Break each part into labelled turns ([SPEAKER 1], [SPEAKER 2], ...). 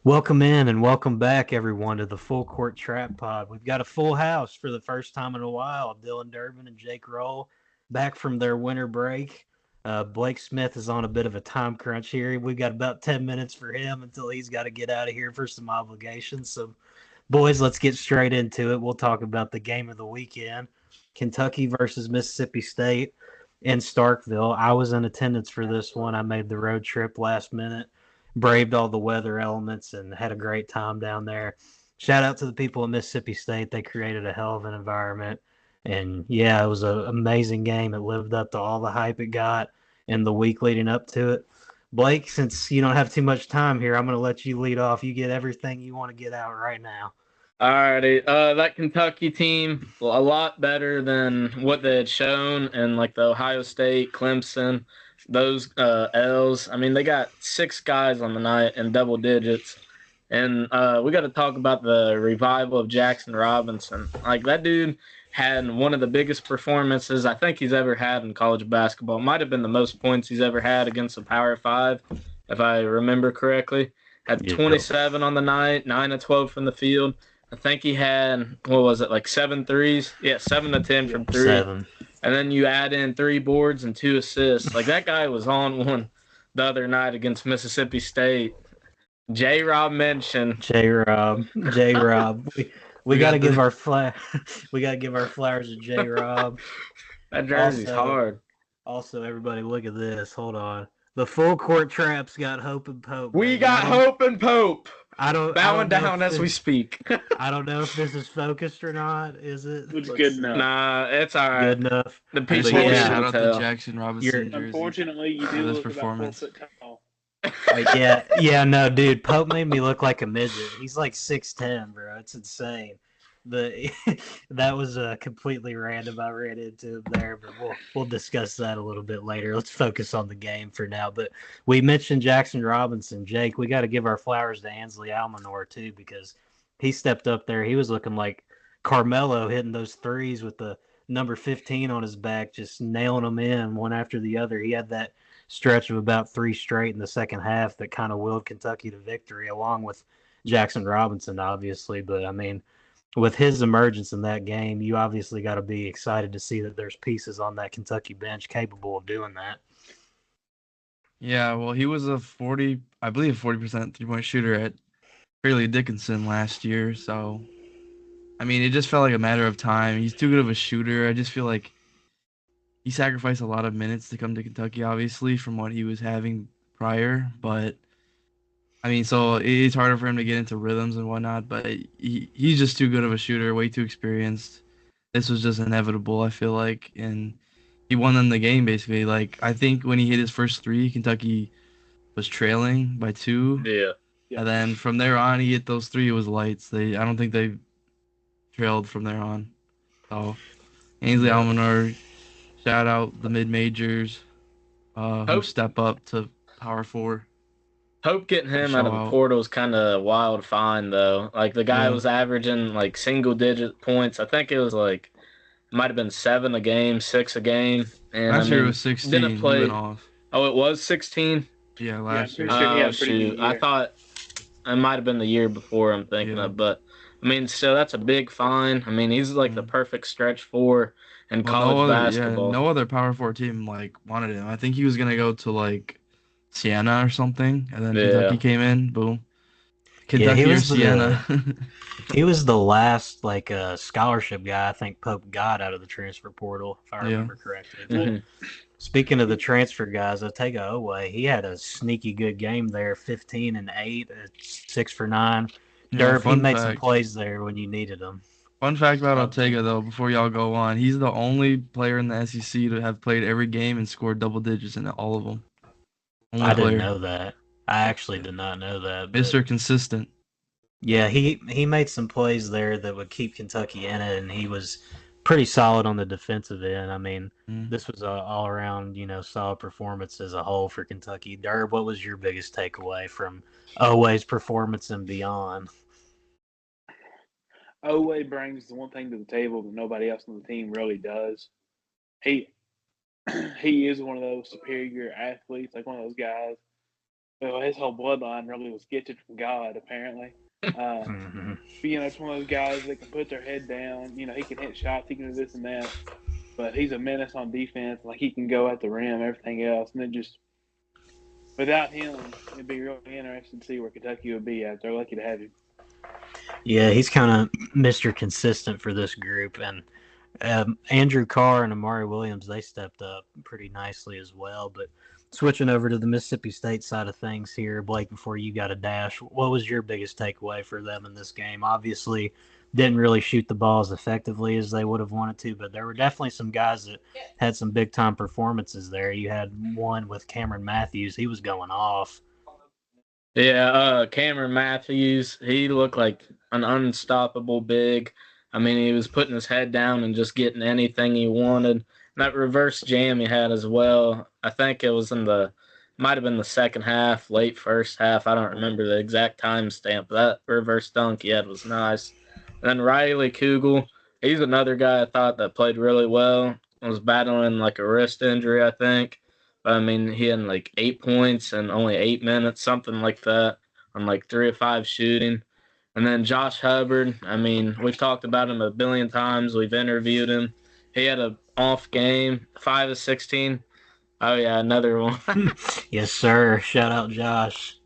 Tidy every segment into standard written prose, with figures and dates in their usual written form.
[SPEAKER 1] Welcome in and welcome back, everyone, to the Full Court Trap Pod. We've got a full house for the first time in a while. Dylan Durbin and Jake Roll back from their winter break. Blake Smith is on a bit of a time crunch here. We've got about 10 minutes for him until he's got to get out of here for some obligations. So, boys, let's get straight into it. We'll talk about the game of the weekend, Kentucky versus Mississippi State in Starkville. I was in attendance for this one. I made the road trip last minute, braved all the weather elements, and had a great time down there. Shout out to the people at Mississippi State. They created a hell of an environment. And yeah, it was an amazing game. It lived up to all the hype it got in the week leading up to it. Blake, since you don't have too much time here, I'm going to let you lead off. You get everything you want to get out right now.
[SPEAKER 2] Alrighty, that Kentucky team, a lot better than what they had shown in like the Ohio State, Clemson, those L's. I mean, they got 6 guys on the night in double digits, and we got to talk about the revival of Jackson Robinson. Like that dude had one of the biggest performances I think he's ever had in college basketball. It might have been the most points he's ever had against a Power 5, if I remember correctly. Had 27 on the night, 9 of 12 from the field. I think he had, what was it, like 7 threes? Yeah, 7 to 10 from 3.
[SPEAKER 1] 7.
[SPEAKER 2] And then you add in 3 boards and 2 assists. Like that guy was on one the other night against Mississippi State. J-Rob mentioned.
[SPEAKER 1] J-Rob. We got to give our we got to give our flowers to J-Rob.
[SPEAKER 2] That jersey's hard.
[SPEAKER 1] Also, everybody, look at this. Hold on. The Full Court Traps got Hope and Pope.
[SPEAKER 2] We got Hope and Pope. Bowing down as we speak.
[SPEAKER 1] I don't know if this is focused or not. Is it?
[SPEAKER 3] It's good enough.
[SPEAKER 2] Nah, it's all right.
[SPEAKER 1] Good enough.
[SPEAKER 2] The people
[SPEAKER 4] shout out to Jackson Robinson.
[SPEAKER 3] Unfortunately, you do look performance. About 4 foot
[SPEAKER 1] tall. Yeah, no, dude. Pope made me look like a midget. He's like 6'10", bro. It's insane. That was completely random. I ran into him there, but we'll discuss that a little bit later. Let's focus on the game for now. But we mentioned Jackson Robinson. Jake, we got to give our flowers to Ansley Almanor too, because he stepped up there. He was looking like Carmelo hitting those threes with the number 15 on his back, just nailing them in one after the other. He had that stretch of about 3 straight in the second half that kind of willed Kentucky to victory, along with Jackson Robinson, obviously. But I mean, with his emergence in that game, you obviously got to be excited to see that there's pieces on that Kentucky bench capable of doing that.
[SPEAKER 4] Yeah, well, he was a 40% three-point shooter at Fairleigh Dickinson last year. So, I mean, it just felt like a matter of time. He's too good of a shooter. I just feel like he sacrificed a lot of minutes to come to Kentucky, obviously, from what he was having prior. But I mean, so it's harder for him to get into rhythms and whatnot, but he's just too good of a shooter, way too experienced. This was just inevitable, I feel like, and he won them the game, basically. Like, I think when he hit his first 3, Kentucky was trailing by 2.
[SPEAKER 2] Yeah.
[SPEAKER 4] And then from there on, he hit those 3, it was lights. I don't think they trailed from there on. So, Ainsley Almanor, shout out the mid-majors who step up to Power 4.
[SPEAKER 2] Hope getting him out of the portal is kind of a wild find, though. Like, the guy was averaging, like, single-digit points. I think it was, like, might have been 7 a game, 6 a game. And
[SPEAKER 4] last year it was 16.
[SPEAKER 2] Didn't play.
[SPEAKER 4] Went off.
[SPEAKER 2] Oh, it was 16?
[SPEAKER 4] Yeah, last year.
[SPEAKER 2] Oh, shoot. I thought it might have been the year before I'm thinking of. But, I mean, still, that's a big find. I mean, he's, like, the perfect stretch 4 in college basketball.
[SPEAKER 4] Yeah, no other Power 4 team, like, wanted him. I think he was going to go to, like, Siena or something, and then Kentucky came in. Boom, Kentucky or Siena.
[SPEAKER 1] He was the last like scholarship guy I think Pope got out of the transfer portal, if I remember correctly.
[SPEAKER 2] Mm-hmm.
[SPEAKER 1] Speaking of the transfer guys, Otega Owe, he had a sneaky good game there, 15 and 8, 6 for 9. Durb, he made some plays there when you needed them.
[SPEAKER 4] Fun fact about Otega, though, before y'all go on, he's the only player in the SEC to have played every game and scored double digits in all of them.
[SPEAKER 1] I didn't know that. I actually did not know that.
[SPEAKER 4] Mr. Consistent.
[SPEAKER 1] Yeah, he made some plays there that would keep Kentucky in it, and he was pretty solid on the defensive end. I mean, this was an all-around, solid performance as a whole for Kentucky. Durb, what was your biggest takeaway from Owe's performance and beyond?
[SPEAKER 3] Owe brings the one thing to the table that nobody else on the team really does. He is one of those superior athletes, like one of those guys Well, his whole bloodline really was gifted from God, apparently.
[SPEAKER 1] Hmm.
[SPEAKER 3] But, it's one of those guys that can put their head down. He can hit shots, he can do this and that. But he's a menace on defense. Like, he can go at the rim, everything else. And then just without him, it'd be really interesting to see where Kentucky would be at. They're lucky to have him.
[SPEAKER 1] Yeah, he's kind of Mr. Consistent for this group. And Andrew Carr and Amari Williams, they stepped up pretty nicely as well. But switching over to the Mississippi State side of things here, Blake, before you got a dash, what was your biggest takeaway for them in this game? Obviously, didn't really shoot the ball as effectively as they would have wanted to, but there were definitely some guys that had some big-time performances there. You had one with Cameron Matthews. He was going off.
[SPEAKER 2] Yeah, Cameron Matthews, he looked like an unstoppable big. I mean, he was putting his head down and just getting anything he wanted. And that reverse jam he had as well, I think it was might have been the second half, late first half. I don't remember the exact timestamp, but that reverse dunk he had was nice. And then Riley Kugel, he's another guy I thought that played really well. Was battling like a wrist injury, I think. I mean, he had like 8 points in only 8 minutes, something like that, on like 3 of 5 shooting. And then Josh Hubbard, I mean, we've talked about him a billion times. We've interviewed him. He had an off game, 5 of 16. Oh, yeah, another one.
[SPEAKER 1] Yes, sir. Shout out Josh.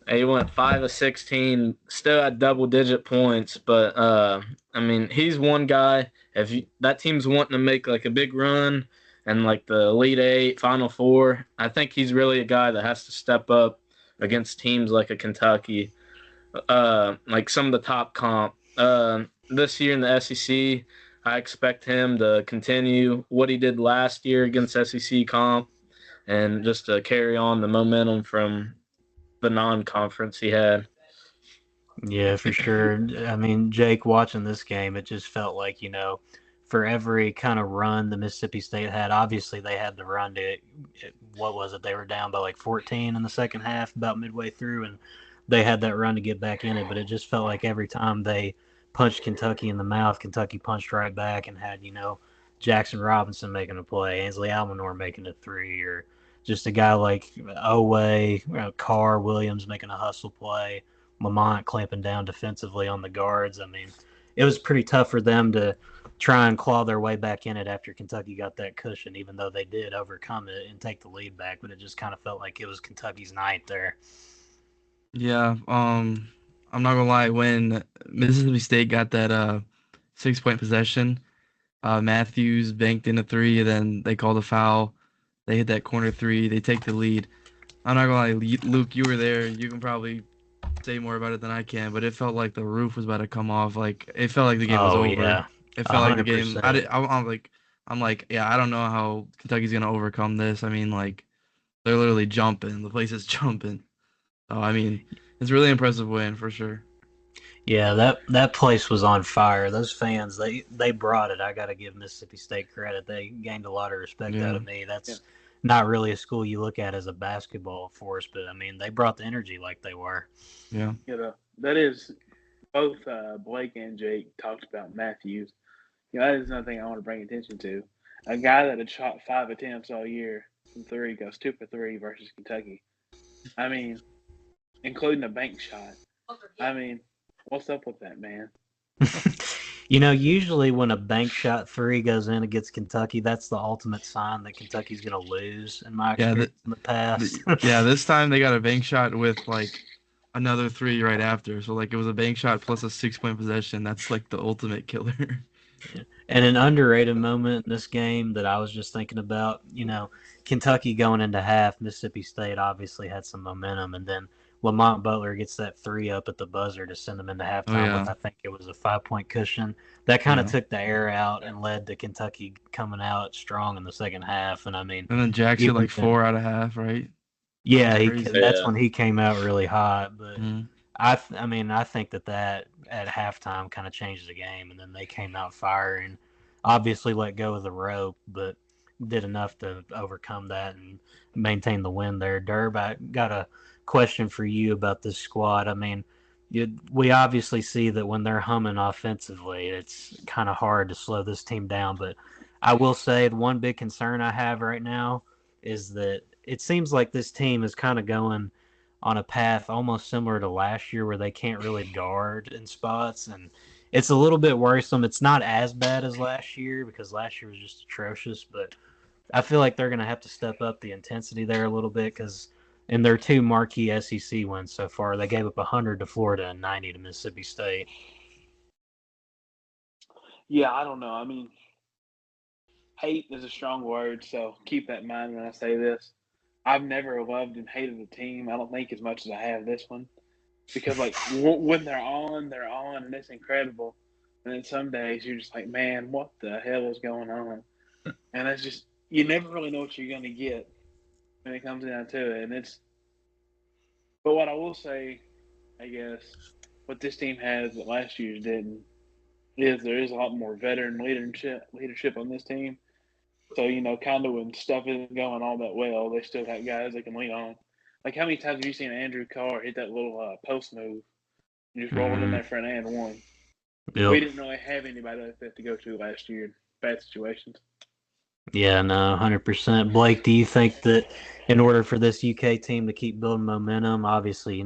[SPEAKER 2] He went 5 of 16, still at double-digit points. But, I mean, he's one guy. That team's wanting to make like a big run and like the Elite Eight, Final Four, I think he's really a guy that has to step up against teams like a Kentucky, like some of the top comp. This year in the SEC, I expect him to continue what he did last year against SEC comp and just to carry on the momentum from the non-conference he had.
[SPEAKER 1] Yeah, for sure. I mean, Jake, watching this game, it just felt like, for every kind of run the Mississippi State had, obviously they had the run to, what was it? They were down by like 14 in the second half, about midway through, and they had that run to get back in it. But it just felt like every time they punched Kentucky in the mouth, Kentucky punched right back and had, Jackson Robinson making a play, Ainsley Almanor making a three, or just a guy like Owe, Carr, Williams making a hustle play. Lamont clamping down defensively on the guards. I mean, it was pretty tough for them to try and claw their way back in it after Kentucky got that cushion, even though they did overcome it and take the lead back. But it just kind of felt like it was Kentucky's night there.
[SPEAKER 4] Yeah, I'm not gonna lie. When Mississippi State got that 6-point possession, Matthews banked in a three, then they called a foul. They hit that corner three. They take the lead. I'm not gonna lie, Luke, you were there. You can probably say more about it than I can, but it felt like the roof was about to come off. Like it felt like the game was over.
[SPEAKER 1] Yeah.
[SPEAKER 4] It felt like the game.
[SPEAKER 1] 100%.
[SPEAKER 4] I'm like, yeah, I don't know how Kentucky's gonna overcome this. I mean, like they're literally jumping. The place is jumping. So I mean, it's a really impressive win for sure.
[SPEAKER 1] Yeah, that place was on fire. Those fans, they brought it. I got to give Mississippi State credit. They gained a lot of respect out of me. That's not really a school you look at as a basketball force, but I mean, they brought the energy like they were.
[SPEAKER 4] Yeah.
[SPEAKER 3] That is both Blake and Jake talked about Matthews. That is another thing I want to bring attention to. A guy that had shot 5 attempts all year from three goes 2 for 3 versus Kentucky. I mean, including a bank shot. I mean, what's up with that, man?
[SPEAKER 1] Usually when a bank shot three goes in against Kentucky, that's the ultimate sign that Kentucky's going to lose, in my experience in the past.
[SPEAKER 4] This time they got a bank shot with, like, another three right after. So, like, it was a bank shot plus a 6-point possession. That's, like, the ultimate killer.
[SPEAKER 1] Yeah. And an underrated moment in this game that I was just thinking about, Kentucky going into half, Mississippi State obviously had some momentum, and then Lamont Butler gets that three up at the buzzer to send them into halftime with, I think it was a 5-point cushion. That kind of took the air out and led to Kentucky coming out strong in the second half. And I mean,
[SPEAKER 4] and then Jackson like 4 out of half, right?
[SPEAKER 1] Yeah, that's when he came out really hot. But I mean, I think that at halftime kind of changed the game, and then they came out firing. Obviously, let go of the rope, but did enough to overcome that and maintain the win there. Derb, I got a question for you about this squad. I mean, we obviously see that when they're humming offensively, it's kind of hard to slow this team down. But I will say the one big concern I have right now is that it seems like this team is kind of going on a path almost similar to last year where they can't really guard in spots, and it's a little bit worrisome. It's not as bad as last year because last year was just atrocious, but I feel like they're going to have to step up the intensity there a little bit because in their two marquee SEC wins so far, they gave up 100 to Florida and 90 to Mississippi State.
[SPEAKER 3] Yeah, I don't know. I mean, hate is a strong word, so keep that in mind when I say this. I've never loved and hated a team. I don't think as much as I have this one because, like, when they're on, and it's incredible. And then some days you're just like, man, what the hell is going on? And it's just you never really know what you're going to get when it comes down to it. And but what I will say, I guess, what this team has that last year's didn't is there is a lot more veteran leadership on this team. So, kind of when stuff isn't going all that well, they still got guys they can lean on. Like, how many times have you seen Andrew Carr hit that little post move and just roll it in there for an and one?
[SPEAKER 1] Yep.
[SPEAKER 3] We didn't really have anybody like that to go to last year in bad situations.
[SPEAKER 1] Yeah, no, 100%. Blake, do you think that in order for this UK team to keep building momentum, obviously,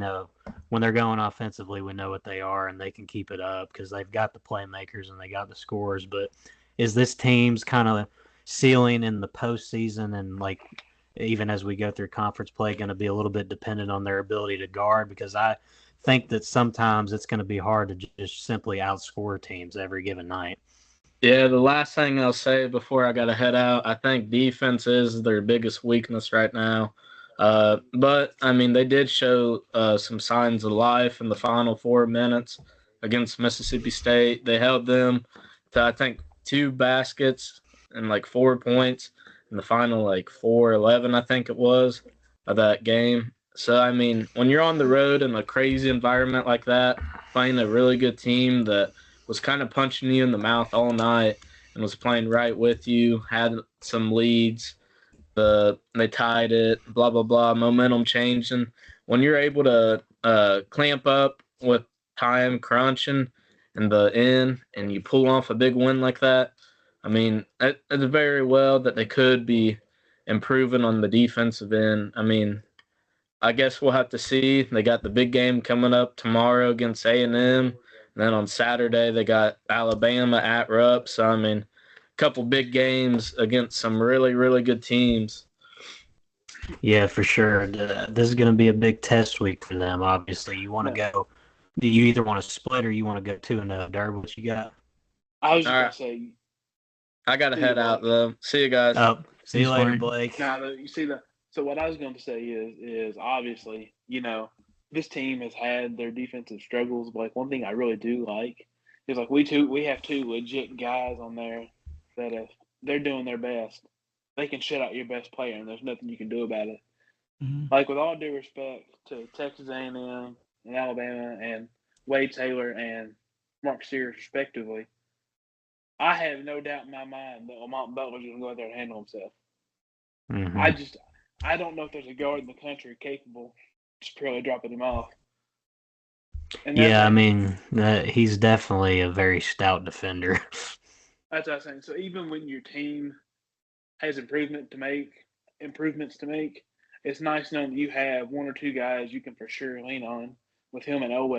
[SPEAKER 1] when they're going offensively, we know what they are and they can keep it up because they've got the playmakers and they got the scores. But is this team's kind of ceiling in the postseason and, like, even as we go through conference play, going to be a little bit dependent on their ability to guard? Because I think that sometimes it's going to be hard to just simply outscore teams every given night.
[SPEAKER 2] Yeah, the last thing I'll say before I got to head out, I think defense is their biggest weakness right now. But, I mean, they did show some signs of life in the final 4 minutes against Mississippi State. They held them to, I think, 2 baskets and, 4 points in the final, 4-11, I think it was, of that game. So, I mean, when you're on the road in a crazy environment like that, playing a really good team that was kind of punching you in the mouth all night and was playing right with you, had some leads, they tied it, blah, blah, blah, momentum changing. When you're able to clamp up with time crunching and the end and you pull off a big win like that, I mean, it's very well that they could be improving on the defensive end. I mean, I guess we'll have to see. They got the big game coming up tomorrow against A&M. And then on Saturday, they got Alabama at Rupp. So, I mean, a couple big games against some really, really good teams.
[SPEAKER 1] Yeah, for sure. This is going to be a big test week for them, obviously. You want to go – do you either want to split or you want to go 2-0? Derb, what you got?
[SPEAKER 3] I was just going to say –
[SPEAKER 2] I got to head out, though. See you guys.
[SPEAKER 1] See you later, Blake.
[SPEAKER 3] You see that? So what I was going to say is obviously, this team has had their defensive struggles. But one thing I really do like is we have 2 legit guys on there that they're doing their best. They can shut out your best player, and there's nothing you can do about it.
[SPEAKER 4] Mm-hmm.
[SPEAKER 3] Like, with all due respect to Texas A&M and Alabama and Wade Taylor and Mark Sears, respectively, I have no doubt in my mind that Lamont Butler's going to go out there and handle himself.
[SPEAKER 1] Mm-hmm.
[SPEAKER 3] I don't know if there's a guard in the country capable of just purely dropping him off.
[SPEAKER 1] Yeah, I mean, he's definitely a very stout defender.
[SPEAKER 3] That's what I was saying. So even when your team has improvements to make, it's nice knowing that you have 1 or 2 guys you can for sure lean on with him and Owe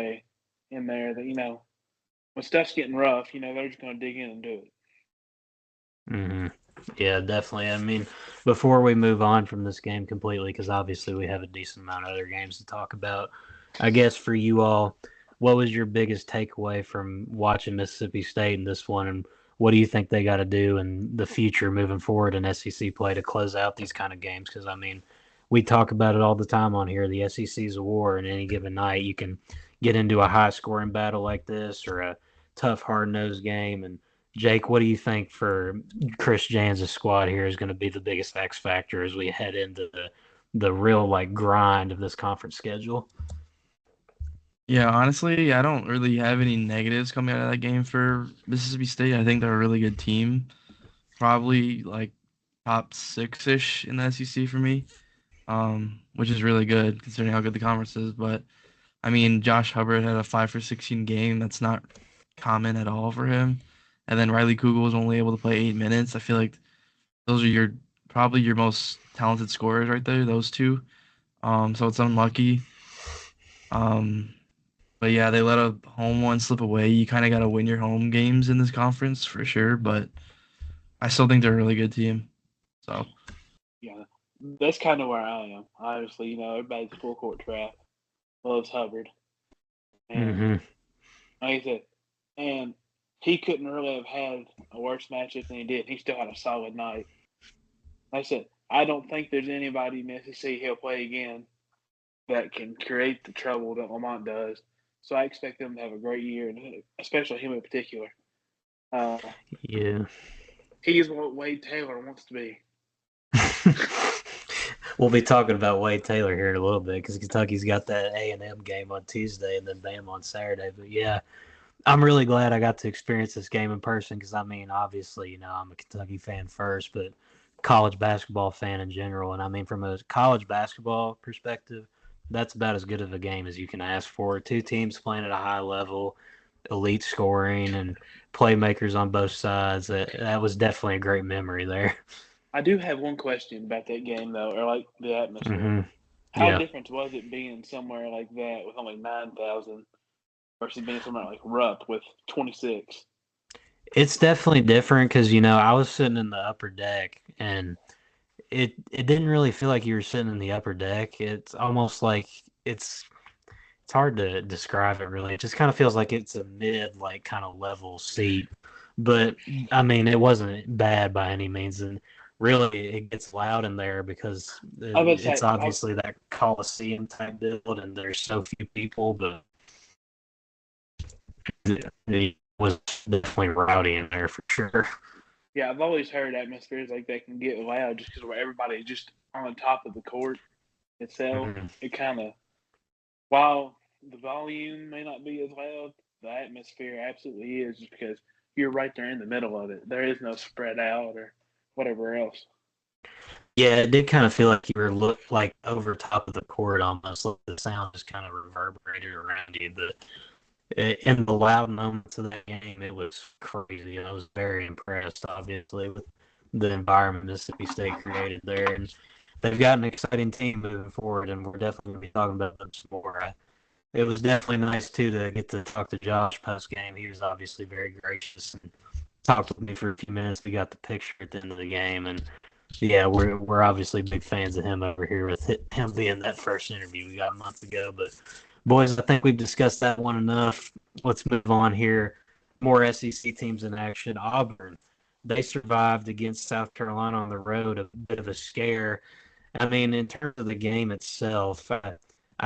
[SPEAKER 3] in there that, when stuff's getting rough, they're just going to dig in and do it.
[SPEAKER 1] Mm-hmm. Yeah, definitely. I mean, before we move on from this game completely, because obviously we have a decent amount of other games to talk about, I guess for you all, what was your biggest takeaway from watching Mississippi State in this one, and what do you think they got to do in the future moving forward in SEC play to close out these kind of games? Because, I mean, we talk about it all the time on here. The SEC is a war, and any given night you can get into a high-scoring battle like this or a tough, hard-nosed game. And, Jake, what do you think for Chris Jans' squad here is going to be the biggest X factor as we head into the real, grind of this conference schedule?
[SPEAKER 4] Yeah, honestly, I don't really have any negatives coming out of that game for Mississippi State. I think they're a really good team. Probably top 6-ish in the SEC for me, which is really good considering how good the conference is. But, I mean, Josh Hubbard had a 5 for 16 game. That's not common at all for him. And then Riley Kugel was only able to play 8 minutes. I feel like those are probably your most talented scorers right there, those 2. So it's unlucky. But yeah, they let a home one slip away. You kind of got to win your home games in this conference for sure. But I still think they're a really good team. So
[SPEAKER 3] Yeah, that's kind of where I am. Obviously, everybody's full court trap loves Hubbard, and
[SPEAKER 1] Mm-hmm.
[SPEAKER 3] like I said, and he couldn't really have had a worse matchup than he did. He still had a solid night. Like I said, I don't think there's anybody in Mississippi he'll play again that can create the trouble that Lamont does. So I expect them to have a great year, and especially him in particular. Uh,
[SPEAKER 1] Yeah.
[SPEAKER 3] he's what Wade Taylor wants to be.
[SPEAKER 1] We'll be talking about Wade Taylor here in a little bit because Kentucky's got that A&M game on Tuesday and then Bama on Saturday. But yeah, I'm really glad I got to experience this game in person because, I mean, obviously, I'm a Kentucky fan first, but college basketball fan in general. And I mean, from a college basketball perspective, that's about as good of a game as you can ask for. Two teams playing at a high level, elite scoring, and playmakers on both sides. That was definitely a great memory there.
[SPEAKER 3] I do have one question about that game, though, or like the atmosphere.
[SPEAKER 1] Hmm.
[SPEAKER 3] How
[SPEAKER 1] Yeah.
[SPEAKER 3] different was it being somewhere like that with only 9,000 versus being somewhere like Rupp with 26?
[SPEAKER 1] It's definitely different because, I was sitting in the upper deck and it didn't really feel like you were sitting in the upper deck. It's almost like it's hard to describe it really. It just kind of feels like it's a mid like kind of level seat. But I mean, it wasn't bad by any means, and really it gets loud in there because
[SPEAKER 3] I was
[SPEAKER 1] it's
[SPEAKER 3] say,
[SPEAKER 1] obviously that Coliseum type build, and there's so few people, but it was definitely rowdy in there for sure.
[SPEAKER 3] yeah, I've always heard atmospheres like that can get loud just because everybody's just on top of the court itself.
[SPEAKER 1] Mhm.
[SPEAKER 3] It kind of, while the volume may not be as loud, the atmosphere absolutely is just because you're right there in the middle of it. There is no spread out or whatever else.
[SPEAKER 1] Yeah, it did kind of feel like you were like over top of the court almost. Like the sound just kind of reverberated around you. But in the loud moments of the game, it was crazy. I was very impressed, obviously, with the environment Mississippi State created there. And they've got an exciting team moving forward, and we're definitely going to be talking about them some more. It was definitely nice, too, to get to talk to Josh post game. He was obviously very gracious and talked with me for a few minutes. We got the picture at the end of the game, and yeah, we're obviously big fans of him over here with him being that first interview we got a month ago. But boys, I think we've discussed that one enough. Let's move on here. More SEC teams in action. Auburn, they survived against South Carolina on the road, a bit of a scare. I mean, in terms of the game itself, I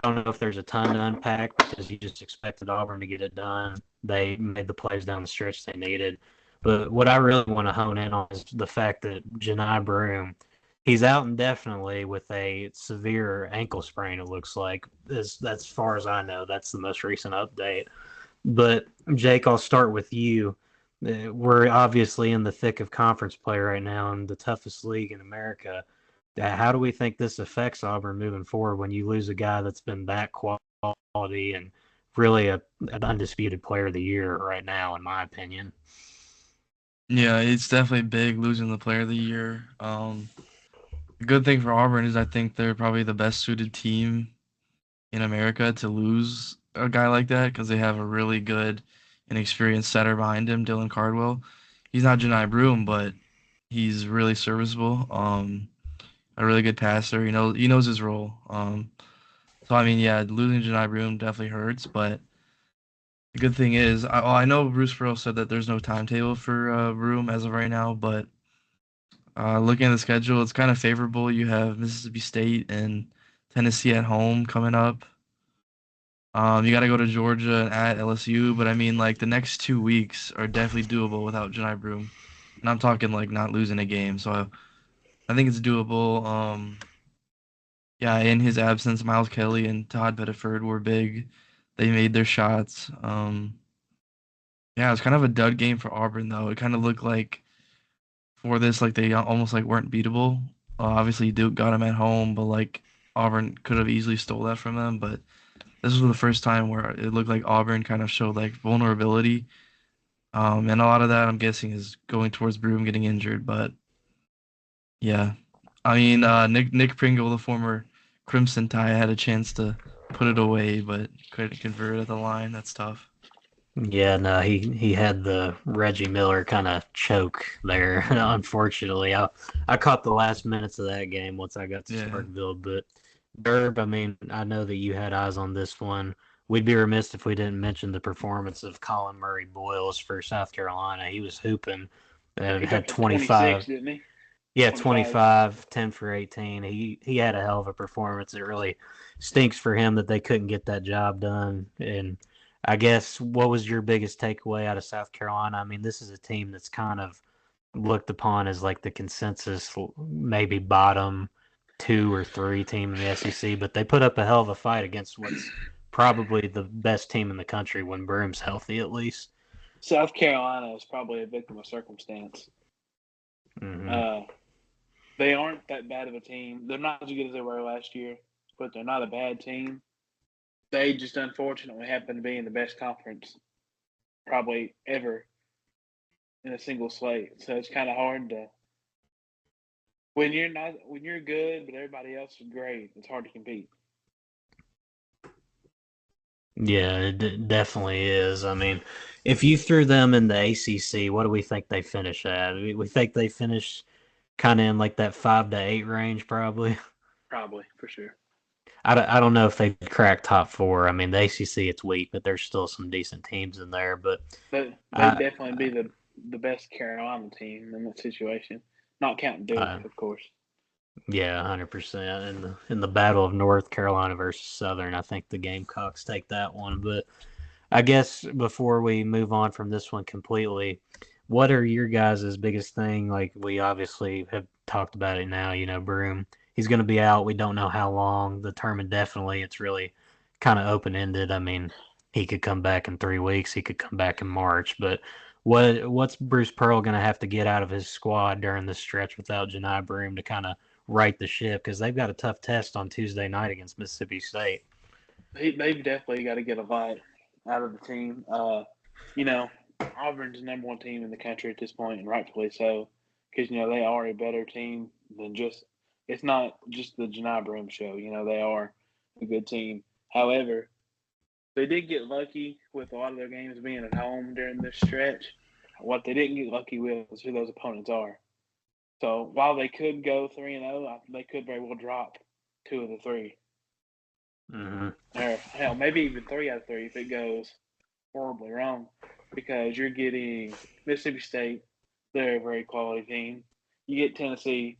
[SPEAKER 1] don't know if there's a ton to unpack because you just expected Auburn to get it done. They made the plays down the stretch they needed. But what I really want to hone in on is the fact that Johni Broome, he's out indefinitely with a severe ankle sprain, it looks like. As far as I know, that's the most recent update. But Jake, I'll start with you. We're obviously in the thick of conference play right now in the toughest league in America. How do we think this affects Auburn moving forward when you lose a guy that's been that quality and really an undisputed player of the year right now, in my opinion?
[SPEAKER 4] yeah, it's definitely big losing the player of the year. The good thing for Auburn is I think they're probably the best suited team in America to lose a guy like that because they have a really good and experienced setter behind him, Dylan Cardwell. He's not Johni Broome, but he's really serviceable. A really good passer. He knows his role. So I mean, yeah, losing Johni Broome definitely hurts, but the good thing is, I know Bruce Pearl said that there's no timetable for Broome as of right now, but looking at the schedule, it's kind of favorable. You have Mississippi State and Tennessee at home coming up. You got to go to Georgia and at LSU, but I mean, like the next 2 weeks are definitely doable without Johni Broome, and I'm talking like not losing a game. So I think it's doable. Yeah, in his absence, Miles Kelly and Todd Pettiford were big. They made their shots. Yeah, it was kind of a dud game for Auburn though. It kind of looked like for this, like they almost like weren't beatable. Obviously, Duke got them at home, but like Auburn could have easily stole that from them. But this was the first time where it looked like Auburn kind of showed like vulnerability. And a lot of that I'm guessing is going towards Broome getting injured. But yeah, I mean, Nick Pringle, the former Crimson Tide, had a chance to put it away, but couldn't convert at the line. That's tough.
[SPEAKER 1] Yeah, no, he had the Reggie Miller kind of choke there. Unfortunately, I caught the last minutes of that game once I got to
[SPEAKER 4] Yeah.
[SPEAKER 1] Starkville. But Derb, I mean, I know that you had eyes on this one. We'd be remiss if we didn't mention the performance of Colin Murray Boyles for South Carolina. He was hooping and
[SPEAKER 3] He
[SPEAKER 1] had
[SPEAKER 3] dropped 26,
[SPEAKER 1] 25.
[SPEAKER 3] didn't he?
[SPEAKER 1] Yeah,
[SPEAKER 3] 25.
[SPEAKER 1] 25, 10 for 18. He had a hell of a performance. It really stinks for him that they couldn't get that job done. And I guess what was your biggest takeaway out of South Carolina? I mean, this is a team that's kind of looked upon as like the consensus, maybe bottom 2 or 3 team in the SEC, but they put up a hell of a fight against what's probably the best team in the country when Broome's healthy, at least.
[SPEAKER 3] South Carolina is probably a victim of circumstance.
[SPEAKER 1] Mm-hmm.
[SPEAKER 3] They aren't that bad of a team. They're not as good as they were last year, but they're not a bad team. They just unfortunately happen to be in the best conference probably ever in a single slate. So it's kind of hard to when you're good, but everybody else is great. It's hard to compete.
[SPEAKER 1] Yeah, it definitely is. I mean, if you threw them in the ACC, what do we think they finish at? We think they finish kind of in like that 5 to 8 range, probably.
[SPEAKER 3] Probably for sure.
[SPEAKER 1] I don't know if they crack top 4. I mean, the ACC it's weak, but there's still some decent teams in there. But
[SPEAKER 3] But they'd
[SPEAKER 1] I,
[SPEAKER 3] definitely be the best Carolina team in that situation. Not counting Duke,
[SPEAKER 1] I
[SPEAKER 3] of course.
[SPEAKER 1] yeah, 100%. In the battle of North Carolina versus Southern, I think the Gamecocks take that one. But I guess before we move on from this one completely, what are your guys' biggest thing? Like we obviously have talked about it now, Broome. He's going to be out. We don't know how long. The term indefinitely, it's really kind of open-ended. I mean, he could come back in 3 weeks. He could come back in March. But what's Bruce Pearl going to have to get out of his squad during this stretch without Johni Broome to kind of right the ship? Because they've got a tough test on Tuesday night against Mississippi State.
[SPEAKER 3] They've definitely got to get a lot out of the team. Auburn's the number one team in the country at this point, and rightfully so, because they are a better team than just. It's not just the Johni Broome show. They are a good team. However, they did get lucky with a lot of their games being at home during this stretch. What they didn't get lucky with is who those opponents are. So while they could go 3-0, they could very well drop 2 of the 3.
[SPEAKER 1] Mm-hmm.
[SPEAKER 3] Or hell, maybe even 3 out of 3 if it goes horribly wrong, because you're getting Mississippi State. They're a very quality team. You get Tennessee,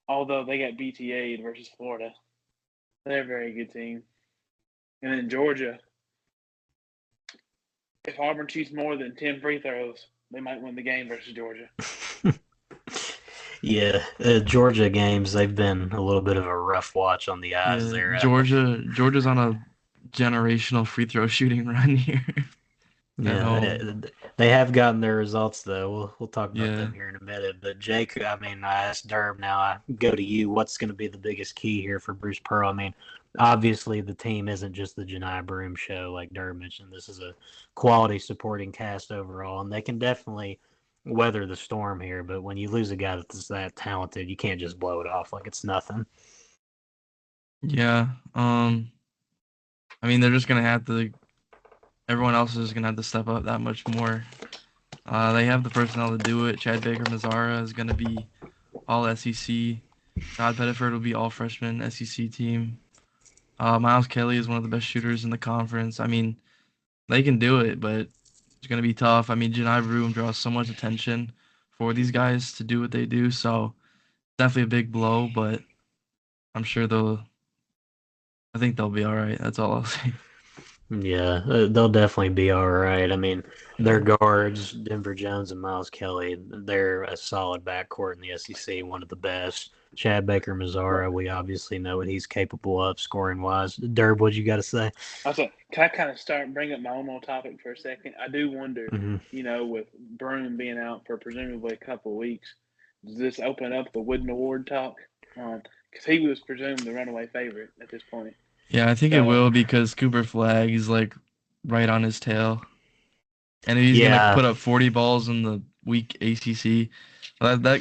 [SPEAKER 3] although they got BTA'd versus Florida. They're a very good team. And then Georgia, if Auburn shoots more than 10 free throws, they might win the game versus Georgia.
[SPEAKER 1] Yeah, Georgia games, they've been a little bit of a rough watch on the eyes
[SPEAKER 4] Yeah,
[SPEAKER 1] there.
[SPEAKER 4] Georgia's on a generational free throw shooting run here at
[SPEAKER 1] Yeah,
[SPEAKER 4] home.
[SPEAKER 1] they have gotten their results though. We'll talk about
[SPEAKER 4] Yeah.
[SPEAKER 1] them here in a minute. But Jake, I mean, I asked Derb. Now I go to you. What's going to be the biggest key here for Bruce Pearl? I mean, obviously the team isn't just the Johni Broome show, like Derb mentioned. This is a quality supporting cast overall, and they can definitely weather the storm here. But when you lose a guy that's that talented, you can't just blow it off like it's nothing.
[SPEAKER 4] Yeah. I mean, they're just gonna have to. Everyone else is gonna have to step up that much more. They have the personnel to do it. Chad Baker-Mazara is gonna be all SEC. Todd Pettiford will be all freshman SEC team. Miles Kelly is one of the best shooters in the conference. I mean, they can do it, but it's gonna be tough. I mean, Johni Broome draws so much attention for these guys to do what they do, so definitely a big blow. But I'm sure I think they'll be all right. That's all I'll say.
[SPEAKER 1] Yeah, they'll definitely be all right. I mean, their guards, Denver Jones and Miles Kelly, they're a solid backcourt in the SEC, one of the best. Chad Baker-Mazara, we obviously know what he's capable of scoring wise. Derb, what you got to say?
[SPEAKER 3] Also, can I kind of bring up my own little topic for a second? I do wonder,
[SPEAKER 1] Mm-hmm.
[SPEAKER 3] with Broome being out for presumably a couple of weeks, does this open up the Wooden Award talk? Because he was presumed the runaway favorite at this point.
[SPEAKER 4] Yeah, I think it will because Cooper Flag is like right on his tail. And he's gonna put up 40 balls in the weak ACC. That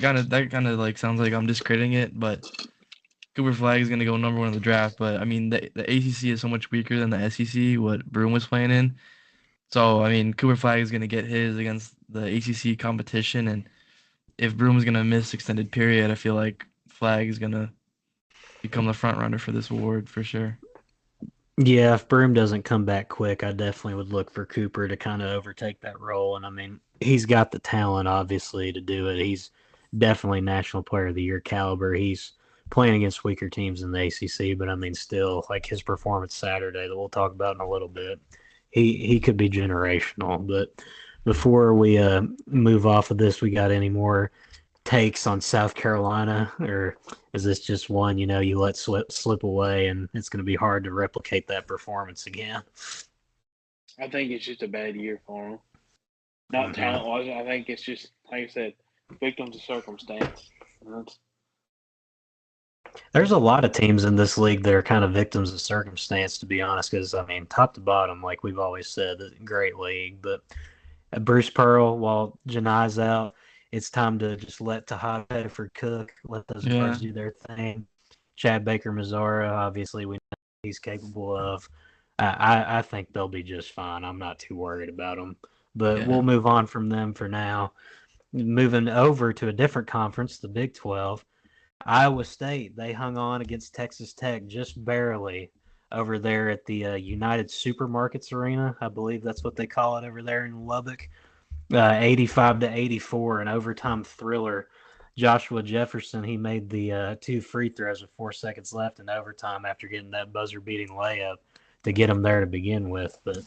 [SPEAKER 4] kind of like sounds like I'm discrediting it, but Cooper Flag is going to go number 1 in the draft, but I mean the ACC is so much weaker than the SEC, what Broome was playing in. So I mean Cooper Flag is going to get his against the ACC competition, and if Broome is going to miss extended period, I feel like Flag is going to become the front runner for this award for sure.
[SPEAKER 1] Yeah, if Broome doesn't come back quick, I definitely would look for Cooper to kind of overtake that role. And I mean, he's got the talent, obviously, to do it. He's definitely National Player of the Year caliber. He's playing against weaker teams in the ACC, but I mean, still, like his performance Saturday that we'll talk about in a little bit, he could be generational. But before we move off of this, we got any more takes on South Carolina, or is this just one you let slip away, and it's going to be hard to replicate that performance again?
[SPEAKER 3] I think it's just a bad year for them. Not talent-wise. I think it's just, like I said, victims of circumstance.
[SPEAKER 1] There's a lot of teams in this league that are kind of victims of circumstance, to be honest, because, I mean, top to bottom, like we've always said, it's a great league. But Bruce Pearl, while Janai's out, it's time to just let Taha Pettiford cook, let those guards do their thing. Chad Baker-Mazara, obviously, we know what he's capable of. I think they'll be just fine. I'm not too worried about them. But we'll move on from them for now. Moving over to a different conference, the Big 12. Iowa State, they hung on against Texas Tech just barely over there at the United Supermarkets Arena. I believe that's what they call it over there in Lubbock. 85-84, an overtime thriller. Joshua Jefferson, he made the 2 free throws with 4 seconds left in overtime after getting that buzzer-beating layup to get them there to begin with. But,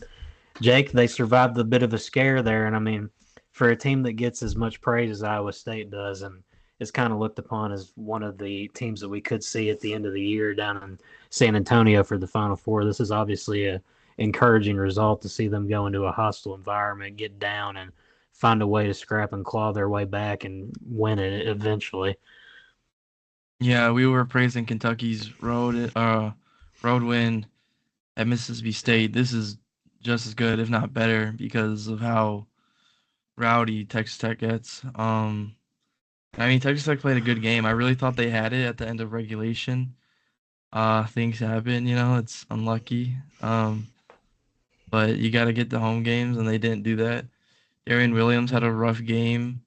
[SPEAKER 1] Jake, they survived a bit of a scare there, and I mean, for a team that gets as much praise as Iowa State does and is kind of looked upon as one of the teams that we could see at the end of the year down in San Antonio for the Final Four, this is obviously a encouraging result to see them go into a hostile environment, get down, and find a way to scrap and claw their way back and win it eventually.
[SPEAKER 4] Yeah, we were praising Kentucky's road win at Mississippi State. This is just as good, if not better, because of how rowdy Texas Tech gets. I mean, Texas Tech played a good game. I really thought they had it at the end of regulation. Things happen, it's unlucky. But you got to get the home games, and they didn't do that. Darian Williams had a rough game.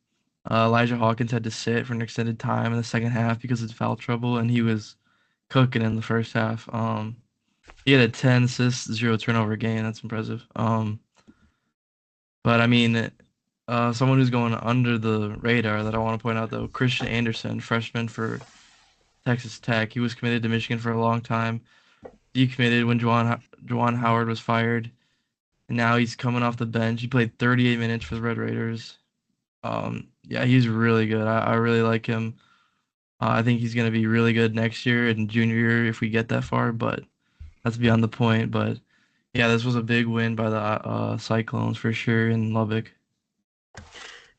[SPEAKER 4] Elijah Hawkins had to sit for an extended time in the second half because of foul trouble, and he was cooking in the first half. He had a 10 assists, 0 turnover game. That's impressive. But I mean, someone who's going under the radar that I want to point out, though, Christian Anderson, freshman for Texas Tech. He was committed to Michigan for a long time. Decommitted when Juwan Howard was fired. And now he's coming off the bench. He played 38 minutes for the Red Raiders. Yeah, he's really good. I really like him. I think he's going to be really good next year and junior year if we get that far, but that's beyond the point. But yeah, this was a big win by the Cyclones for sure in Lubbock.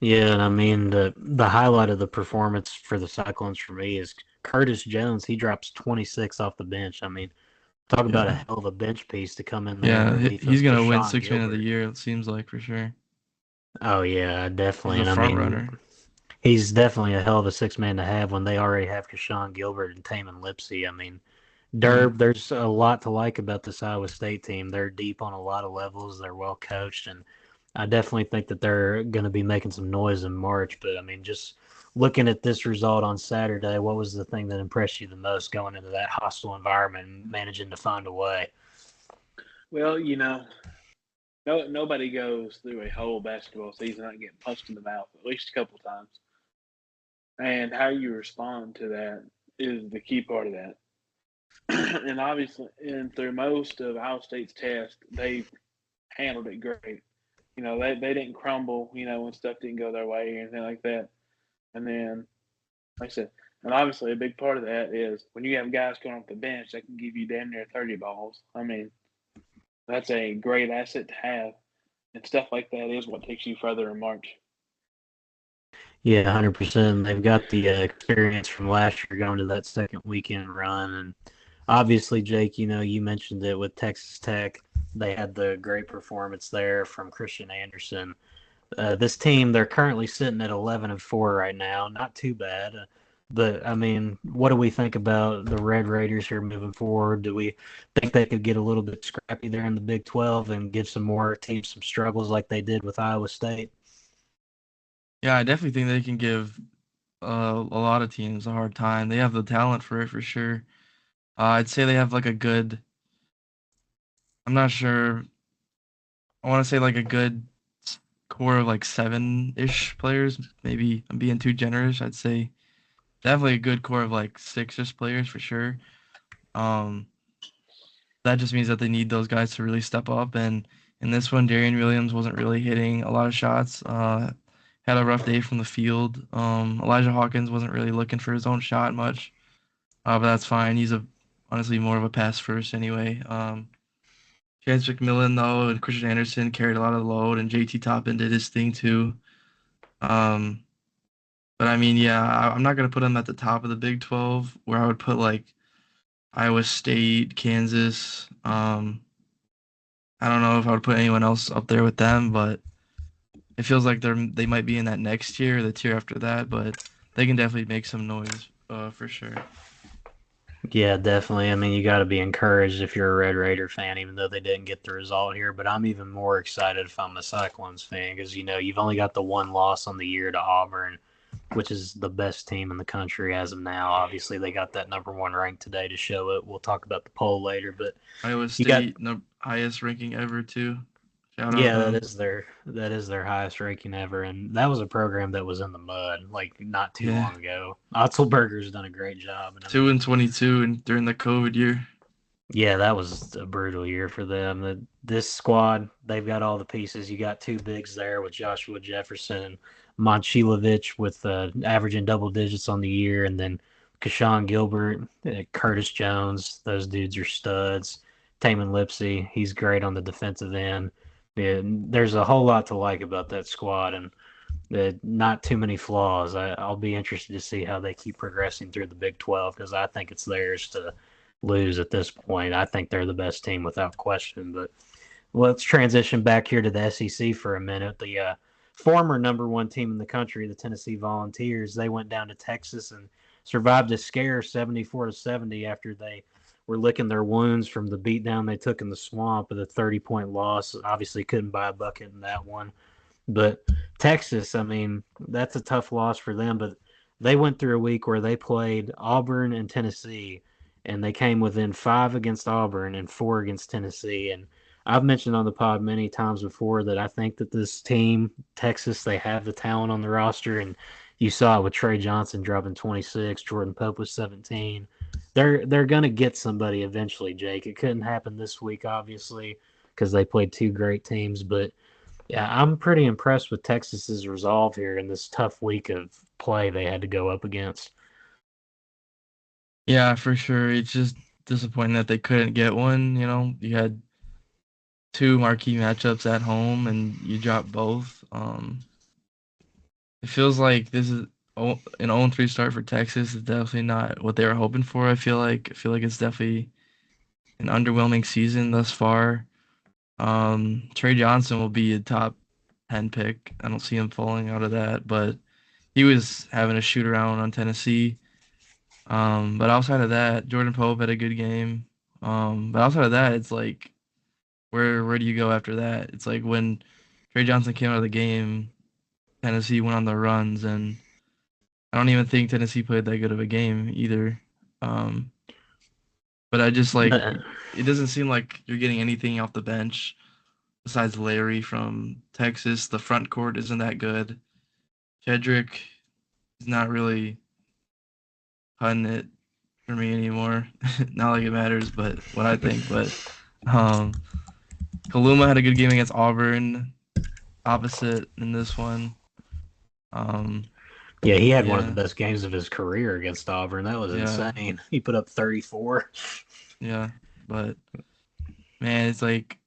[SPEAKER 1] Yeah, and I mean, the highlight of the performance for the Cyclones for me is Curtis Jones. He drops 26 off the bench. I mean, talk about a hell of a bench piece to come in there.
[SPEAKER 4] Yeah, he's going to win Sixth Man of the Year, it seems like, for sure.
[SPEAKER 1] Oh, yeah, definitely.
[SPEAKER 4] He's a front runner.
[SPEAKER 1] He's definitely a hell of a 6-man to have when they already have Keshawn Gilbert and Taman Lipsey. I mean, there's a lot to like about this Iowa State team. They're deep on a lot of levels. They're well coached, and I definitely think that they're going to be making some noise in March. But, I mean, just looking at this result on Saturday, what was the thing that impressed you the most going into that hostile environment and managing to find a way?
[SPEAKER 3] Well, nobody goes through a whole basketball season not getting punched in the mouth at least a couple times. And how you respond to that is the key part of that. And obviously, through most of Iowa State's test, they handled it great. They didn't crumble, when stuff didn't go their way or anything like that. And then, like I said, and obviously a big part of that is when you have guys going off the bench that can give you damn near 30 balls. I mean, that's a great asset to have. And stuff like that is what takes you further in March.
[SPEAKER 1] Yeah, 100%. They've got the experience from last year going to that second weekend run. And obviously, Jake, you mentioned it with Texas Tech. They had the great performance there from Christian Anderson. This team, they're currently sitting at 11-4 right now. Not too bad. But I mean, what do we think about the Red Raiders here moving forward? Do we think they could get a little bit scrappy there in the Big 12 and give some more teams some struggles like they did with Iowa State?
[SPEAKER 4] Yeah, I definitely think they can give a lot of teams a hard time. They have the talent for it for sure. I'd say they have like a good. I'm not sure. I want to say like a good core of like 7-ish players. Maybe I'm being too generous. I'd say definitely a good core of like 6-ish players for sure. Um, that just means that they need those guys to really step up. And in this one, Darian Williams wasn't really hitting a lot of shots. Had a rough day from the field. Elijah Hawkins wasn't really looking for his own shot much, but that's fine. He's honestly more of a pass first anyway. Chance McMillan though and Christian Anderson carried a lot of the load, and JT Toppin did his thing too. Um, but I mean, yeah, I'm not gonna put them at the top of the Big 12 where I would put like Iowa State, Kansas. I don't know if I would put anyone else up there with them, but it feels like they might be in that next tier, or the tier after that. But they can definitely make some noise, for sure.
[SPEAKER 1] Yeah, definitely. I mean, you got to be encouraged if you're a Red Raider fan, even though they didn't get the result here. But I'm even more excited if I'm a Cyclones fan because, you've only got the one loss on the year to Auburn, which is the best team in the country as of now. Obviously, they got that number one rank today to show it. We'll talk about the poll later. But
[SPEAKER 4] Iowa
[SPEAKER 1] you got
[SPEAKER 4] State, highest ranking ever too. Shout out
[SPEAKER 1] Yeah,
[SPEAKER 4] them.
[SPEAKER 1] that is their highest ranking ever, and that was a program that was in the mud like not too
[SPEAKER 4] Yeah,
[SPEAKER 1] long ago. Otzelberger's done a great job, and I mean,
[SPEAKER 4] 2-22, and during the COVID year.
[SPEAKER 1] yeah, that was a brutal year for them. This squad, they've got all the pieces. You got two bigs there with Joshua Jefferson and Monchilovich with averaging double digits on the year, and then Kashawn Gilbert, Curtis Jones. Those dudes are studs. Taman Lipsey, he's great on the defensive end. Yeah, there's a whole lot to like about that squad, and not too many flaws. I'll be interested to see how they keep progressing through the Big 12 because I think it's theirs to lose at this point. I think they're the best team without question. But let's transition back here to the SEC for a minute. The former number one team in the country, the Tennessee Volunteers, they went down to Texas and survived a scare 74-70 after they were licking their wounds from the beatdown they took in the swamp with a 30-point loss. Obviously couldn't buy a bucket in that one. But Texas, I mean, that's a tough loss for them. But they went through a week where they played Auburn and Tennessee, and they came within 5 against Auburn and 4 against Tennessee. And I've mentioned on the pod many times before that I think that this team, Texas, they have the talent on the roster. And you saw it with Trey Johnson dropping 26, Jordan Pope was 17. They're going to get somebody eventually, Jake. It couldn't happen this week, obviously, because they played two great teams. But yeah, I'm pretty impressed with Texas's resolve here in this tough week of play they had to go up against.
[SPEAKER 4] Yeah, for sure. It's just disappointing that they couldn't get one. You had two marquee matchups at home, and you dropped both. It feels like this is an 0-3 start for Texas. Is definitely not what they were hoping for. I feel like it's definitely an underwhelming season thus far. Trey Johnson will be a top 10 pick. I don't see him falling out of that, but he was having a shoot around on Tennessee. But outside of that, Jordan Pope had a good game. But outside of that, it's like where do you go after that? It's like when Trey Johnson came out of the game, Tennessee went on the runs, and I don't even think Tennessee played that good of a game either. Um, but I just like it doesn't seem like you're getting anything off the bench besides Larry from Texas. The front court isn't that good. Jedrick is not really cutting it for me anymore. Not like it matters, but what I think. But um, Kaluma had a good game against Auburn. Opposite in this one. Um,
[SPEAKER 1] Yeah, he had one of the
[SPEAKER 4] yeah,
[SPEAKER 1] best games of his career against Auburn. That was
[SPEAKER 4] yeah,
[SPEAKER 1] insane. He put up 34.
[SPEAKER 4] yeah. But man, it's like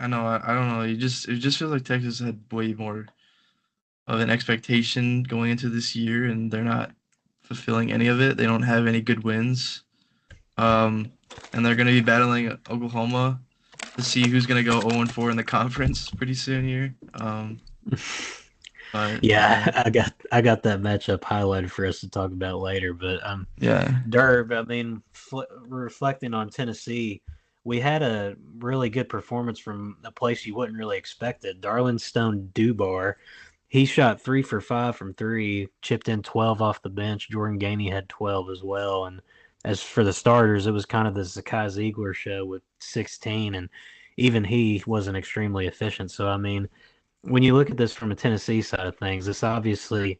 [SPEAKER 4] I don't know. It just feels like Texas had way more of an expectation going into this year, and they're not fulfilling any of it. They don't have any good wins. And they're going to be battling Oklahoma to see who's going to go 0-4 in the conference pretty soon here. But
[SPEAKER 1] Yeah, I got that matchup highlighted for us to talk about later. But
[SPEAKER 4] yeah,
[SPEAKER 1] Derb, I mean, reflecting on Tennessee, we had a really good performance from a place you wouldn't really expect it. Darlin Stone Dubar, he shot 3 for 5 from three, chipped in 12 off the bench. Jordan Gainey had 12 as well. And as for the starters, it was kind of the Zakai Ziegler show with 16, and even he wasn't extremely efficient. So I mean, when you look at this from a Tennessee side of things, this obviously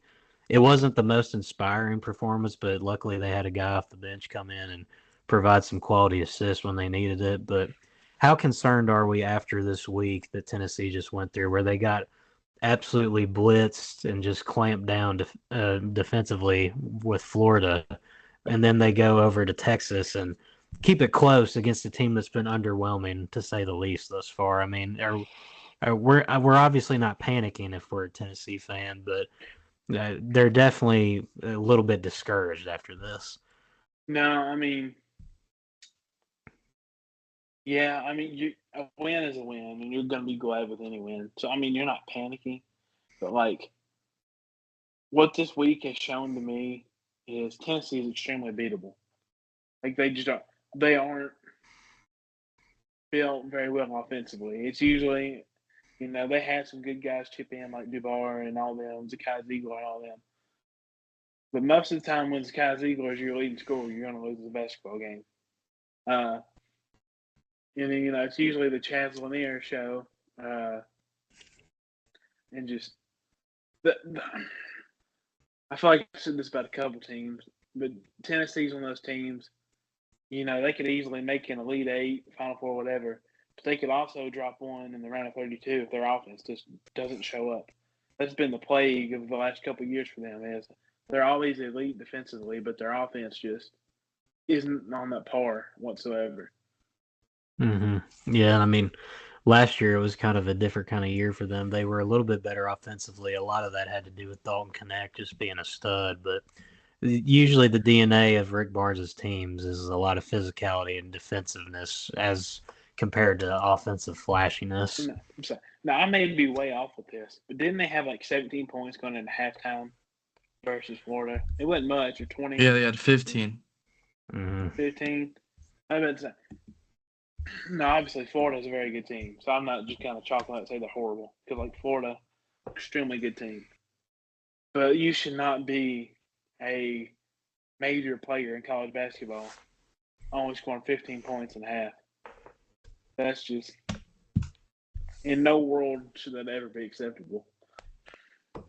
[SPEAKER 1] it wasn't the most inspiring performance, but luckily they had a guy off the bench come in and provide some quality assists when they needed it. But how concerned are we after this week that Tennessee just went through, where they got absolutely blitzed and just clamped down defensively with Florida, and then they go over to Texas and keep it close against a team that's been underwhelming to say the least thus far? I mean, we're obviously not panicking if we're a Tennessee fan, but they're definitely a little bit discouraged after this.
[SPEAKER 3] No, I mean, yeah, I mean, a win is a win, and you're going to be glad with any win. So, I mean, you're not panicking, but like what this week has shown to me is Tennessee is extremely beatable. Like they aren't built very well offensively. It's usually, they have some good guys chip in like Dubar and all them, Zakai Ziegler and all them. But most of the time, when Zakai Ziegler is your leading scorer, you're going to lose the basketball game. And then, it's usually the Chaz Lanier show. And just, I feel like I've said this about a couple teams, but Tennessee's one of those teams, they could easily make an Elite Eight, Final Four, whatever, but they could also drop one in the round of 32 if their offense just doesn't show up. That's been the plague of the last couple of years for them. Is they're always elite defensively, but their offense just isn't on that par whatsoever.
[SPEAKER 1] Yeah, I mean, last year it was kind of a different kind of year for them. They were a little bit better offensively. A lot of that had to do with Dalton Connect just being a stud, but usually the DNA of Rick Barnes' teams is a lot of physicality and defensiveness as compared to offensive flashiness.
[SPEAKER 3] No, I'm sorry. Now, I may be way off with this, but didn't they have like 17 points going into halftime versus Florida? It wasn't much, or 20.
[SPEAKER 4] yeah, they had 15.
[SPEAKER 3] 15. I mean, no, obviously Florida's a very good team, so I'm not just kind of chalking out and say they're horrible because like Florida, extremely good team. But you should not be a major player in college basketball only scoring 15 points in half. That's just in no world should that ever be acceptable.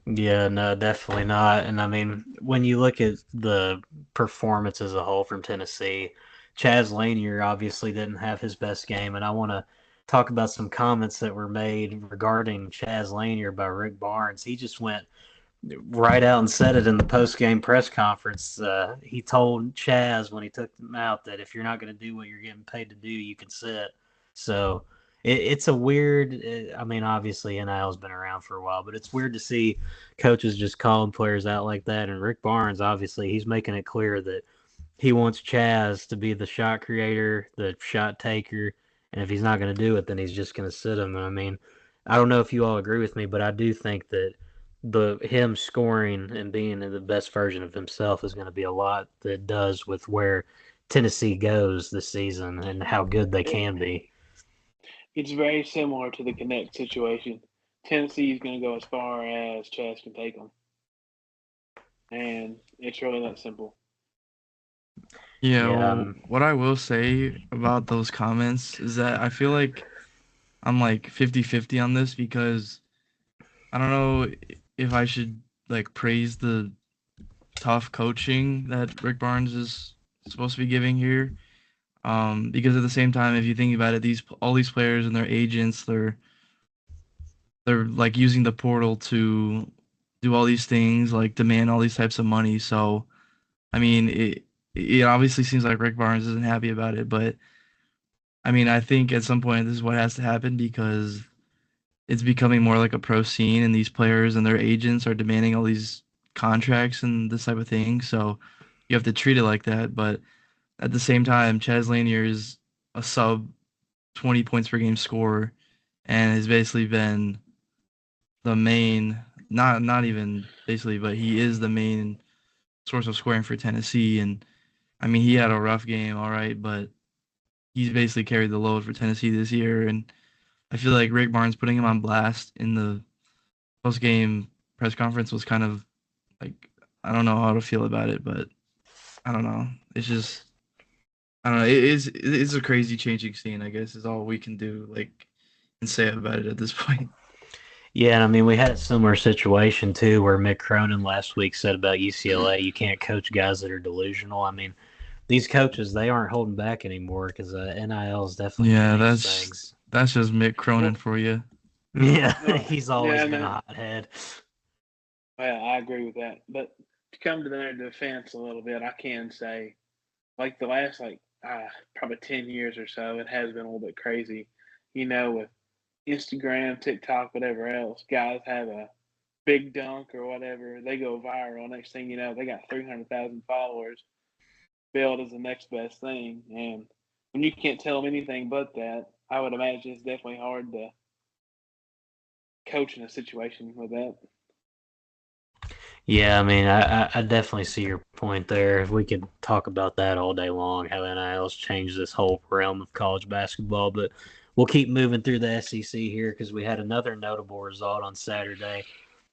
[SPEAKER 1] Yeah, no, definitely not. And I mean, when you look at the performance as a whole from Tennessee, Chaz Lanier obviously didn't have his best game, and I want to talk about some comments that were made regarding Chaz Lanier by Rick Barnes. He just went right out and said it in the post-game press conference. He told Chaz when he took him out that if you're not going to do what you're getting paid to do, you can sit. So it's a weird. I mean, obviously NIL's been around for a while, but it's weird to see coaches just calling players out like that. And Rick Barnes, obviously, he's making it clear that he wants Chaz to be the shot creator, the shot taker, and if he's not going to do it, then he's just going to sit him. And I mean, I don't know if you all agree with me, but I do think that him scoring and being the best version of himself is going to be a lot that does with where Tennessee goes this season and how good they can be.
[SPEAKER 3] It's very similar to the Connect situation. Tennessee is going to go as far as Chaz can take them, and it's really that simple.
[SPEAKER 4] Yeah,
[SPEAKER 1] Yeah,
[SPEAKER 4] well, what I will say about those comments is that I feel like I'm like 50-50 on this because I don't know if I should like praise the tough coaching that Rick Barnes is supposed to be giving here. Because at the same time, if you think about it, all these players and their agents, they're like using the portal to do all these things, like demand all these types of money. So, I mean, it obviously seems like Rick Barnes isn't happy about it, but I mean, I think at some point this is what has to happen because it's becoming more like a pro scene, and these players and their agents are demanding all these contracts and this type of thing. So you have to treat it like that. But at the same time, Chaz Lanier is a sub 20 points per game scorer and has basically been the main not even basically, but he is the main source of scoring for Tennessee. And I mean, he had a rough game, all right, but he's basically carried the load for Tennessee this year. And I feel like Rick Barnes putting him on blast in the post game press conference was kind of like, I don't know how to feel about it, but I don't know. It's just, I don't know. It's a crazy changing scene, I guess, is all we can do, like, and say about it at this point.
[SPEAKER 1] Yeah, and I mean, we had a similar situation too, where Mick Cronin last week said about UCLA, you can't coach guys that are delusional. I mean, these coaches, they aren't holding back anymore because NIL has definitely
[SPEAKER 4] Yeah,
[SPEAKER 1] changed things.
[SPEAKER 4] that's just Mick Cronin
[SPEAKER 3] Well,
[SPEAKER 4] for you.
[SPEAKER 1] Yeah,
[SPEAKER 3] no,
[SPEAKER 1] he's always
[SPEAKER 3] yeah,
[SPEAKER 1] been
[SPEAKER 3] no,
[SPEAKER 1] a hothead.
[SPEAKER 3] well, I agree with that. But to come to their defense a little bit, I can say, like the last probably 10 years or so, it has been a little bit crazy. With Instagram, TikTok, whatever else, guys have a big dunk or whatever, they go viral. Next thing you know, they got 300,000 followers. Build is the next best thing, and when you can't tell them anything but that, I would imagine it's definitely hard to coach in a situation with that.
[SPEAKER 1] Yeah, I mean, I definitely see your point there. We could talk about that all day long, how NIL's changed this whole realm of college basketball, but we'll keep moving through the SEC here because we had another notable result on Saturday.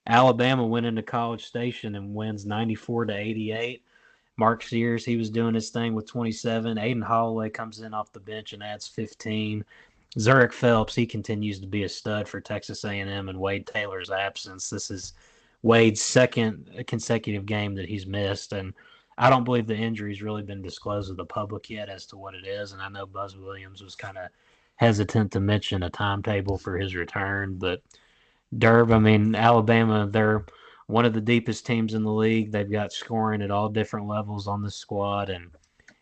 [SPEAKER 1] Alabama went into College Station and wins 94-88. Mark Sears, he was doing his thing with 27. Aiden Holloway comes in off the bench and adds 15. Zurich Phelps, he continues to be a stud for Texas A&M in Wade Taylor's absence. This is Wade's second consecutive game that he's missed, and I don't believe the injury's really been disclosed to the public yet as to what it is. And I know Buzz Williams was kind of hesitant to mention a timetable for his return, but Derb, I mean, Alabama, they're one of the deepest teams in the league. They've got scoring at all different levels on this squad, and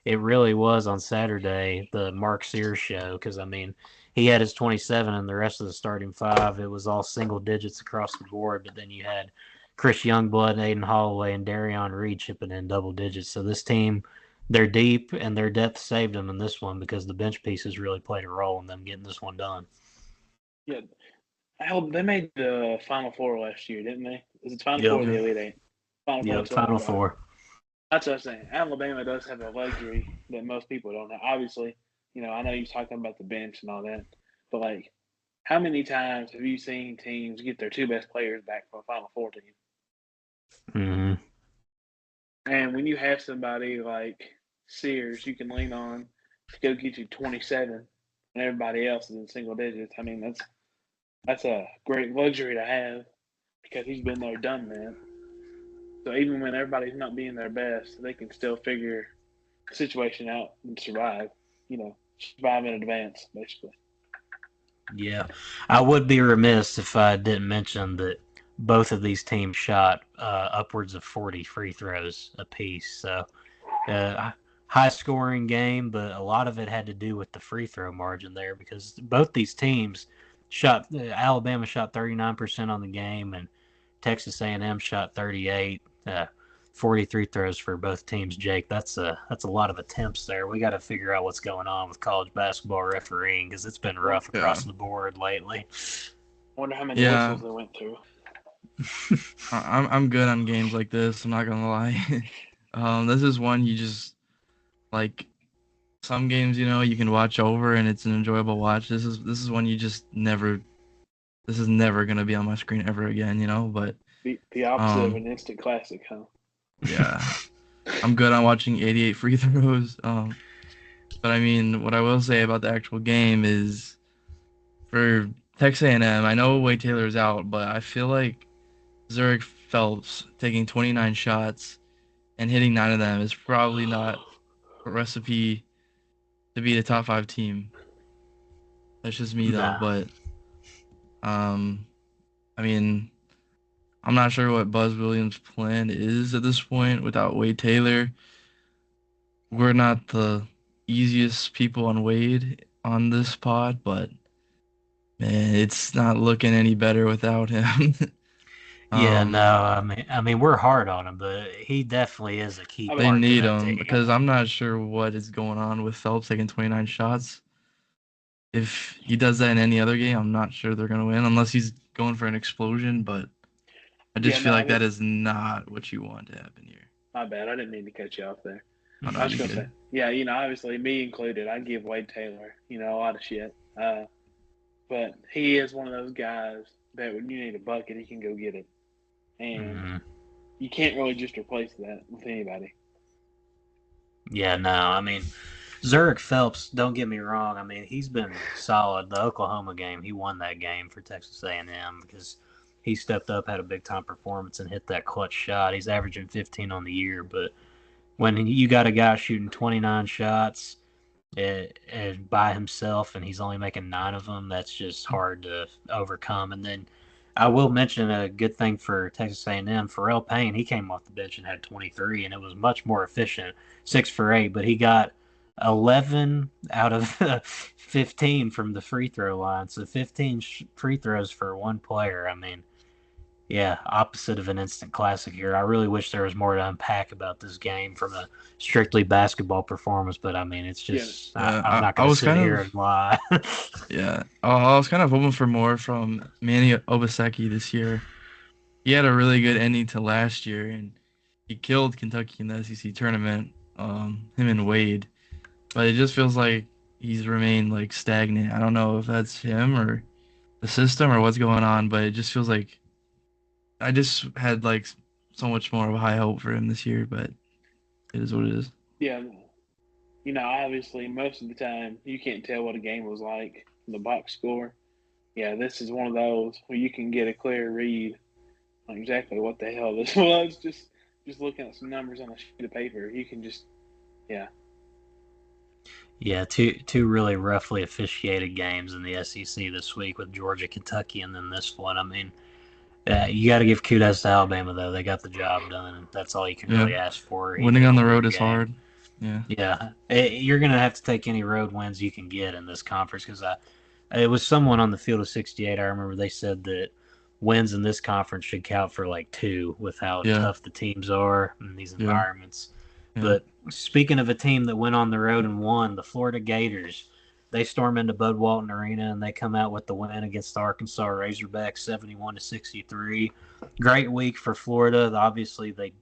[SPEAKER 1] it really was on Saturday the Mark Sears show because, I mean, he had his 27 and the rest of the starting five. It was all single digits across the board, but then you had Chris Youngblood, Aiden Holloway, and Darion Reed chipping in double digits. So this team, they're deep, and their depth saved them in this one because the bench pieces really played a role in them getting this one done.
[SPEAKER 3] Yeah, they made the Final Four last year, didn't they? Is it Final Four
[SPEAKER 1] Yep.
[SPEAKER 3] or the Elite Eight? Final Four.
[SPEAKER 1] Yep,
[SPEAKER 3] That's what
[SPEAKER 1] Final
[SPEAKER 3] it was.
[SPEAKER 1] Four.
[SPEAKER 3] That's what I'm saying. Alabama does have a luxury that most people don't have. Obviously, I know you're talking about the bench and all that, but like, how many times have you seen teams get their two best players back from a Final Four team?
[SPEAKER 1] Mm-hmm.
[SPEAKER 3] And when you have somebody like Sears, you can lean on to go get you 27, and everybody else is in single digits. I mean, that's a great luxury to have because he's been there, done that. So even when everybody's not being their best, they can still figure the situation out and survive. Survive in advance, basically.
[SPEAKER 1] Yeah, I would be remiss if I didn't mention that both of these teams shot upwards of 40 free throws apiece. So, high scoring game, but a lot of it had to do with the free throw margin there because both these teams shot. Alabama shot 39% on the game, and Texas A&M shot 38. 43 throws for both teams. Jake, that's a lot of attempts there. We got to figure out what's going on with college basketball refereeing because it's been rough across the board lately.
[SPEAKER 3] I wonder how many whistles they went through.
[SPEAKER 4] I'm good on games like this. I'm not gonna lie. This is one you just like. Some games, you can watch over and it's an enjoyable watch. This is one you just never. This is never gonna be on my screen ever again, But
[SPEAKER 3] The opposite of an instant classic, huh?
[SPEAKER 4] yeah, I'm good on watching 88 free throws. But I mean, what I will say about the actual game is for Texas A&M, I know Wade Taylor's out, but I feel like Zurich Phelps taking 29 shots and hitting 9 of them is probably not a recipe to be the top 5 team. That's just me though, but I mean, I'm not sure what Buzz Williams' plan is at this point without Wade Taylor. We're not the easiest people on Wade on this pod, but man, it's not looking any better without him.
[SPEAKER 1] Yeah, no, I mean we're hard on him, but he definitely is a key
[SPEAKER 4] They
[SPEAKER 1] part to
[SPEAKER 4] need
[SPEAKER 1] that
[SPEAKER 4] him
[SPEAKER 1] team.
[SPEAKER 4] because I'm not sure what is going on with Phelps taking 29 shots. If he does that in any other game, I'm not sure they're gonna win unless he's going for an explosion. But I just
[SPEAKER 3] Yeah,
[SPEAKER 4] feel
[SPEAKER 3] no,
[SPEAKER 4] like that is not what you want to happen here.
[SPEAKER 3] my bad. I didn't mean to cut you off there.
[SPEAKER 4] Oh, no,
[SPEAKER 3] I was
[SPEAKER 4] you
[SPEAKER 3] gonna
[SPEAKER 4] good.
[SPEAKER 3] say, yeah, obviously me included, I give Wade Taylor, a lot of shit. But he is one of those guys that when you need a bucket, he can go get it, and
[SPEAKER 1] Mhm.
[SPEAKER 3] you can't really just replace that with anybody.
[SPEAKER 1] Yeah, no, I mean, Zurich Phelps, don't get me wrong. I mean, he's been solid. The Oklahoma game, he won that game for Texas A&M because he stepped up, had a big-time performance, and hit that clutch shot. He's averaging 15 on the year, but when you got a guy shooting 29 shots by himself and he's only making 9 of them, that's just hard to overcome. And then I will mention a good thing for Texas A&M. Pharrell Payne, he came off the bench and had 23, and it was much more efficient, 6 for 8. But he got 11 out of 15 from the free throw line, so 15 free throws for one player. I mean, yeah, opposite of an instant classic here. I really wish there was more to unpack about this game from a strictly basketball performance, but I mean, it's just
[SPEAKER 4] Yeah,
[SPEAKER 1] I'm not
[SPEAKER 4] I
[SPEAKER 1] going to
[SPEAKER 4] was
[SPEAKER 1] sit
[SPEAKER 4] kind
[SPEAKER 1] here
[SPEAKER 4] of
[SPEAKER 1] and lie.
[SPEAKER 4] yeah. I was kind of hoping for more from Manny Obaseki this year. He had a really good ending to last year, and he killed Kentucky in the SEC tournament. Him and Wade, but it just feels like he's remained like stagnant. I don't know if that's him or the system or what's going on, but it just feels like I just had like so much more of a high hope for him this year, but it is what it is.
[SPEAKER 3] Yeah, obviously most of the time you can't tell what a game was like from the box score. Yeah, this is one of those where you can get a clear read on exactly what the hell this was. Just looking at some numbers on a sheet of paper, you can just yeah.
[SPEAKER 1] Yeah, two really roughly officiated games in the SEC this week with Georgia, Kentucky, and then this one. I mean, you got to give kudos to Alabama though; they got the job done, and that's all you can
[SPEAKER 4] Yeah,
[SPEAKER 1] really ask for,
[SPEAKER 4] winning
[SPEAKER 1] even in
[SPEAKER 4] on
[SPEAKER 1] a
[SPEAKER 4] the road
[SPEAKER 1] road
[SPEAKER 4] is
[SPEAKER 1] game.
[SPEAKER 4] hard. Yeah,
[SPEAKER 1] Yeah, you're gonna have to take any road wins you can get in this conference because it was someone on the field of 68. I remember they said that wins in this conference should count for like 2 with how
[SPEAKER 4] yeah,
[SPEAKER 1] tough the teams are in these
[SPEAKER 4] yeah,
[SPEAKER 1] environments.
[SPEAKER 4] yeah.
[SPEAKER 1] But speaking of a team that went on the road and won, the Florida Gators, they storm into Bud Walton Arena and they come out with the win against the Arkansas Razorbacks, 71-63. Great week for Florida. Obviously, they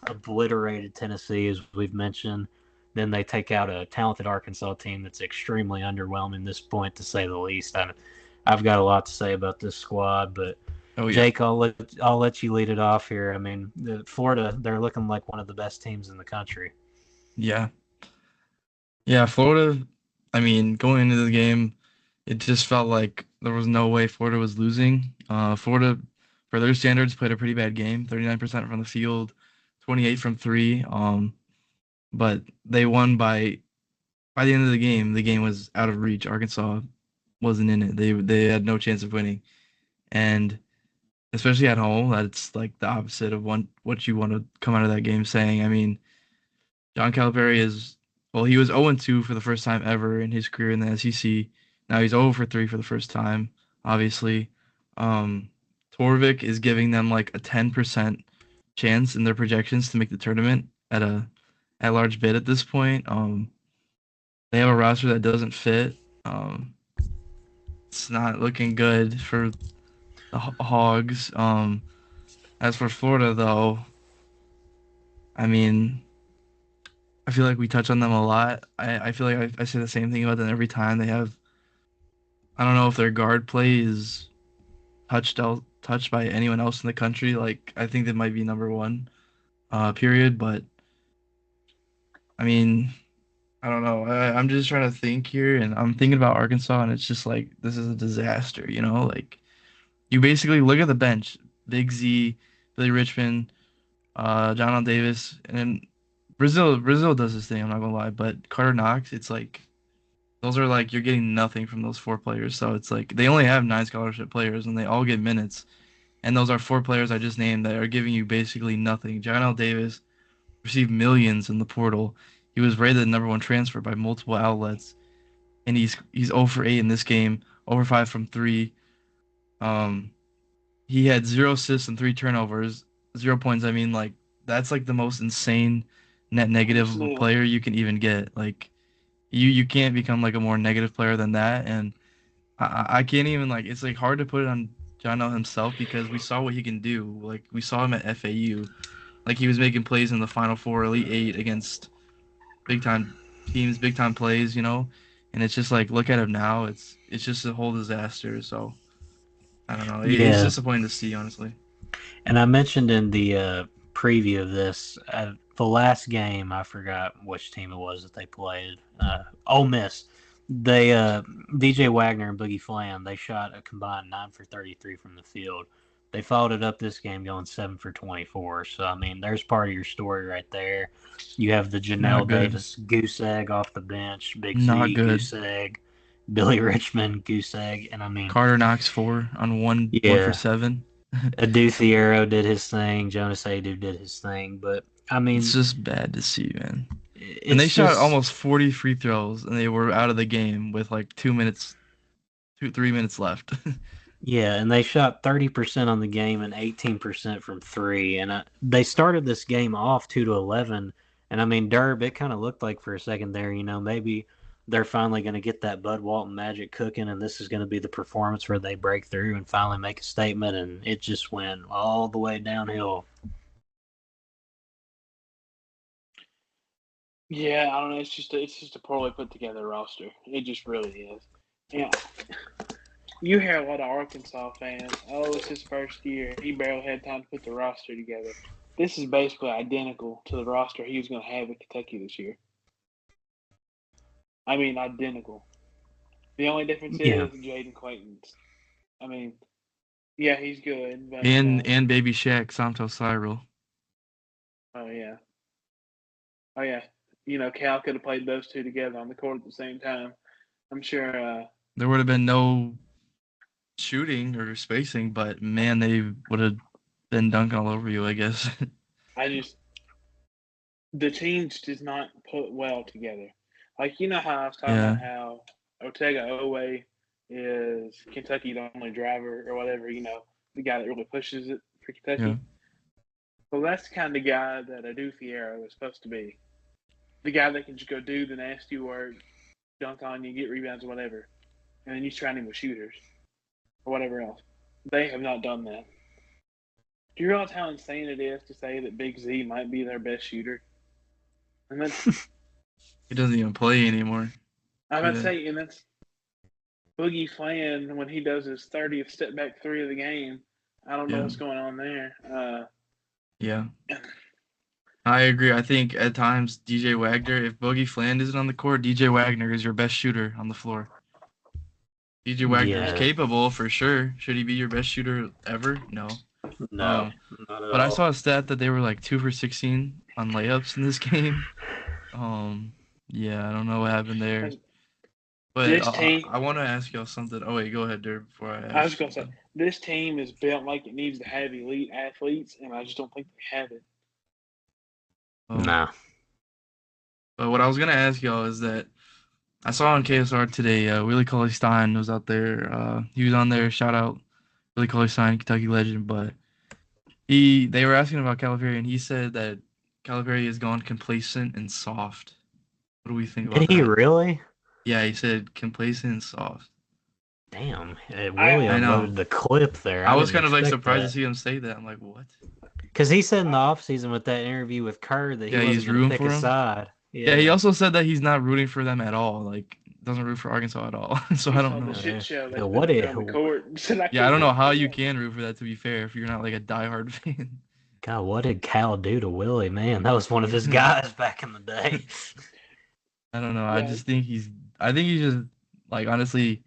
[SPEAKER 1] obliterated Tennessee, as we've mentioned. Then they take out a talented Arkansas team that's extremely underwhelming at this point, to say the least. I've got a lot to say about this squad, but
[SPEAKER 4] Oh yeah,
[SPEAKER 1] Jake, I'll let you lead it off here. I mean, Florida, they're looking like one of the best teams in the country.
[SPEAKER 4] yeah, yeah. Florida. I mean, going into the game, it just felt like there was no way Florida was losing. Florida, for their standards, played a pretty bad game. 39% from the field, 28 from three. But they won by the end of the game. The game was out of reach. Arkansas wasn't in it. They had no chance of winning, and especially at home, that's like the opposite of what you want to come out of that game saying. I mean, John Calipari is well, he was 0-2 for the first time ever in his career in the SEC. Now he's 0 for 3 for the first time, obviously. Um, Torvik is giving them like a 10% chance in their projections to make the tournament at large bid at this point. They have a roster that doesn't fit. Um, it's not looking good for the Hogs. As for Florida, though, I mean, I feel like we touch on them a lot. I feel like I say the same thing about them every time. I don't know if their guard play is touched by anyone else in the country. Like, I think they might be number one, period. But I mean, I don't know. I'm just trying to think here, and I'm thinking about Arkansas, and it's just like this is a disaster. Like you basically look at the bench: Big Z, Billy Richmond, John L. Davis, and then Brazil does this thing. I'm not gonna lie, but Carter Knox, it's like those are like you're getting nothing from those 4 players. So it's like they only have 9 scholarship players, and they all get minutes. And those are 4 players I just named that are giving you basically nothing. John L. Davis received millions in the portal. He was rated the number one transfer by multiple outlets, and he's 0 for 8 in this game, over 5 from three. Um, he had 0 assists and 3 turnovers, 0 points. I mean, like that's like the most insane net negative of a
[SPEAKER 3] Absolutely.
[SPEAKER 4] player you can even get. Like you can't become like a more negative player than that. And I can't even like it's like hard to put it on Jono himself because we saw what he can do. Like we saw him at FAU. Like he was making plays in the Final Four, Elite Eight against big time teams, big time plays, And it's just like look at him now. It's just a whole disaster. So I don't know. It's
[SPEAKER 1] Yeah,
[SPEAKER 4] disappointing to see, honestly.
[SPEAKER 1] and I mentioned in the preview of this, the last game, I forgot which team it was that they played. Ole Miss. They DJ Wagner and Boogie Flam. They shot a combined 9 for 33 from the field. They followed it up this game, going 7 for 24. So I mean, there's part of your story right there. You have the
[SPEAKER 4] Not
[SPEAKER 1] Janelle
[SPEAKER 4] good.
[SPEAKER 1] Davis goose egg off the bench, Big
[SPEAKER 4] Not
[SPEAKER 1] Z
[SPEAKER 4] good.
[SPEAKER 1] goose egg, Billy Richmond goose egg, and I mean,
[SPEAKER 4] Carter Knox 4 on one for
[SPEAKER 1] yeah.
[SPEAKER 4] 7.
[SPEAKER 1] Adu Thiero did his thing. Jonas Adu did his thing. But, I
[SPEAKER 4] It's
[SPEAKER 1] mean,
[SPEAKER 4] just bad to see, man. And they
[SPEAKER 1] it's
[SPEAKER 4] shot
[SPEAKER 1] just,
[SPEAKER 4] almost 40 free throws, and they were out of the game with like 3 minutes left.
[SPEAKER 1] yeah, and they shot 30% on the game and 18% from three. And they started this game off 2-11. And, I mean, Durb, it kind of looked like for a second there, maybe they're finally going to get that Bud Walton magic cooking, and this is going to be the performance where they break through and finally make a statement. And it just went all the way downhill.
[SPEAKER 3] Yeah, I don't know. It's just a poorly put together roster. It just really is. Yeah, you hear a lot of Arkansas fans. Oh, it's his first year. He barely had time to put the roster together. This is basically identical to the roster he was going to have at Kentucky this year. I mean, identical. The only difference
[SPEAKER 1] Yeah.
[SPEAKER 3] is Jaden Clayton's. I mean, yeah, he's good, but
[SPEAKER 4] and Baby Shaq, Santos Cyril.
[SPEAKER 3] oh yeah, Cal could have played those two together on the court at the same time. I'm sure.
[SPEAKER 4] There would have been no shooting or spacing, but man, they would have been dunking all over you, I guess.
[SPEAKER 3] The teams does not put well together. Like how I was talking
[SPEAKER 4] Yeah.
[SPEAKER 3] about how Otega Owe is Kentucky's only driver or whatever. The guy that really pushes it for Kentucky.
[SPEAKER 4] Yeah.
[SPEAKER 3] Well, that's the kind of guy that Adu Thiero is supposed to be. The guy that can just go do the nasty work, dunk on you, get rebounds, or whatever, and then you surround him with shooters or whatever else. They have not done that. Do you realize how insane it is to say that Big Z might be their best shooter? And that's
[SPEAKER 4] He doesn't even play anymore.
[SPEAKER 3] I'm about to say, and that's Boogie Flan when he does his 30th step back three of the game. I don't know what's going on there.
[SPEAKER 4] Yeah. I agree. I think at times DJ Wagner, if Boogie Fland isn't on the court, DJ Wagner is your best shooter on the floor. DJ Wagner is capable for sure. Should he be your best shooter ever? No.
[SPEAKER 1] No, not at
[SPEAKER 4] but
[SPEAKER 1] all.
[SPEAKER 4] I saw a stat that they were like 2 for 16 on layups in this game. Yeah, I don't know what happened there. But
[SPEAKER 3] this team,
[SPEAKER 4] I want to ask y'all something. Oh wait, go ahead, Derb. Before I ask.
[SPEAKER 3] I was gonna say this team is built like it needs to have elite athletes, and I just don't think they have it.
[SPEAKER 1] Nah.
[SPEAKER 4] But what I was gonna ask y'all is that I saw on KSR today, Willie Cauley-Stein was out there. He was on there. Shout out Willie Cauley-Stein, Kentucky legend. But they were asking about Calipari, and he said that Calipari has gone complacent and soft. What do we think about that?
[SPEAKER 1] Did he really?
[SPEAKER 4] Yeah, he said complacent and soft.
[SPEAKER 1] Damn, Willie uploaded the clip there.
[SPEAKER 4] I was kind of like surprised to see him say that. I'm like, what?
[SPEAKER 1] Because he said in the offseason with that interview with Kerr that he wasn't going to pick a side.
[SPEAKER 4] Yeah, he also said that he's not rooting for them at all. Like, doesn't root for Arkansas at all. So I don't know.
[SPEAKER 3] The shit show
[SPEAKER 1] yeah, what is?
[SPEAKER 4] Yeah, I don't know how you can root for that. To be fair, if you're not like a diehard fan.
[SPEAKER 1] God, what did Cal do to Willie? Man, that was one of his guys back in the day.
[SPEAKER 4] I don't know. Yeah. I think he's just like honestly,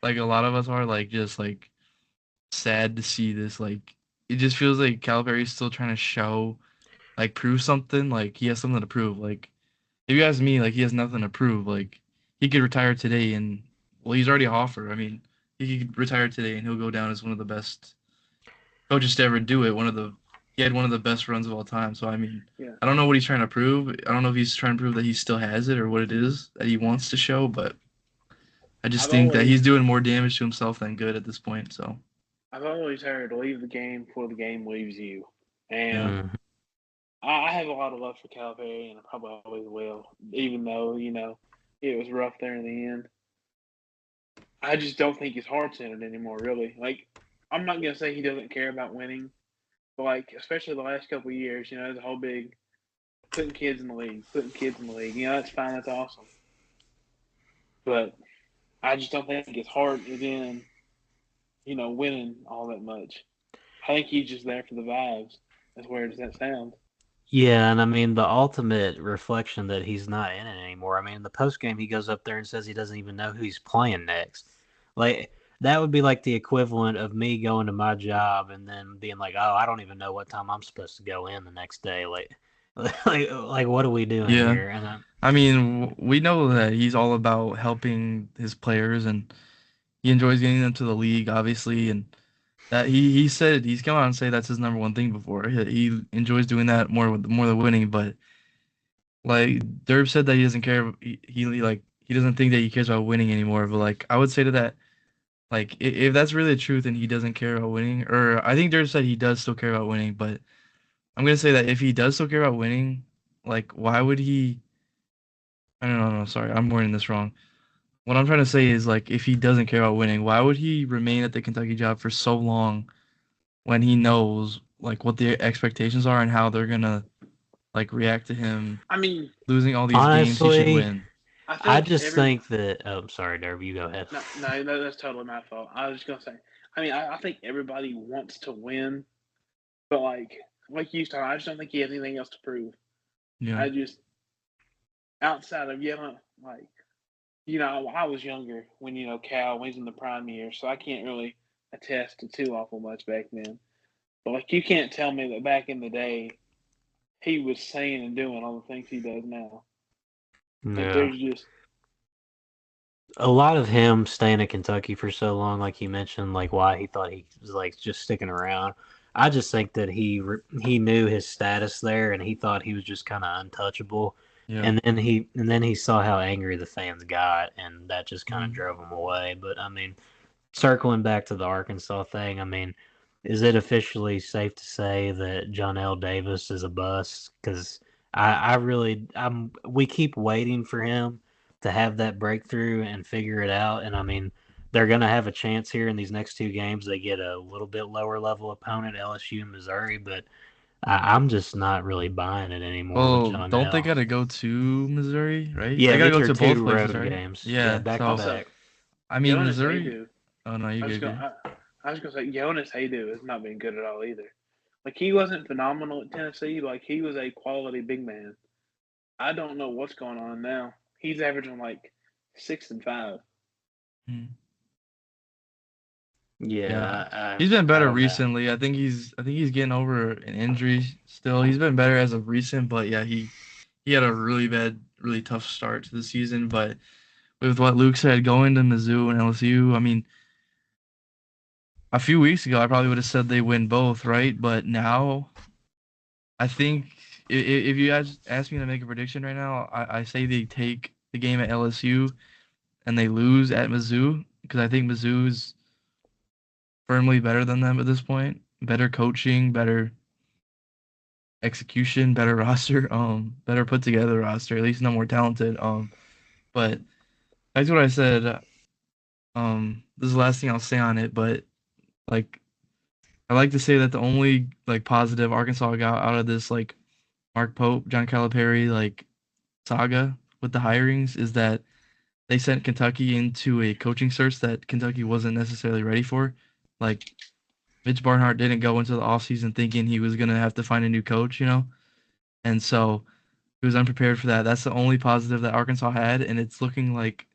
[SPEAKER 4] like a lot of us are like just like sad to see this. Like it just feels like Calipari's still trying to show, like prove something. Like he has something to prove. Like if you ask me, like he has nothing to prove. Like he could retire today and well, he's already Hoffer. I mean, he could retire today and he'll go down as one of the best coaches to ever do it. He had one of the best runs of all time. So I mean, I don't know what he's trying to prove. I don't know if he's trying to prove that he still has it or what it is that he wants to show. But I just think that he's doing more damage to himself than good at this point. So
[SPEAKER 3] I've always heard leave the game before the game leaves you, and I have a lot of love for Calipari, and I probably always will, even though it was rough there in the end. I just don't think his heart's in it anymore. Really, like I'm not gonna say he doesn't care about winning, but like especially the last couple of years, there's a whole big putting kids in the league, putting kids in the league. That's fine, that's awesome. But I just don't think his heart is in, winning all that much. I think he's just there for the vibes. As weird as that sounds.
[SPEAKER 1] Yeah, and I mean the ultimate reflection that he's not in it anymore. I mean, in the post game, he goes up there and says he doesn't even know who he's playing next. Like that would be like the equivalent of me going to my job and then being like, "Oh, I don't even know what time I'm supposed to go in the next day." Like what are we doing
[SPEAKER 4] Yeah.
[SPEAKER 1] here? And
[SPEAKER 4] I mean, we know that he's all about helping his players, and he enjoys getting them to the league, obviously. And that he said he's come out and say that's his number one thing before. He enjoys doing that more than winning. But like Derb said that he doesn't care. He doesn't think that he cares about winning anymore. But like I would say to that, like if that's really the truth and he doesn't care about winning, or I think Derb said he does still care about winning. But I'm gonna say that if he does still care about winning, like why would he? I don't know. No, sorry, I'm wording this wrong. What I'm trying to say is like if he doesn't care about winning, why would he remain at the Kentucky job for so long when he knows like what the expectations are and how they're gonna like react to him
[SPEAKER 3] I mean,
[SPEAKER 4] losing all these games he should
[SPEAKER 1] honestly,
[SPEAKER 4] win?
[SPEAKER 3] I
[SPEAKER 1] I
[SPEAKER 3] think
[SPEAKER 1] just think that. Oh, sorry, Derby, you go ahead.
[SPEAKER 3] no, that's totally my fault. I was just gonna say. I mean, I think everybody wants to win, but like you said, I just don't think he has anything else to prove.
[SPEAKER 4] Yeah.
[SPEAKER 3] I just outside of like I was younger when Cal was in the prime year, so I can't really attest to too awful much back then. But like you can't tell me that back in the day he was saying and doing all the things he does now. Like
[SPEAKER 1] Yeah.
[SPEAKER 3] there's just
[SPEAKER 1] A lot of him staying at Kentucky for so long, like he mentioned, like why he thought he was like just sticking around. I just think that he knew his status there, and he thought he was just kind of untouchable.
[SPEAKER 4] Yeah.
[SPEAKER 1] And then he saw how angry the fans got, and that just kind of
[SPEAKER 4] Mhm.
[SPEAKER 1] drove him away. But I mean, circling back to the Arkansas thing, I mean, is it officially safe to say that John L. Davis is a bust? Because we keep waiting for him to have that breakthrough and figure it out. And I mean, they're going to have a chance here in these next two games. They get a little bit lower level opponent, LSU and Missouri, but I'm just not really buying it anymore with
[SPEAKER 4] Well,
[SPEAKER 1] John
[SPEAKER 4] don't they
[SPEAKER 1] L.
[SPEAKER 4] gotta go to Missouri, right? They
[SPEAKER 1] Yeah,
[SPEAKER 4] gotta
[SPEAKER 1] these
[SPEAKER 4] go
[SPEAKER 1] are
[SPEAKER 4] to both
[SPEAKER 1] two
[SPEAKER 4] places,
[SPEAKER 1] road
[SPEAKER 4] right?
[SPEAKER 1] games. Yeah,
[SPEAKER 4] Yeah.
[SPEAKER 1] back to
[SPEAKER 4] So
[SPEAKER 3] also
[SPEAKER 1] back.
[SPEAKER 4] I mean,
[SPEAKER 3] Jonas
[SPEAKER 4] Missouri.
[SPEAKER 3] Haydu.
[SPEAKER 4] Oh no, you
[SPEAKER 3] I was
[SPEAKER 4] good?
[SPEAKER 3] gonna I was gonna say Jonas Haydu has not been good at all either. Like he wasn't phenomenal at Tennessee. Like he was a quality big man. I don't know what's going on now. He's averaging like 6 and 5.
[SPEAKER 4] Mhm. Yeah.
[SPEAKER 1] Yeah,
[SPEAKER 4] He's been
[SPEAKER 1] I
[SPEAKER 4] better
[SPEAKER 1] don't know.
[SPEAKER 4] recently. I think he's getting over an injury still. He's been better as of recent, but yeah, he had a really bad, really tough start to the season. But with what Luke said, going to Mizzou and LSU, I mean, a few weeks ago I probably would have said they win both, right? But now I think if you guys ask me to make a prediction right now, I say they take the game at LSU and they lose at Mizzou because I think Mizzou's firmly better than them at this point. Better coaching, better execution, better roster, better put together roster, at least not more talented. But that's what I said. This is the last thing I'll say on it, but like I like to say that the only like positive Arkansas got out of this like Mark Pope, John Calipari like saga with the hirings is that they sent Kentucky into a coaching search that Kentucky wasn't necessarily ready for. Like Mitch Barnhart didn't go into the offseason thinking he was gonna have to find a new coach, and so he was unprepared for that. That's the only positive that Arkansas had, and it's looking like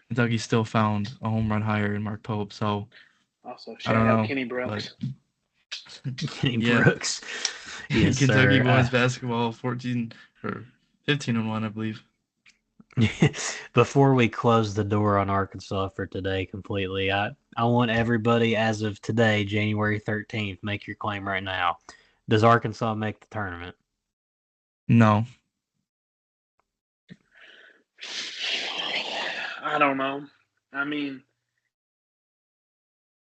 [SPEAKER 4] Kentucky still found a home run hire in Mark Pope. So
[SPEAKER 3] Also,
[SPEAKER 4] I
[SPEAKER 3] shout
[SPEAKER 4] don't
[SPEAKER 3] out
[SPEAKER 4] know,
[SPEAKER 3] Kenny
[SPEAKER 4] but
[SPEAKER 3] Brooks.
[SPEAKER 1] Kenny
[SPEAKER 4] yeah,
[SPEAKER 1] Brooks. Yes,
[SPEAKER 4] Kentucky
[SPEAKER 1] sir.
[SPEAKER 4] boys basketball 14 or 15-1, I believe.
[SPEAKER 1] Before we close the door on Arkansas for today completely, I want everybody as of today, January 13th, make your claim right now. Does Arkansas make the tournament?
[SPEAKER 4] No,
[SPEAKER 3] I don't know. I mean,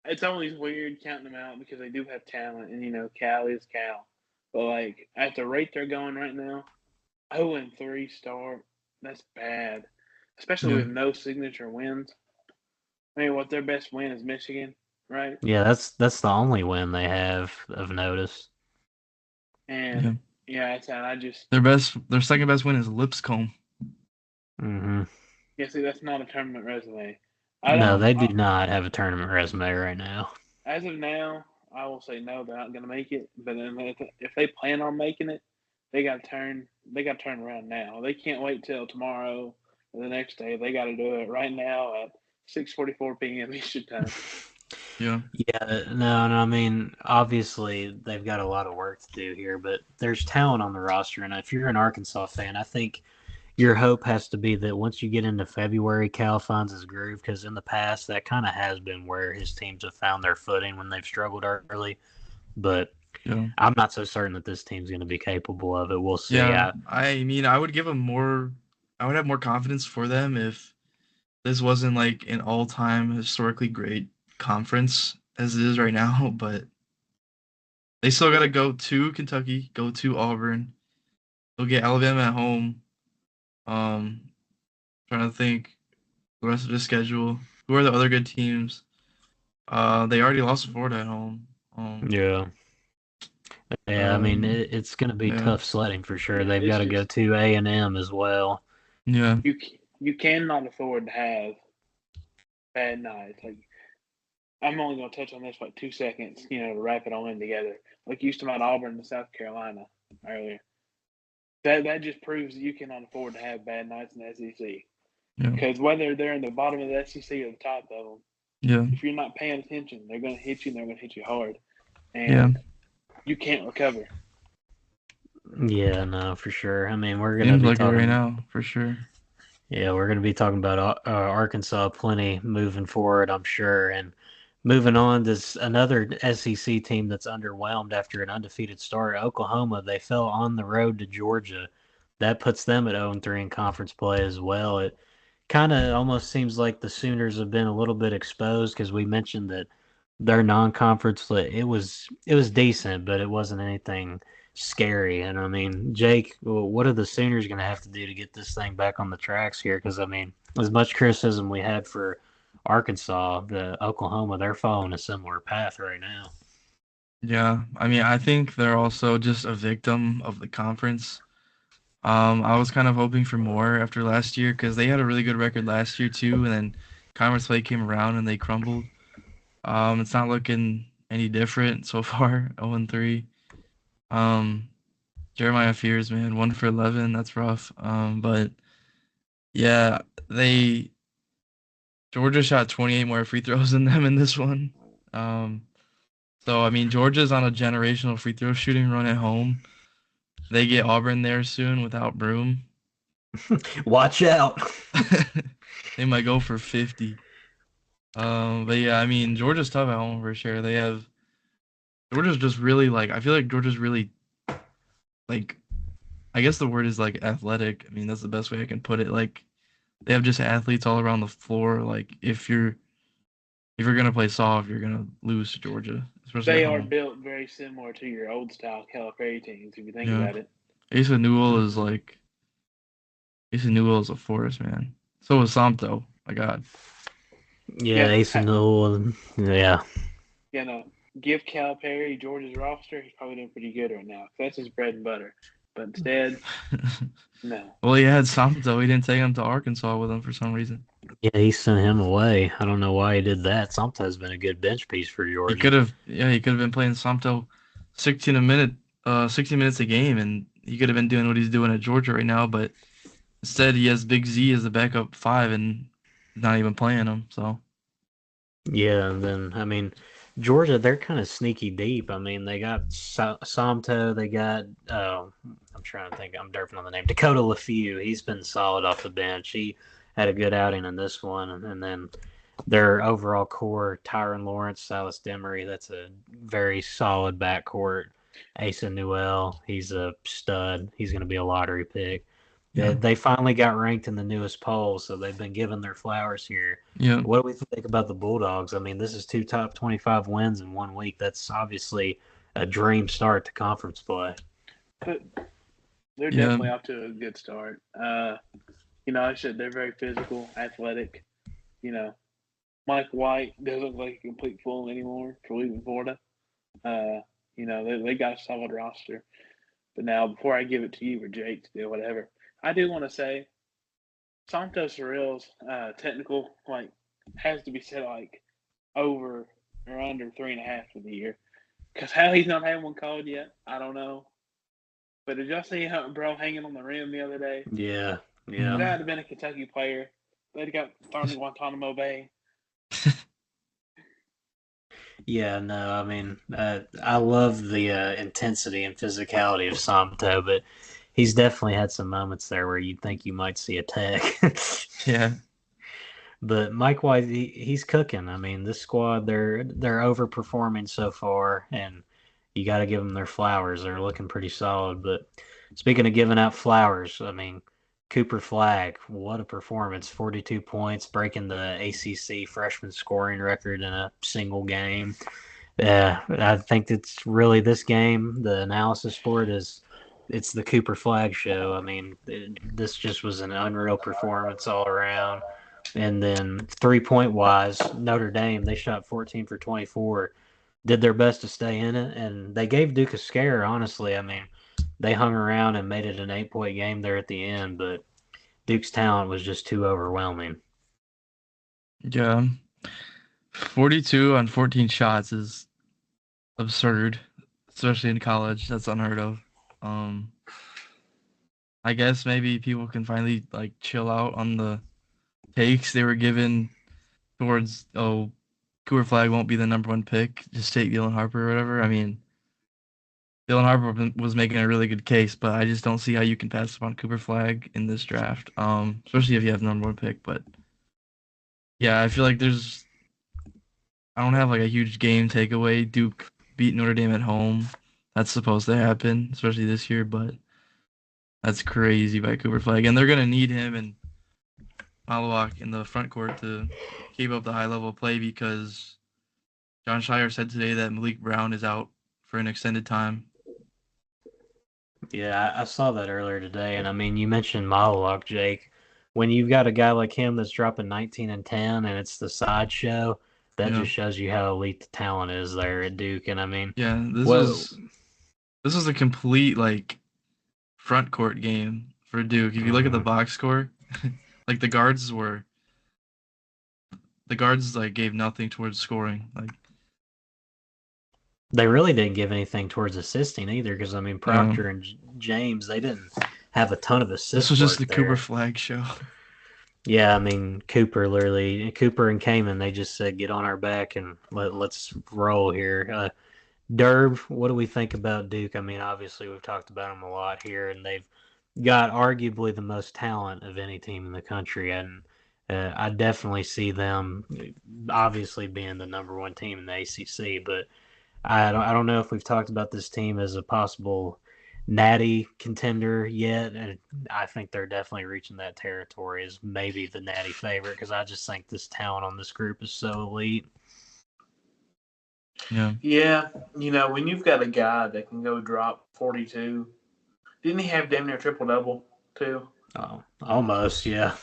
[SPEAKER 3] it's always weird counting them out because they do have talent, and Cal is Cal. But like at the rate they're going right now, 0-3 start. That's bad, especially
[SPEAKER 4] yeah,
[SPEAKER 3] with no signature wins. I mean, what their best win is Michigan. right?
[SPEAKER 1] Yeah, that's the only win they have of notice.
[SPEAKER 3] And yeah, I just
[SPEAKER 4] Their second best win is Lipscomb.
[SPEAKER 1] Hmm.
[SPEAKER 3] see that's not a tournament resume.
[SPEAKER 1] No, they do not have a tournament resume right now.
[SPEAKER 3] As of now, I will say no, they're not going to make it. But then if they plan on making it, they got to turn around now. They can't wait till tomorrow or the next day. They got to do it right now at 6:44 p.m. Eastern time.
[SPEAKER 4] Yeah.
[SPEAKER 1] Yeah, no, I mean, obviously they've got a lot of work to do here, but there's talent on the roster, and if you're an Arkansas fan, I think your hope has to be that once you get into February, Cal finds his groove, because in the past that kind of has been where his teams have found their footing when they've struggled early. But
[SPEAKER 4] Yeah.
[SPEAKER 1] I'm not so certain that this team's going to be capable of it. We'll see.
[SPEAKER 4] Yeah. I mean, I would give them more. I would have more confidence for them if this wasn't like an all-time historically great conference as it is right now. But they still got to go to Kentucky, go to Auburn. They'll get Alabama at home. Trying to think the rest of the schedule. Who are the other good teams? They already lost to Florida at home.
[SPEAKER 1] Yeah. Yeah, I mean it's going to be
[SPEAKER 4] Yeah.
[SPEAKER 1] tough sledding for sure.
[SPEAKER 3] Yeah,
[SPEAKER 1] They've got to go to A&M as well.
[SPEAKER 4] Yeah.
[SPEAKER 3] You cannot afford to have bad nights. Like I'm only going to touch on this for like 2 seconds, to wrap it all in together. Like you used to about Auburn and South Carolina earlier. That just proves that you cannot afford to have bad nights in the SEC.
[SPEAKER 4] Yeah.
[SPEAKER 3] Because whether they're in the bottom of the SEC or the top of them,
[SPEAKER 4] Yeah.
[SPEAKER 3] if you're not paying attention, they're going to hit you and they're going to hit you hard.
[SPEAKER 4] Yeah.
[SPEAKER 3] And you can't recover.
[SPEAKER 1] Yeah, no, for sure. I mean, we're going to
[SPEAKER 4] Seems
[SPEAKER 1] be
[SPEAKER 4] like it
[SPEAKER 1] talking
[SPEAKER 4] right now, for sure.
[SPEAKER 1] Yeah, we're going to be talking about Arkansas plenty moving forward, I'm sure. And moving on to another SEC team that's underwhelmed after an undefeated start, Oklahoma. They fell on the road to Georgia. That puts them at 0-3 in conference play as well. It kind of almost seems like the Sooners have been a little bit exposed because we mentioned that their non-conference it was decent, but it wasn't anything scary. And I mean, Jake, what are the Sooners going to have to do to get this thing back on the tracks here? Because I mean, as much criticism we had for Arkansas, the Oklahoma, they're following a similar path right now.
[SPEAKER 4] Yeah, I mean, I think they're also just a victim of the conference. I was kind of hoping for more after last year because they had a really good record last year too, and then conference play came around and they crumbled. It's not looking any different so far, 0-3. Um, Jeremiah Fears, man, 1 for 11, that's rough. But yeah, they Georgia shot 28 more free throws than them in this one. So I mean, Georgia's on a generational free throw shooting run at home. They get Auburn there soon without Broome.
[SPEAKER 1] Watch out.
[SPEAKER 4] They might go for 50. But yeah, I mean, Georgia's tough at home for sure. Georgia's just really like, I feel like Georgia's really like, I guess the word is like athletic. I mean, that's the best way I can put it. Like, they have just athletes all around the floor. Like, if you're gonna play soft, you're gonna lose to Georgia, especially
[SPEAKER 3] They
[SPEAKER 4] at
[SPEAKER 3] are
[SPEAKER 4] home.
[SPEAKER 3] built very similar to your old style Calipari teams, if you think
[SPEAKER 4] Yeah,
[SPEAKER 3] about it.
[SPEAKER 4] Asa Newell is like Asa Newell is a force, man. So is Samto. My God.
[SPEAKER 1] Yeah,
[SPEAKER 3] Yeah,
[SPEAKER 1] Ace and Newell. Yeah.
[SPEAKER 3] give Calipari Georgia's roster, he's probably doing pretty good right now. That's his bread and butter. But instead, no.
[SPEAKER 4] Well, he had Samto. He didn't take him to Arkansas with him for some reason.
[SPEAKER 1] Yeah, he sent him away. I don't know why he did that. Sometimes been a good bench piece for
[SPEAKER 4] He
[SPEAKER 1] Georgia.
[SPEAKER 4] could have, yeah, he could have been playing Samto 60 minutes a game, and he could have been doing what he's doing at Georgia right now. But instead, he has Big Z as the backup five, and not even playing him. So
[SPEAKER 1] Yeah, and then I mean, Georgia, they're kind of sneaky deep. I mean, they got Somto, they got I'm trying to think, I'm derping on the name, Dakota LaFew. He's been solid off the bench. He had a good outing in this one, and then their overall core, Tyron Lawrence, Silas Demery. That's a very solid backcourt. Asa Newell, he's a stud. He's going to be a lottery pick.
[SPEAKER 4] yeah,
[SPEAKER 1] They finally got ranked in the newest poll, so they've been given their flowers here.
[SPEAKER 4] yeah,
[SPEAKER 1] What do we think about the Bulldogs? I mean, this is 2 top 25 wins in 1 week. That's obviously a dream start to conference play.
[SPEAKER 3] But they're
[SPEAKER 4] yeah,
[SPEAKER 3] definitely off to a good start. I said they're very physical, athletic. You know, Mike White doesn't look like a complete fool anymore for leaving Florida. They got a solid roster. But now, before I give it to you or Jake to do whatever, I do want to say Santos Surreal's technical has to be set over or under 3.5 for the year. Because how he's not having one called yet, I don't know. But did y'all see bro hanging on the rim the other day?
[SPEAKER 1] Yeah.
[SPEAKER 3] If that had been a Kentucky player, they'd got thrown in Guantanamo Bay.
[SPEAKER 1] Yeah, no, I mean, I love the intensity and physicality of Samto, but he's definitely had some moments there where you'd think you might see a tech.
[SPEAKER 4] Yeah.
[SPEAKER 1] But Mike White, he's cooking. I mean, this squad, they're overperforming so far, and you got to give them their flowers. They're looking pretty solid. But speaking of giving out flowers, I mean, Cooper Flagg, what a performance. 42 points, breaking the ACC freshman scoring record in a single game. I think it's really this game, the analysis for it is it's the Cooper Flagg show. I mean, this just was an unreal performance all around. And then 3-point wise, Notre Dame, they shot 14 for 24, did their best to stay in it, and they gave Duke a scare, honestly. I mean, they hung around and made it an 8-point game there at the end, but Duke's talent was just too overwhelming.
[SPEAKER 4] Yeah. 42 on 14 shots is absurd, especially in college. That's unheard of. I guess maybe people can finally chill out on the takes they were given towards Cooper Flagg won't be the number one pick. Just take Dylan Harper or whatever. I mean, Dylan Harper was making a really good case, but I just don't see how you can pass up on Cooper Flagg in this draft. Especially if you have the number one pick. But yeah, I feel like I don't have a huge game takeaway. Duke beat Notre Dame at home. That's supposed to happen, especially this year, but that's crazy by Cooper Flagg. And they're gonna need him and Malawak in the front court to keep up the high level play because John Shire said today that Malik Brown is out for an extended time.
[SPEAKER 1] Yeah, I saw that earlier today, and I mean, you mentioned Malawak, Jake. When you've got a guy like him that's dropping 19 and 10, and it's the sideshow, that just shows you how elite the talent is there at Duke. And I mean,
[SPEAKER 4] this was a complete front court game for Duke. If you look at the box score, the guards gave nothing towards scoring.
[SPEAKER 1] They really didn't give anything towards assisting either, because I mean, Proctor and James, they didn't have a ton of assists.
[SPEAKER 4] This was just the Cooper Flagg show.
[SPEAKER 1] Yeah, I mean, Cooper and Kamen, they just said, get on our back and let's roll here. Derb, what do we think about Duke? I mean, obviously we've talked about them a lot here, and they've got arguably the most talent of any team in the country, and I definitely see them obviously being the number one team in the ACC, but I don't know if we've talked about this team as a possible natty contender yet, and I think they're definitely reaching that territory as maybe the natty favorite because I just think this talent on this group is so elite.
[SPEAKER 3] Yeah, when you've got a guy that can go drop 42, didn't he have damn near triple-double too?
[SPEAKER 1] Oh, almost, yeah.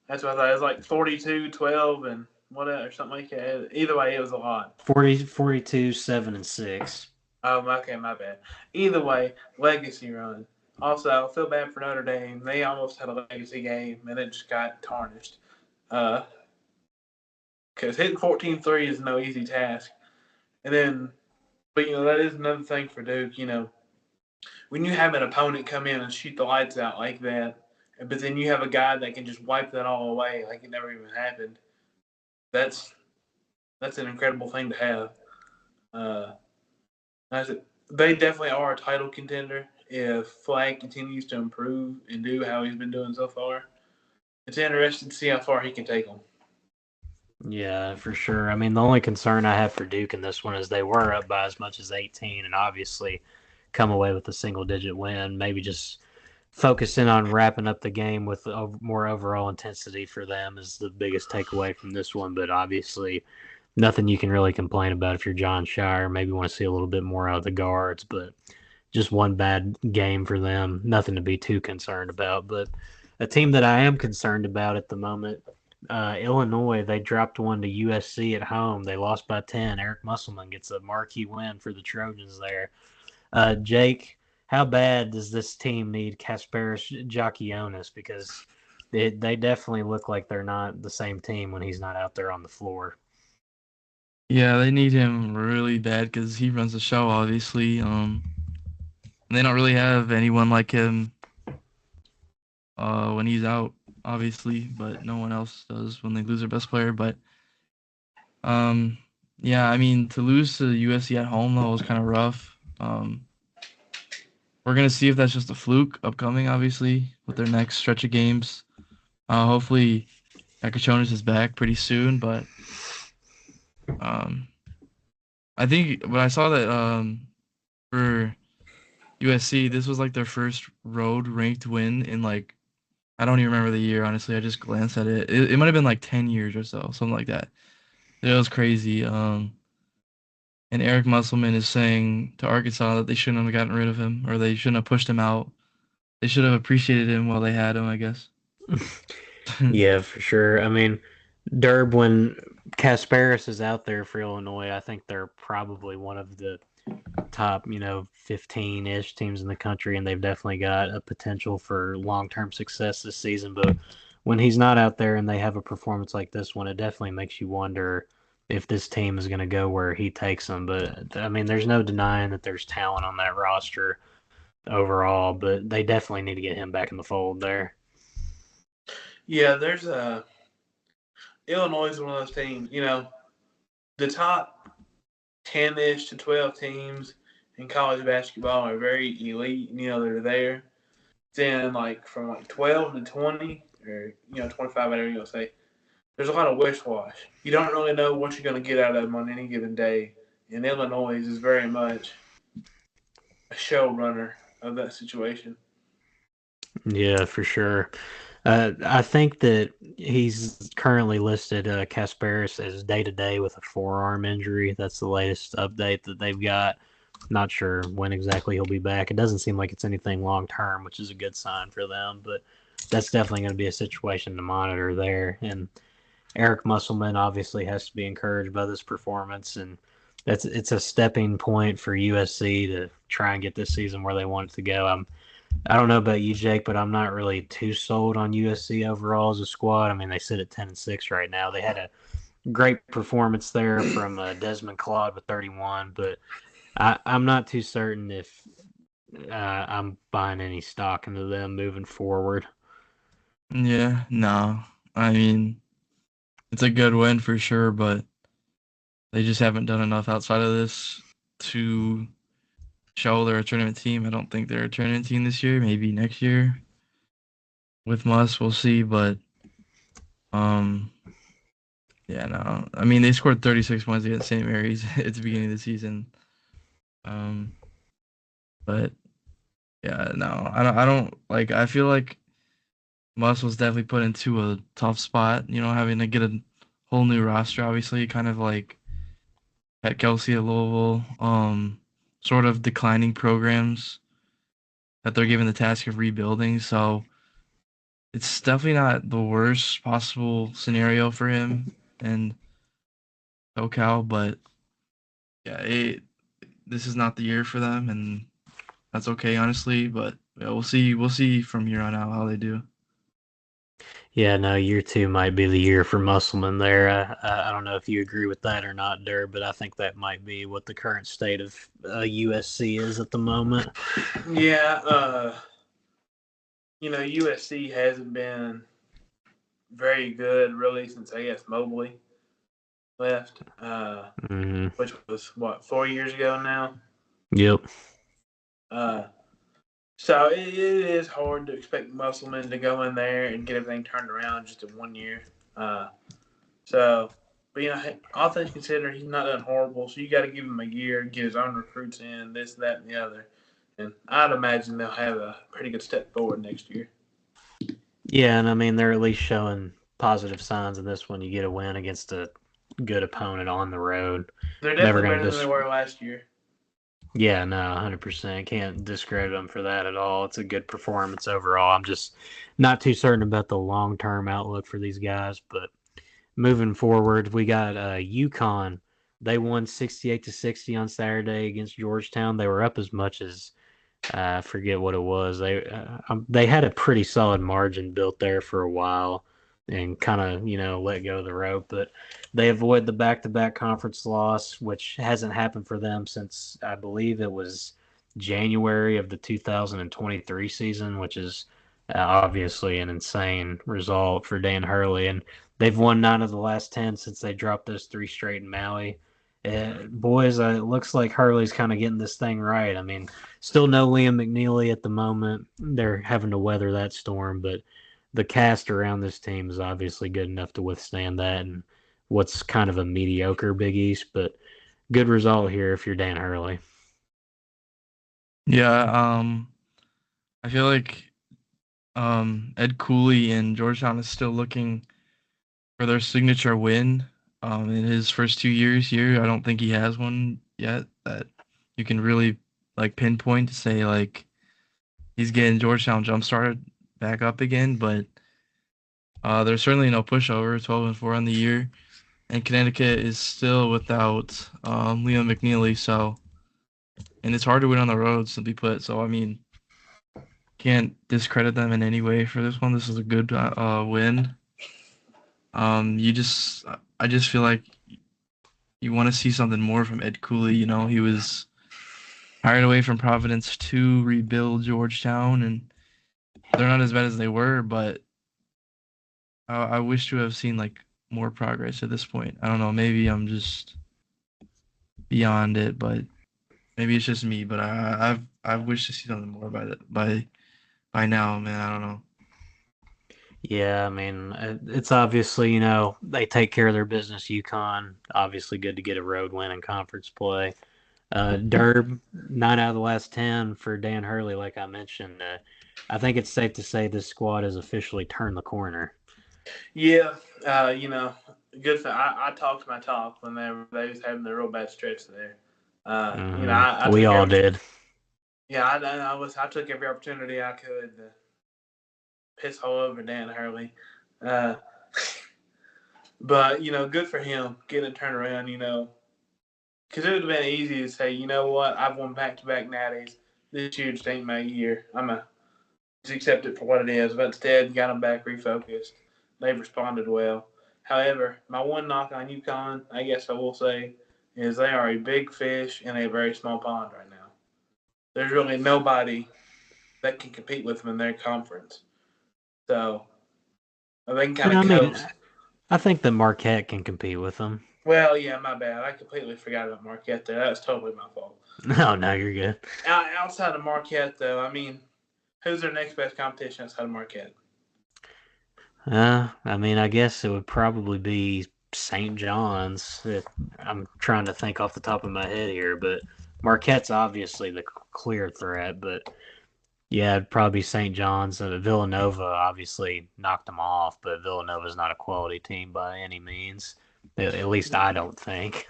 [SPEAKER 3] That's what I thought. It was like 42, 12, and whatever, something like that. Either way, it was a lot.
[SPEAKER 1] 42, 7, and 6.
[SPEAKER 3] Oh, okay, my bad. Either way, legacy run. Also, I feel bad for Notre Dame. They almost had a legacy game, and it just got tarnished. Because hitting 14 threes is no easy task. But that is another thing for Duke. When you have an opponent come in and shoot the lights out like that, but then you have a guy that can just wipe that all away like it never even happened. That's an incredible thing to have. They definitely are a title contender if Flagg continues to improve and do how he's been doing so far. It's interesting to see how far he can take them.
[SPEAKER 1] Yeah, for sure. I mean, the only concern I have for Duke in this one is they were up by as much as 18 and obviously come away with a single-digit win. Maybe just focus in on wrapping up the game with more overall intensity for them is the biggest takeaway from this one. But obviously, nothing you can really complain about if you're John Shire. Maybe want to see a little bit more out of the guards, but just one bad game for them. Nothing to be too concerned about. But a team that I am concerned about at the moment, Illinois, they dropped one to USC at home. They lost by 10. Eric Musselman gets a marquee win for the Trojans there. Jake, how bad does this team need Kasparis Jockionis? Because they definitely look like they're not the same team when he's not out there on the floor.
[SPEAKER 4] Yeah, they need him really bad because he runs the show, obviously. They don't really have anyone like him when he's out, obviously, but no one else does when they lose their best player. But yeah, I mean, to lose to USC at home though was kind of rough. We're gonna see if that's just a fluke upcoming, obviously, with their next stretch of games. Hopefully, Akachonis is back pretty soon, but I think when I saw that for USC, this was like their first road ranked win in like I don't even remember the year, honestly. I just glanced at it. It might have been like 10 years or so, something like that. It was crazy. And Eric Musselman is saying to Arkansas that they shouldn't have gotten rid of him or they shouldn't have pushed him out. They should have appreciated him while they had him, I guess.
[SPEAKER 1] Yeah, for sure. I mean, Derb, when Kasparis is out there for Illinois, I think they're probably one of the top, 15-ish teams in the country, and they've definitely got a potential for long-term success this season. But when he's not out there and they have a performance like this one, it definitely makes you wonder if this team is going to go where he takes them. But, I mean, there's no denying that there's talent on that roster overall, but they definitely need to get him back in the fold there.
[SPEAKER 3] Yeah, there's Illinois is one of those teams. The top 10-ish to 12 teams in college basketball are very elite. They're there. Then from 12 to 20 or 25, whatever you're gonna say. There's a lot of wish wash. You don't really know what you're going to get out of them on any given day. And Illinois is very much a showrunner of that situation.
[SPEAKER 1] Yeah, for sure. I think that he's currently listed Kasparis as day-to-day with a forearm injury. That's the latest update that they've got. Not sure when exactly he'll be back. It doesn't seem like it's anything long-term, which is a good sign for them. But that's definitely going to be a situation to monitor there. And Eric Musselman obviously has to be encouraged by this performance, and it's a stepping point for USC to try and get this season where they want it to go. I don't know about you, Jake, but I'm not really too sold on USC overall as a squad. I mean, they sit at 10-6 right now. They had a great performance there from Desmond Claude with 31, but I'm not too certain if I'm buying any stock into them moving forward.
[SPEAKER 4] Yeah, no. I mean, it's a good win for sure, but they just haven't done enough outside of this to show they're a tournament team. I don't think they're a tournament team this year. Maybe next year with Muss, we'll see. But yeah, no. I mean, they scored 36 points against St. Mary's at the beginning of the season. But yeah, no, I don't like. I feel like Muss was definitely put into a tough spot. Having to get a whole new roster. Obviously, kind of like at Kelsey at Louisville. Sort of declining programs that they're given the task of rebuilding. So it's definitely not the worst possible scenario for him and SoCal, but yeah, this is not the year for them, and that's okay, honestly. But yeah, we'll see. We'll see from here on out how they do.
[SPEAKER 1] Yeah, no, year two might be the year for Musselman there. I don't know if you agree with that or not, Durr, but I think that might be what the current state of USC is at the moment.
[SPEAKER 3] Yeah, USC hasn't been very good really since I guess Mobley left, which was 4 years ago now.
[SPEAKER 1] Yep.
[SPEAKER 3] So it is hard to expect Musselman to go in there and get everything turned around just in 1 year. But all things considered, he's not done horrible. So you got to give him a year, get his own recruits in, this, that, and the other. And I'd imagine they'll have a pretty good step forward next year.
[SPEAKER 1] Yeah, and I mean they're at least showing positive signs in this one. You get a win against a good opponent on the road.
[SPEAKER 3] They're definitely better than they were last year.
[SPEAKER 1] Yeah, no, 100%. Can't discredit them for that at all. It's a good performance overall. I'm just not too certain about the long-term outlook for these guys, but moving forward, we got UConn. They won 68-60 on Saturday against Georgetown. They were up as much as I forget what it was. They had a pretty solid margin built there for a while, and kind of let go of the rope. But they avoid the back-to-back conference loss, which hasn't happened for them since I believe it was January of the 2023 season, which is obviously an insane result for Dan Hurley. And they've won 9 of the last 10 since they dropped those 3 straight in Maui. Boys, it looks like Hurley's kind of getting this thing right. I mean, still no Liam McNeely at the moment. They're having to weather that storm, but the cast around this team is obviously good enough to withstand that and what's kind of a mediocre Big East, but good result here if you're Dan Hurley.
[SPEAKER 4] Yeah, I feel like Ed Cooley and Georgetown is still looking for their signature win. In his first 2 years here, I don't think he has one yet that you can really like pinpoint to say like he's getting Georgetown jump started back up again. But there's certainly no pushover. 12-4 on the year, and Connecticut is still without Liam McNeely. So, and it's hard to win on the road, simply put. So I mean, can't discredit them in any way for this one. This is a good win. I just feel like you want to see something more from Ed Cooley. You know, he was hired away from Providence to rebuild Georgetown, and they're not as bad as they were, but I wish to have seen like more progress at this point. I don't know, maybe I'm just beyond it, but maybe it's just me. But I wish to see something more by now, man. I don't know.
[SPEAKER 1] Yeah, I mean, it's obviously, they take care of their business, UConn. Obviously good to get a road win in conference play. Derb, 9 out of the last 10 for Dan Hurley, like I mentioned. I think it's safe to say this squad has officially turned the corner.
[SPEAKER 3] Yeah, good. I talked my talk when they was having the real bad stretch there. I
[SPEAKER 1] We
[SPEAKER 3] took
[SPEAKER 1] all did.
[SPEAKER 3] Yeah, I took every opportunity I could to piss all over Dan Hurley. Uh, but good for him getting it turned around. Because it would have been easy to say, you know what, I've won back-to-back natties. This year just ain't my year. Just accept it for what it is. But instead, got them back refocused. They've responded well. However, my one knock on UConn, I guess I will say, is they are a big fish in a very small pond right now. There's really nobody that can compete with them in their conference. So they can kind of
[SPEAKER 1] I mean,
[SPEAKER 3] coast.
[SPEAKER 1] I think that Marquette can compete with them.
[SPEAKER 3] Well, yeah, my bad. I completely forgot about Marquette there. That was totally my fault.
[SPEAKER 1] No, you're good.
[SPEAKER 3] Outside of Marquette, though, I mean, who's their next best competition outside of Marquette?
[SPEAKER 1] I mean, I guess it would probably be St. John's. I'm trying to think off the top of my head here, but Marquette's obviously the clear threat. But yeah, it'd probably be St. John's. Villanova obviously knocked them off, but Villanova's not a quality team by any means. At least I don't think.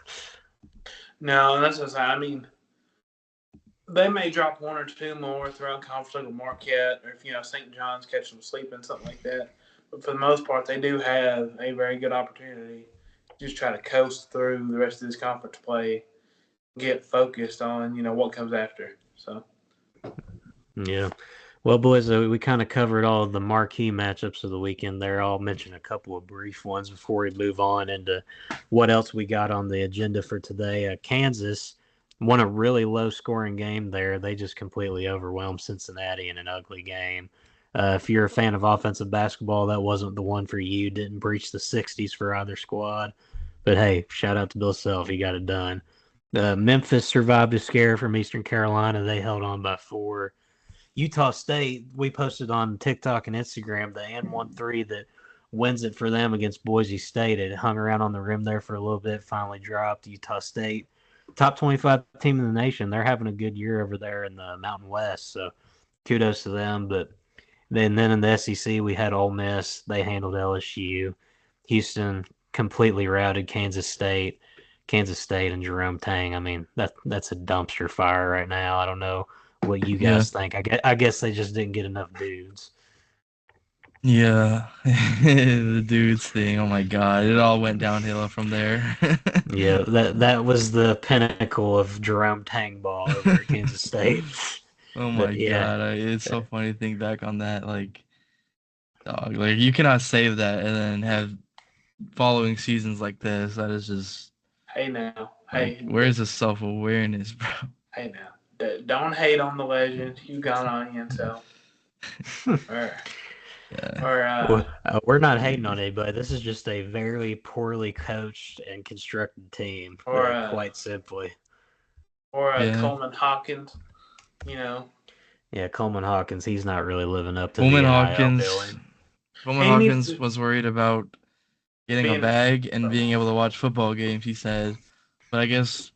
[SPEAKER 3] No, that's what I mean. They may drop one or two more throughout conference like with Marquette, or if St. John's catch them sleeping, something like that. But for the most part, they do have a very good opportunity. Just try to coast through the rest of this conference play, get focused on what comes after. So
[SPEAKER 1] Yeah. Well, boys, we kind of covered all of the marquee matchups of the weekend there. I'll mention a couple of brief ones before we move on into what else we got on the agenda for today. Kansas won a really low-scoring game there. They just completely overwhelmed Cincinnati in an ugly game. If you're a fan of offensive basketball, that wasn't the one for you. Didn't breach the 60s for either squad. But hey, shout out to Bill Self. He got it done. Memphis survived a scare from Eastern Carolina. They held on by 4. Utah State, we posted on TikTok and Instagram the N1-3 that wins it for them against Boise State. It hung around on the rim there for a little bit, finally dropped. Utah State, top 25 team in the nation. They're having a good year over there in the Mountain West, so kudos to them. But then in the SEC, we had Ole Miss. They handled LSU. Houston completely routed Kansas State. Kansas State and Jerome Tang. I mean, that's a dumpster fire right now. I don't know what you
[SPEAKER 4] Yeah.
[SPEAKER 1] guys think. I guess they just didn't get enough dudes.
[SPEAKER 4] Yeah, the dudes thing. Oh my God, it all went downhill from there.
[SPEAKER 1] Yeah, that was the pinnacle of Jerome Tang ball over at Kansas State.
[SPEAKER 4] Oh
[SPEAKER 1] But
[SPEAKER 4] my
[SPEAKER 1] yeah,
[SPEAKER 4] God, it's so funny to think back on that. Like, dog, like you cannot save that and then have following seasons like this. That is just
[SPEAKER 3] Hey now,
[SPEAKER 4] like, where's the self-awareness, bro?
[SPEAKER 3] hey now, don't hate on the legend. You got on himself. Or,
[SPEAKER 4] Yeah.
[SPEAKER 1] we're not hating on anybody. This is just a very poorly coached and constructed team, quite simply.
[SPEAKER 3] or
[SPEAKER 4] Yeah.
[SPEAKER 3] Coleman Hawkins. You know,
[SPEAKER 1] Yeah, Coleman Hawkins, he's not really living up to
[SPEAKER 4] Coleman
[SPEAKER 1] the NIL
[SPEAKER 4] Hawkins.
[SPEAKER 1] billing.
[SPEAKER 4] Coleman
[SPEAKER 3] He needs
[SPEAKER 4] Hawkins
[SPEAKER 3] to-
[SPEAKER 4] was worried about getting a
[SPEAKER 3] being
[SPEAKER 4] bag and being able to watch football games, he said. But I guess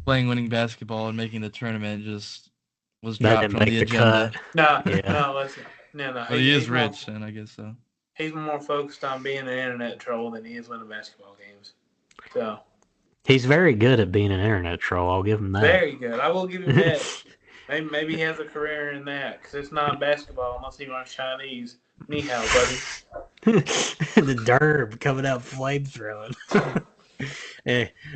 [SPEAKER 4] playing winning basketball and making the tournament just was
[SPEAKER 1] That
[SPEAKER 4] dropped
[SPEAKER 1] didn't
[SPEAKER 4] from
[SPEAKER 1] make
[SPEAKER 4] the
[SPEAKER 1] the
[SPEAKER 4] agenda.
[SPEAKER 1] cut.
[SPEAKER 3] no,
[SPEAKER 1] Yeah.
[SPEAKER 3] no, listen, no.
[SPEAKER 4] But he is rich, and I guess so.
[SPEAKER 3] He's more focused on being an internet troll than he is winning basketball games. So
[SPEAKER 1] He's very good at being an internet troll. I'll give him that.
[SPEAKER 3] very good. I will give him that. Maybe he has a career in that because it's not basketball unless he runs Chinese. Ni hao, buddy.
[SPEAKER 1] The Derb coming out flamethrowing.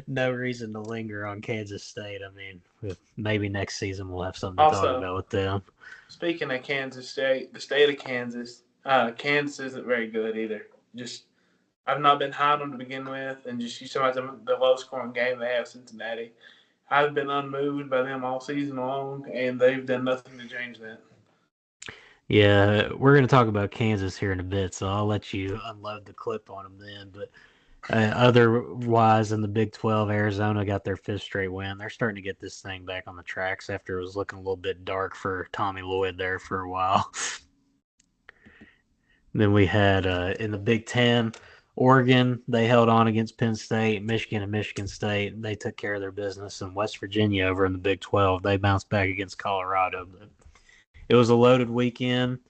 [SPEAKER 1] No reason to linger on Kansas State. I mean, maybe next season we'll have something to talk about with them.
[SPEAKER 3] Speaking of Kansas State, the state of Kansas, Kansas isn't very good either. Just I've not been high on them to begin with, and just you saw the low scoring game they have Cincinnati. I've been unmoved by them all season long, and they've done nothing to change that.
[SPEAKER 1] Yeah, we're going to talk about Kansas here in a bit, so I'll let you unload the clip on them then. But otherwise, in the Big 12, Arizona got their fifth straight win. They're starting to get this thing back on the tracks after it was looking a little bit dark for Tommy Lloyd there for a while. Then we had in the Big 10, Oregon, they held on against Penn State. Michigan and Michigan State, they took care of their business. And West Virginia over in the Big 12, they bounced back against Colorado. But it was a loaded weekend.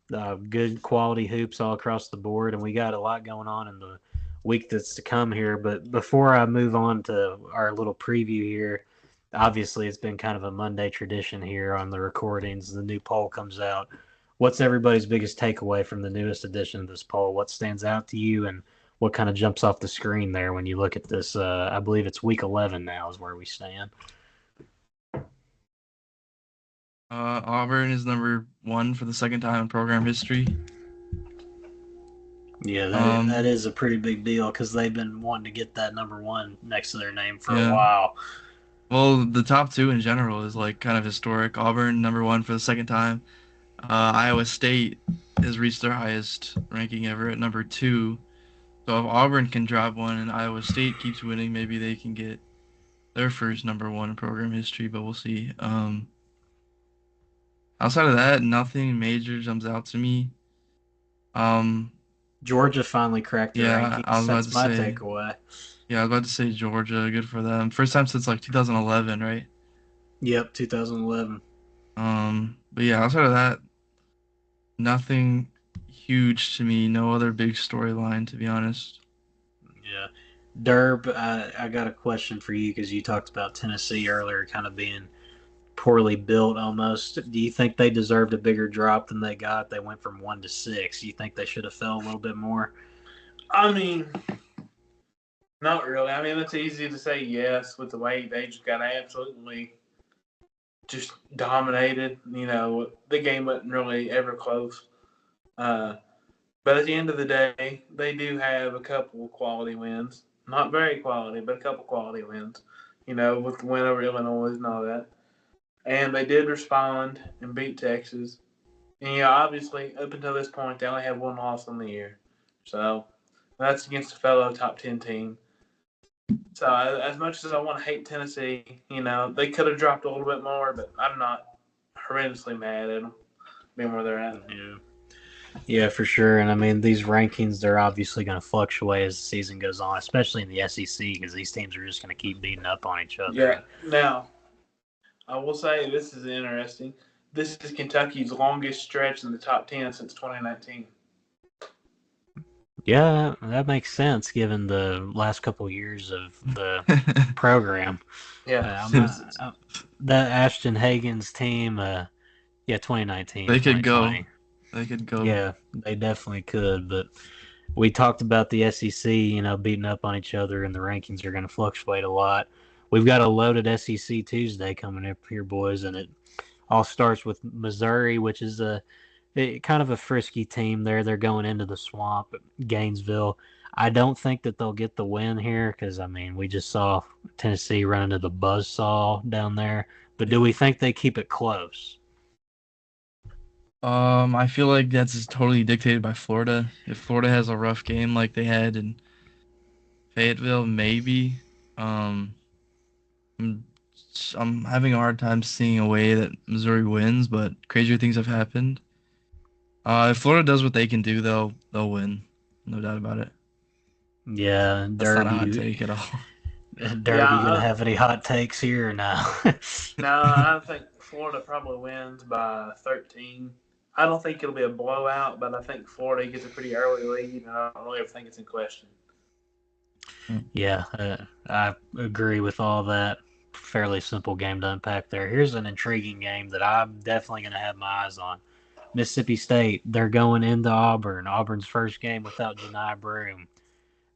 [SPEAKER 1] Good quality hoops all across the board, and we got a lot going on in the week that's to come here. But before I move on to our little preview here, obviously it's been kind of a Monday tradition here on the recordings. The new poll comes out. What's everybody's biggest takeaway from the newest edition of this poll? What stands out to you, and what kind of jumps off the screen there when you look at this? I believe it's week 11 now is where we stand.
[SPEAKER 4] Auburn is number 1 for the second time in program history.
[SPEAKER 1] Yeah, that is a pretty big deal because they've been wanting to get that number 1 next to their name for a while.
[SPEAKER 4] Well, the top 2 in general is like kind of historic. Auburn, number 1 for the second time. Iowa State has reached their highest ranking ever at number 2. So if Auburn can drop one and Iowa State keeps winning, maybe they can get their first number 1 in program history, but we'll see. Outside of that, nothing major jumps out to me.
[SPEAKER 1] Georgia finally cracked their rankings.
[SPEAKER 4] I was about
[SPEAKER 1] That's my takeaway.
[SPEAKER 4] Yeah, I was about to say Georgia. Good for them. First time since like 2011, right?
[SPEAKER 1] Yep, 2011.
[SPEAKER 4] But yeah, outside of that, nothing huge to me. No other big storyline, to be honest.
[SPEAKER 1] Yeah. Derb, I got a question for you because you talked about Tennessee earlier kind of being poorly built almost. Do you think they deserved a bigger drop than they got? They went from 1 to 6. Do you think they should have fell a little bit more?
[SPEAKER 3] I mean, not really. I mean, it's easy to say yes with the way they just got absolutely just dominated. You know, the game wasn't really ever close. But at the end of the day, they do have a couple quality wins. Not very quality, but a couple quality wins. You know, with the win over Illinois and all that. And they did respond and beat Texas. And, you know, obviously, up until this point, they only have one loss on the year. So that's against a fellow top 10 team. So as much as I want to hate Tennessee, you know, they could have dropped a little bit more, but I'm not horrendously mad at them being where they're at.
[SPEAKER 1] Yeah, for sure. And I mean, these rankings, they're obviously going to fluctuate as the season goes on, especially in the SEC, because these teams are just going to keep beating up on each other.
[SPEAKER 3] Yeah. Now, I will say this is interesting. This is Kentucky's longest stretch in the top 10 since 2019.
[SPEAKER 1] Yeah, that makes sense given the last couple years of the program.
[SPEAKER 2] Yeah.
[SPEAKER 1] That Ashton Hagen's team, yeah, 2019,
[SPEAKER 4] They could go.
[SPEAKER 1] 2020.
[SPEAKER 4] They could go.
[SPEAKER 1] Yeah, they definitely could, but we talked about the SEC, beating up on each other, and the rankings are going to fluctuate a lot. We've got a loaded SEC Tuesday coming up here, boys, and it all starts with Missouri, which is kind of a frisky team there. They're going into the swamp at Gainesville. I don't think that they'll get the win here because, we just saw Tennessee run into the buzzsaw down there. But do we think they keep it close?
[SPEAKER 4] I feel like that's just totally dictated by Florida. If Florida has a rough game like they had in Fayetteville, maybe. Um, I'm, I'm having a hard time seeing a way that Missouri wins, but crazier things have happened. If Florida does what they can do, they'll win, no doubt about it.
[SPEAKER 1] Yeah,
[SPEAKER 4] That's not a hot
[SPEAKER 1] Derby.
[SPEAKER 4] take at all.
[SPEAKER 1] Derby, you gonna have any hot takes here or no?
[SPEAKER 3] No, I think Florida probably wins by 13. I don't think it'll be a blowout, but I think Florida gets a pretty early lead, and I don't really think it's in question.
[SPEAKER 1] Yeah, I agree with all that. Fairly simple game to unpack there. Here's an intriguing game that I'm definitely going to have my eyes on. Mississippi State, they're going into Auburn. Auburn's first game without Johni Broome,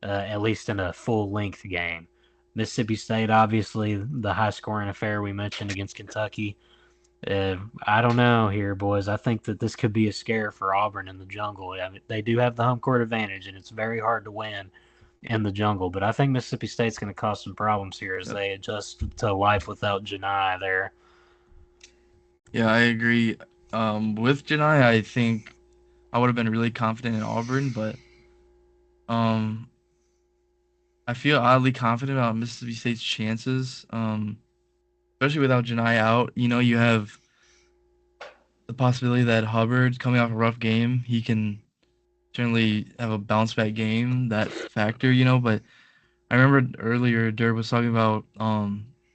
[SPEAKER 1] at least in a full-length game. Mississippi State, obviously, the high-scoring affair we mentioned against Kentucky. I don't know here, boys. I think that this could be a scare for Auburn in the jungle. They do have the home court advantage, and it's very hard to win in the jungle. But I think Mississippi State's going to cause some problems here as they adjust to life without Janai there.
[SPEAKER 4] Yeah, I agree. With Janai, I think I would have been really confident in Auburn, but um, I feel oddly confident about Mississippi State's chances. Especially without Janai out. You have the possibility that Hubbard coming off a rough game, he can certainly have a bounce back game. That factor. But I remember earlier Durb was talking about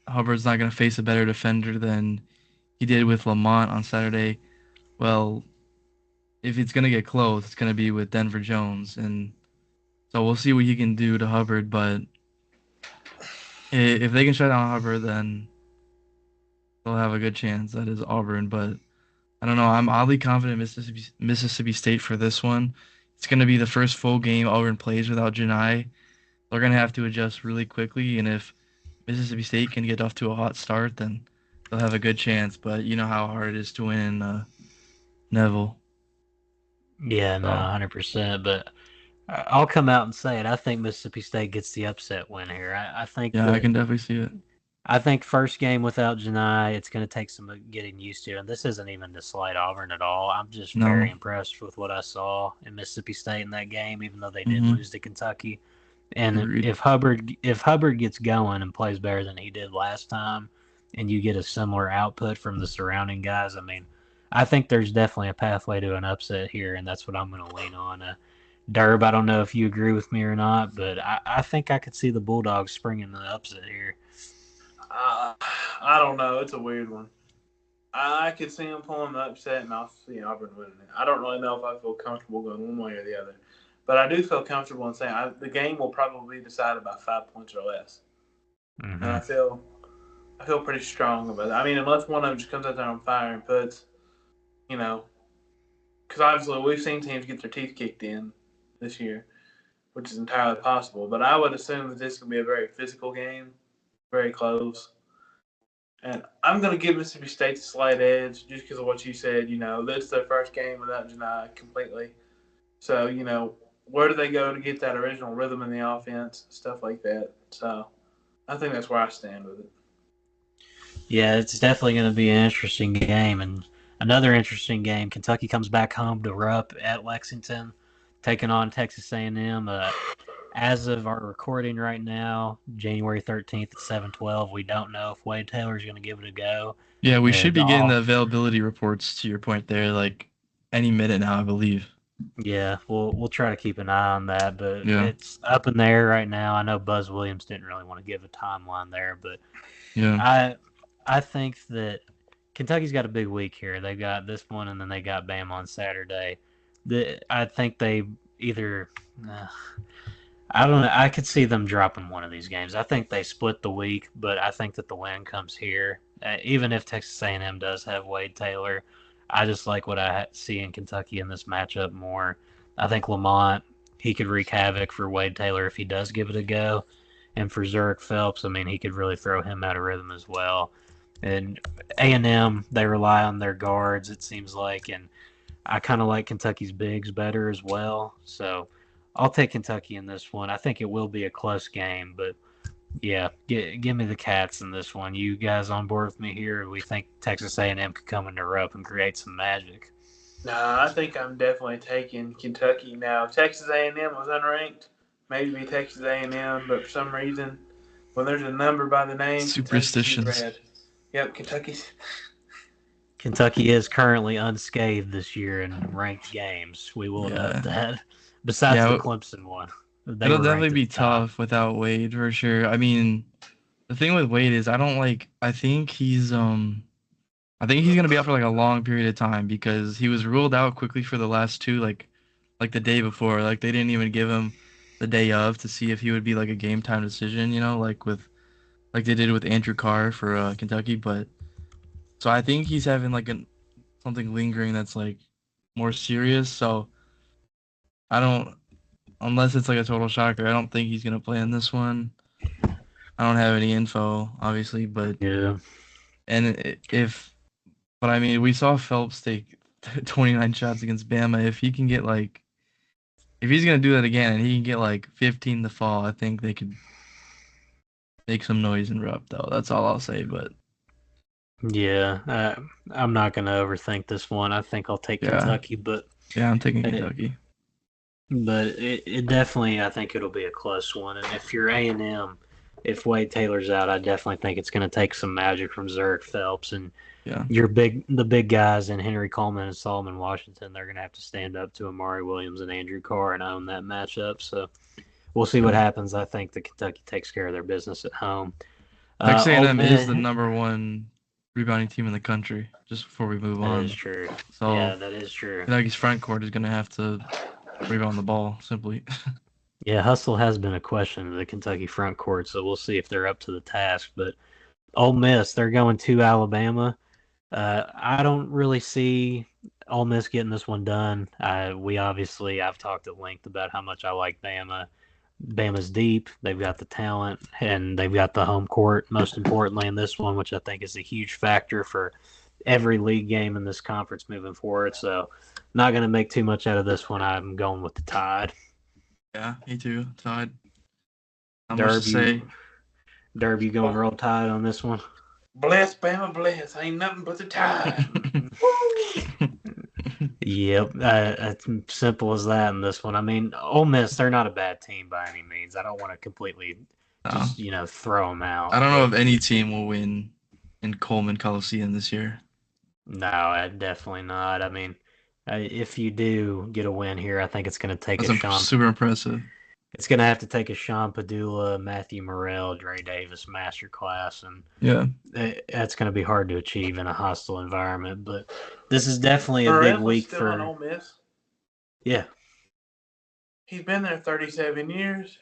[SPEAKER 4] Hubbard's not going to face a better defender than he did with Lamont on Saturday. Well, if it's going to get close, it's going to be with Denver Jones, and so we'll see what he can do to Hubbard. But if they can shut down Hubbard, then they'll have a good chance. That is Auburn, but I don't know. I'm oddly confident Mississippi State for this one. It's going to be the first full game Auburn plays without Janai. They're going to have to adjust really quickly, and if Mississippi State can get off to a hot start, then they'll have a good chance. But you know how hard it is to win in Neville.
[SPEAKER 1] Yeah, no, 100%. But I'll come out and say it. I think Mississippi State gets the upset win here. I think
[SPEAKER 4] Yeah, I can definitely see it.
[SPEAKER 1] I think first game without Janai, it's going to take some getting used to. And this isn't even to slight Auburn at all. I'm just very
[SPEAKER 4] No.
[SPEAKER 1] impressed with what I saw in Mississippi State in that game, even though they did
[SPEAKER 4] Mhm.
[SPEAKER 1] lose to Kentucky. And
[SPEAKER 4] Agreed.
[SPEAKER 1] if Hubbard gets going and plays better than he did last time, and you get a similar output from the surrounding guys, I think there's definitely a pathway to an upset here, and that's what I'm going to lean on. Derb, I don't know if you agree with me or not, but I think I could see the Bulldogs springing the upset here.
[SPEAKER 3] I don't know. It's a weird one. I could see him pulling the upset, and I'll see Auburn winning it. I don't really know if I feel comfortable going one way or the other, but I do feel comfortable in saying the game will probably be decided by 5 points or less.
[SPEAKER 1] Mm-hmm.
[SPEAKER 3] And I feel pretty strong about it. Unless one of them just comes out there on fire and puts, because obviously we've seen teams get their teeth kicked in this year, which is entirely possible. But I would assume that this will be a very physical game, very close. And I'm going to give Mississippi State the slight edge just because of what you said. That's their first game without Janai completely. So, where do they go to get that original rhythm in the offense, stuff like that. So, I think that's where I stand with it.
[SPEAKER 1] Yeah, it's definitely going to be an interesting game. And another interesting game, Kentucky comes back home to Rupp at Lexington, taking on Texas A&M. As of our recording right now, January 13th at 7:12, we don't know if Wade Taylor's going to give it a go.
[SPEAKER 4] Yeah, we should be getting the availability reports to your point there, like any minute now, I believe.
[SPEAKER 1] Yeah, we'll try to keep an eye on that, but it's up in the air right now. I know Buzz Williams didn't really want to give a timeline there, but I think that Kentucky's got a big week here. They've got this one, and then they got Bama on Saturday. I think they either. I don't know. I could see them dropping one of these games. I think they split the week, but I think that the win comes here. Even if Texas A&M does have Wade Taylor, I just like what I see in Kentucky in this matchup more. I think Lamont, he could wreak havoc for Wade Taylor if he does give it a go. And for Zurich Phelps, I mean, he could really throw him out of rhythm as well. And A&M, they rely on their guards, it seems like, and I kind of like Kentucky's bigs better as well. So I'll take Kentucky in this one. I think it will be a close game, but yeah, give me the Cats in this one. You guys on board with me here? We think Texas A&M could come in their up and create some magic.
[SPEAKER 3] Nah, I think I'm definitely taking Kentucky now. If Texas A&M was unranked, maybe be Texas A&M, but for some reason, when there's a number by the name,
[SPEAKER 4] Superstitions.
[SPEAKER 3] Kentucky's red. Yep, Kentucky's.
[SPEAKER 1] Kentucky is currently unscathed this year in ranked games. We will note that. Besides the Clemson one.
[SPEAKER 4] It'll definitely be tough without Wade for sure. I mean, the thing with Wade is I think he's gonna be out for like a long period of time because he was ruled out quickly for the last two, like the day before. Like they didn't even give him the day of to see if he would be like a game time decision, like they did with Andrew Carr for Kentucky. But so I think he's having like something lingering that's like more serious. So unless it's like a total shocker, I don't think he's gonna play in this one. I don't have any info, obviously, but
[SPEAKER 1] yeah.
[SPEAKER 4] And but I mean, we saw Phelps take 29 shots against Bama. If he can get if he's gonna do that again and he can get like 15 to fall, I think they could make some noise in Rupp, though. That's all I'll say. But
[SPEAKER 1] yeah, I'm not gonna overthink this one. I think I'll take Kentucky, but
[SPEAKER 4] yeah, I'm taking Kentucky.
[SPEAKER 1] But it definitely, I think it'll be a close one. And if you're A&M, if Wade Taylor's out, I definitely think it's going to take some magic from Zurich Phelps and the big guys in Henry Coleman and Solomon Washington. They're going to have to stand up to Amari Williams and Andrew Carr and own that matchup. So we'll see what happens. I think that Kentucky takes care of their business at home.
[SPEAKER 4] Texas A&M is the number one rebounding team in the country. Just before we move on,
[SPEAKER 1] that is true.
[SPEAKER 4] So
[SPEAKER 1] yeah, that is true.
[SPEAKER 4] Kentucky's front court is going to have to rebound the ball simply.
[SPEAKER 1] Yeah, hustle has been a question of the Kentucky front court, so we'll see if they're up to the task. But Ole Miss, they're going to Alabama. I don't really see Ole Miss getting this one done. I've talked at length about how much I like Bama. Bama's deep. They've got the talent, and they've got the home court, most importantly in this one, which I think is a huge factor for every league game in this conference moving forward. So not going to make too much out of this one. I'm going with the Tide.
[SPEAKER 4] Yeah, me too. Tide.
[SPEAKER 1] Derb, you going Roll Tide on this one?
[SPEAKER 3] Bless Bama, bless. Ain't nothing but the Tide.
[SPEAKER 1] Yep, it's simple as that in this one. I mean, Ole Miss, they're not a bad team by any means. I don't want to completely just, throw them out.
[SPEAKER 4] I don't know if any team will win in Coleman Coliseum this year.
[SPEAKER 1] No, definitely not. I mean, if you do get a win here, I think it's going to take
[SPEAKER 4] super impressive.
[SPEAKER 1] It's going to have to take a Sean Padula, Matthew Morrell, Dre Davis masterclass, and that's going to be hard to achieve in a hostile environment. But this is definitely a big week for
[SPEAKER 3] Ole Miss.
[SPEAKER 1] Yeah,
[SPEAKER 3] he's been there 37 years.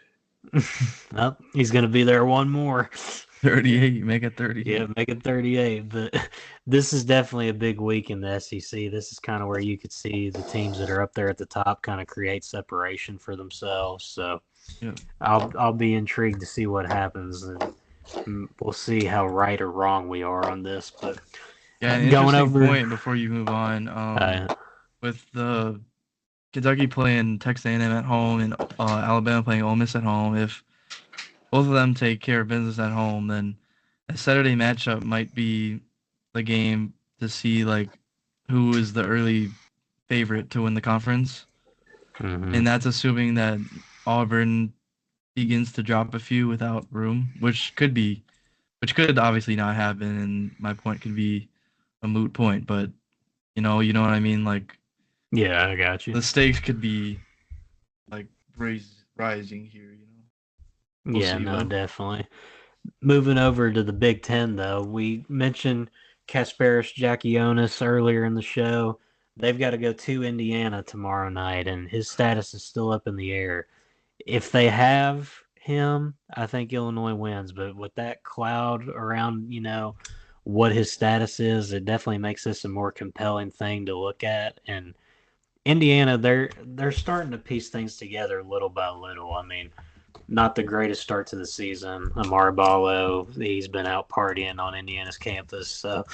[SPEAKER 1] Well, he's going to be there one more.
[SPEAKER 4] 38, make it 30.
[SPEAKER 1] Yeah, make it 38. But this is definitely a big week in the SEC. This is kind of where you could see the teams that are up there at the top kind of create separation for themselves. So I'll be intrigued to see what happens, and we'll see how right or wrong we are on this. But
[SPEAKER 4] an going over point before you move on, with the Kentucky playing Texas A&M at home and Alabama playing Ole Miss at home, if both of them take care of business at home, then a Saturday matchup might be the game to see who is the early favorite to win the conference.
[SPEAKER 1] Mm-hmm.
[SPEAKER 4] And that's assuming that Auburn begins to drop a few without Broome, which could obviously not happen, and my point could be a moot point, but you know what I mean?
[SPEAKER 1] Yeah, I got you.
[SPEAKER 4] The stakes could be rising here, We'll see,
[SPEAKER 1] definitely. Moving over to the Big Ten, though, we mentioned Kasparis Giacchionis earlier in the show. they've got to go to Indiana tomorrow night, and his status is still up in the air. If they have him, I think Illinois wins. But with that cloud around, what his status is, it definitely makes this a more compelling thing to look at. And Indiana, they're starting to piece things together little by little. I mean, not the greatest start to the season. Amar Ballo, he's been out partying on Indiana's campus, so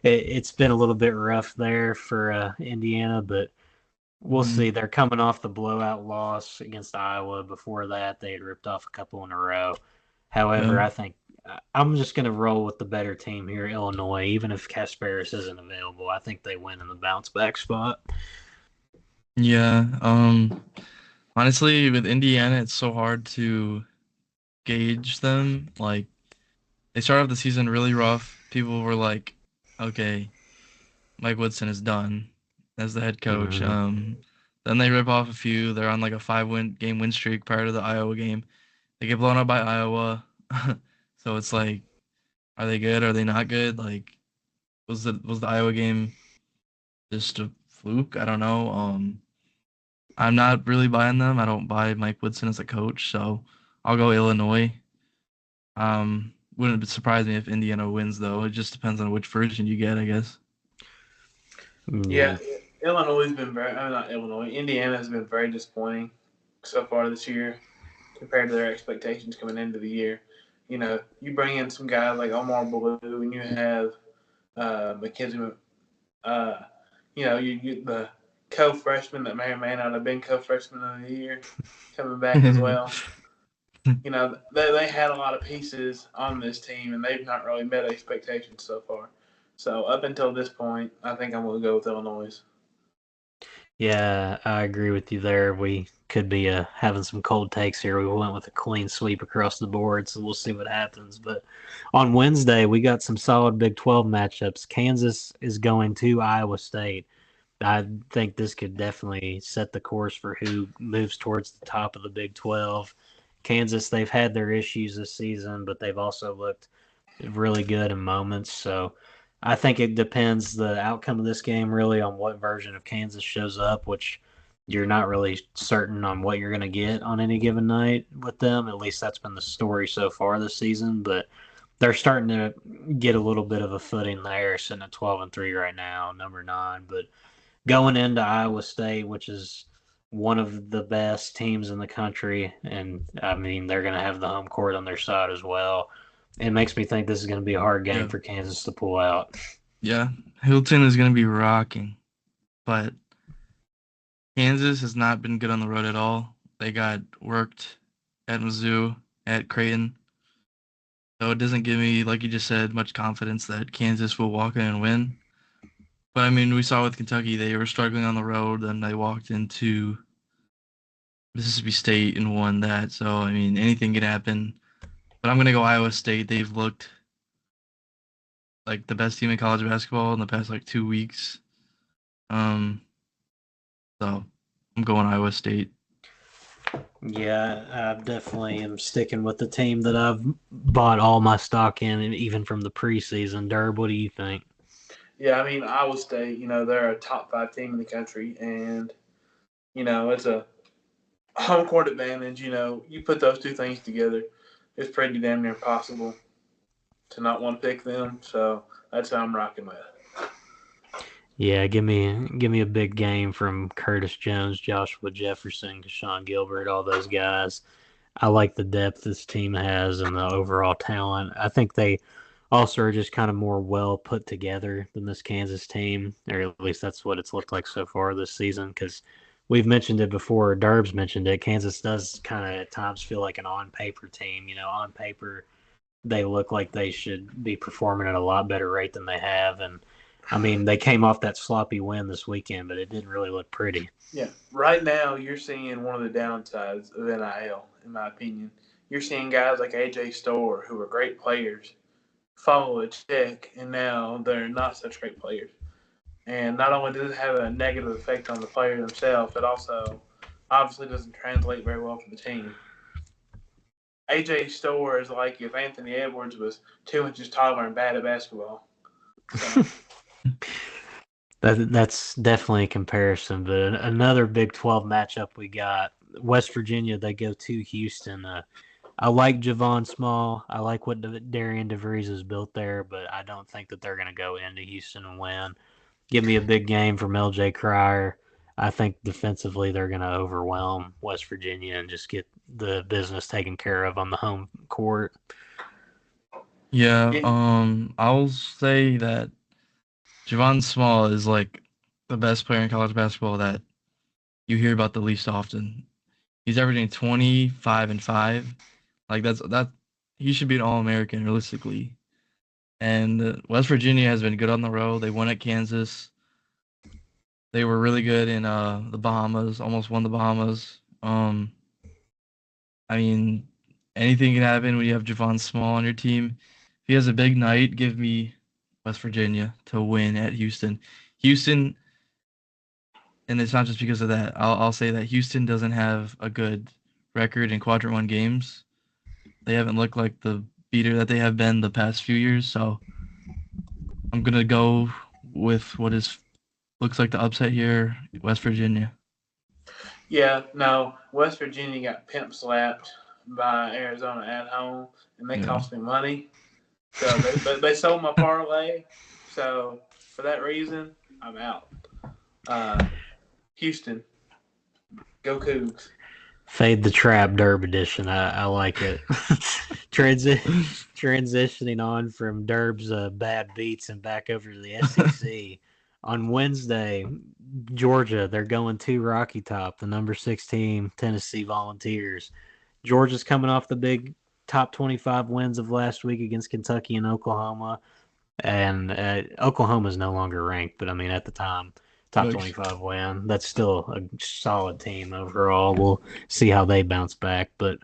[SPEAKER 1] it's been a little bit rough there for Indiana, but we'll see. They're coming off the blowout loss against Iowa. Before that, they had ripped off a couple in a row. However,
[SPEAKER 4] Yeah.
[SPEAKER 1] I think I'm just going to roll with the better team here, Illinois, even if Kasparis isn't available. I think they win in the bounce back spot.
[SPEAKER 4] Yeah. Honestly, with Indiana, it's so hard to gauge them. Like, they started off the season really rough. People were like, okay, Mike Woodson is done as the head coach. Then they rip off a few. They're on like a 5 game win streak prior to the Iowa game. They get blown up by Iowa. So it's like, are they good? Are they not good? Like, was the Iowa game just a fluke? I don't know. I'm not really buying them. I don't buy Mike Woodson as a coach, so I'll go Illinois. Wouldn't surprise me if Indiana wins, though. It just depends on which version you get, I guess.
[SPEAKER 3] Yeah, Illinois has been not Illinois. Indiana has been very disappointing so far this year compared to their expectations coming into the year. You bring in some guys like Omar Blue, and you have McKenzie. You get the co-freshman that may or may not have been co-freshman of the year coming back as well. They had a lot of pieces on this team, and they've not really met expectations so far. So up until this point, I think I'm going to go with Illinois.
[SPEAKER 1] Yeah, I agree with you there. We could be having some cold takes here. We went with a clean sweep across the board, so we'll see what happens. But on Wednesday, we got some solid Big 12 matchups. Kansas is going to Iowa State. I think this could definitely set the course for who moves towards the top of the Big 12. Kansas, they've had their issues this season, but they've also looked really good in moments. So I think it depends the outcome of this game really on what version of Kansas shows up, which you're not really certain on what you're going to get on any given night with them. At least that's been the story so far this season. But they're starting to get a little bit of a footing there, sitting at 12-3 right now, number 9. But going into Iowa State, which is one of the best teams in the country, and I mean they're going to have the home court on their side as well. It makes me think this is going to be a hard game for Kansas to pull out.
[SPEAKER 4] Yeah, Hilton is going to be rocking, but Kansas has not been good on the road at all. They got worked at Mizzou, at Creighton, so it doesn't give me, like you just said, much confidence that Kansas will walk in and win. But I mean, we saw with Kentucky, they were struggling on the road, and they walked into Mississippi State and won that. So I mean, anything can happen. But I'm gonna go Iowa State. They've looked like the best team in college basketball in the past like 2 weeks. So I'm going Iowa State.
[SPEAKER 1] Yeah, I definitely am sticking with the team that I've bought all my stock in, and even from the preseason. Derb, what do you think?
[SPEAKER 3] Yeah, I mean, Iowa State, they're a top 5 team in the country, and, it's a home court advantage. You put those two things together, it's pretty damn near impossible to not want to pick them. So that's how I'm rocking with.
[SPEAKER 1] Yeah, give me a big game from Curtis Jones, Joshua Jefferson, Keshawn Gilbert, all those guys. I like the depth this team has and the overall talent. I think they also are just kind of more well put together than this Kansas team, or at least that's what it's looked like so far this season. Because we've mentioned it before, Derb's mentioned it. Kansas does kind of at times feel like an on paper team. On paper they look like they should be performing at a lot better rate than they have, and I mean, they came off that sloppy win this weekend, but it didn't really look pretty.
[SPEAKER 3] Yeah. Right now, you're seeing one of the downsides of NIL, in my opinion. You're seeing guys like A.J. Storr, who are great players, follow a check, and now they're not such great players. And not only does it have a negative effect on the player themselves, it also obviously doesn't translate very well for the team. A.J. Storr is like if Anthony Edwards was 2 inches taller and bad at basketball. So.
[SPEAKER 1] That's definitely a comparison. But another Big 12 matchup we got West Virginia. They go to Houston. I like Javon Small. I like what Darian DeVries has built there, but I don't think that they're going to go into Houston and win. Give me a big game from LJ Cryer. I think defensively they're going to overwhelm West Virginia and just get the business taken care of on the home court.
[SPEAKER 4] Yeah, I'll say that Javon Small is like the best player in college basketball that you hear about the least often. He's averaging 25 and 5. Like that he should be an All-American realistically. And West Virginia has been good on the road. They won at Kansas. They were really good in the Bahamas, almost won the Bahamas. I mean, anything can happen when you have Javon Small on your team. If he has a big night, give me West Virginia to win at Houston. Houston, and it's not just because of that. I'll say that Houston doesn't have a good record in Quadrant 1 games. They haven't looked like the beater that they have been the past few years, so I'm gonna go with what looks like the upset here, West Virginia.
[SPEAKER 3] Yeah, no, West Virginia got pimp slapped by Arizona at home, and they cost me money. So they sold my parlay. So for that reason, I'm out. Houston, go Cougs.
[SPEAKER 1] Fade the Trap Derb edition. I like it. Transitioning on from Derb's bad beats and back over to the SEC. On Wednesday, Georgia, they're going to Rocky Top, the number 6 team, Tennessee Volunteers. Georgia's coming off the big top 25 wins of last week against Kentucky and Oklahoma. And Oklahoma's no longer ranked, but I mean, at the time, top 25 win. That's still a solid team overall. We'll see how they bounce back. But,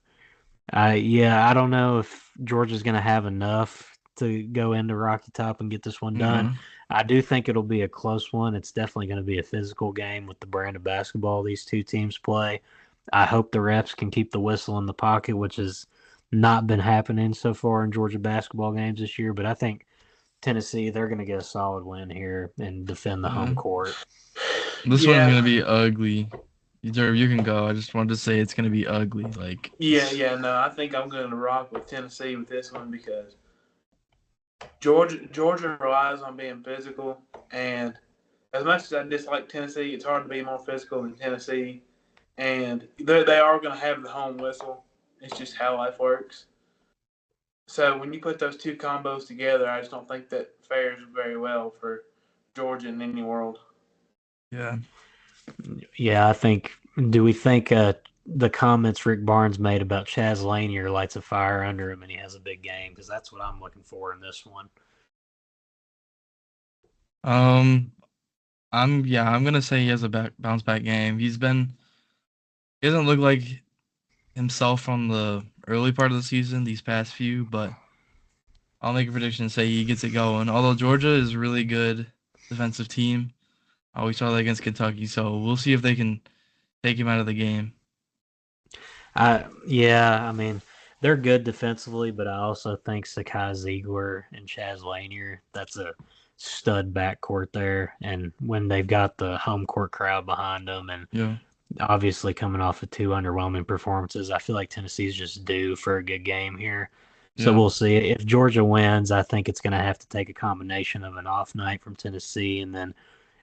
[SPEAKER 1] I don't know if Georgia's going to have enough to go into Rocky Top and get this one done. I do think it'll be a close one. It's definitely going to be a physical game with the brand of basketball these two teams play. I hope the refs can keep the whistle in the pocket, which has not been happening so far in Georgia basketball games this year. But I think Tennessee, they're going to get a solid win here and defend the home court.
[SPEAKER 4] This one's going to be ugly. You can go. I just wanted to say it's going to be ugly.
[SPEAKER 3] No, I think I'm going to rock with Tennessee with this one because Georgia relies on being physical, and as much as I dislike Tennessee, it's hard to be more physical than Tennessee, and they are going to have the home whistle. It's just how life works. So when you put those two combos together, I just don't think that fares very well for Georgia in any world.
[SPEAKER 4] Yeah.
[SPEAKER 1] Yeah, do we think the comments Rick Barnes made about Chaz Lanier lights a fire under him and he has a big game? Because that's what I'm looking for in this one.
[SPEAKER 4] I'm gonna say he has a bounce back game. He doesn't look like himself from the early part of the season, these past few, but I'll make a prediction and say he gets it going. Although Georgia is a really good defensive team. We saw that against Kentucky, so we'll see if they can take him out of the game.
[SPEAKER 1] I mean, they're good defensively, but I also think Sakai Ziegler and Chaz Lanier, that's a stud backcourt there. And when they've got the home court crowd behind them and obviously coming off of 2 underwhelming performances, I feel like Tennessee's just due for a good game here. So we'll see. If Georgia wins, I think it's going to have to take a combination of an off night from Tennessee and then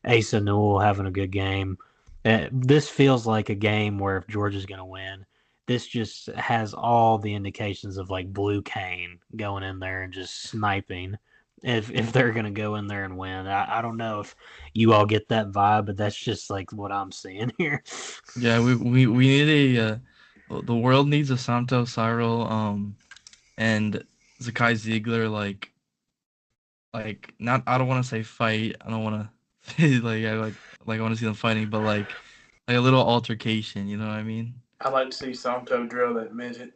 [SPEAKER 1] Asa Newell having a good game. This feels like a game where if Georgia's going to win, this just has all the indications of like Blue Cane going in there and just sniping if they're going to go in there and win. I don't know if you all get that vibe, but that's just like what I'm seeing here.
[SPEAKER 4] Yeah, we need the world needs a Santo Cyril and Zakai Ziegler like not, I don't want to say fight. I don't want to I want to see them fighting, but like a little altercation, you know what I mean?
[SPEAKER 3] I'd like to see Santo drill that midget.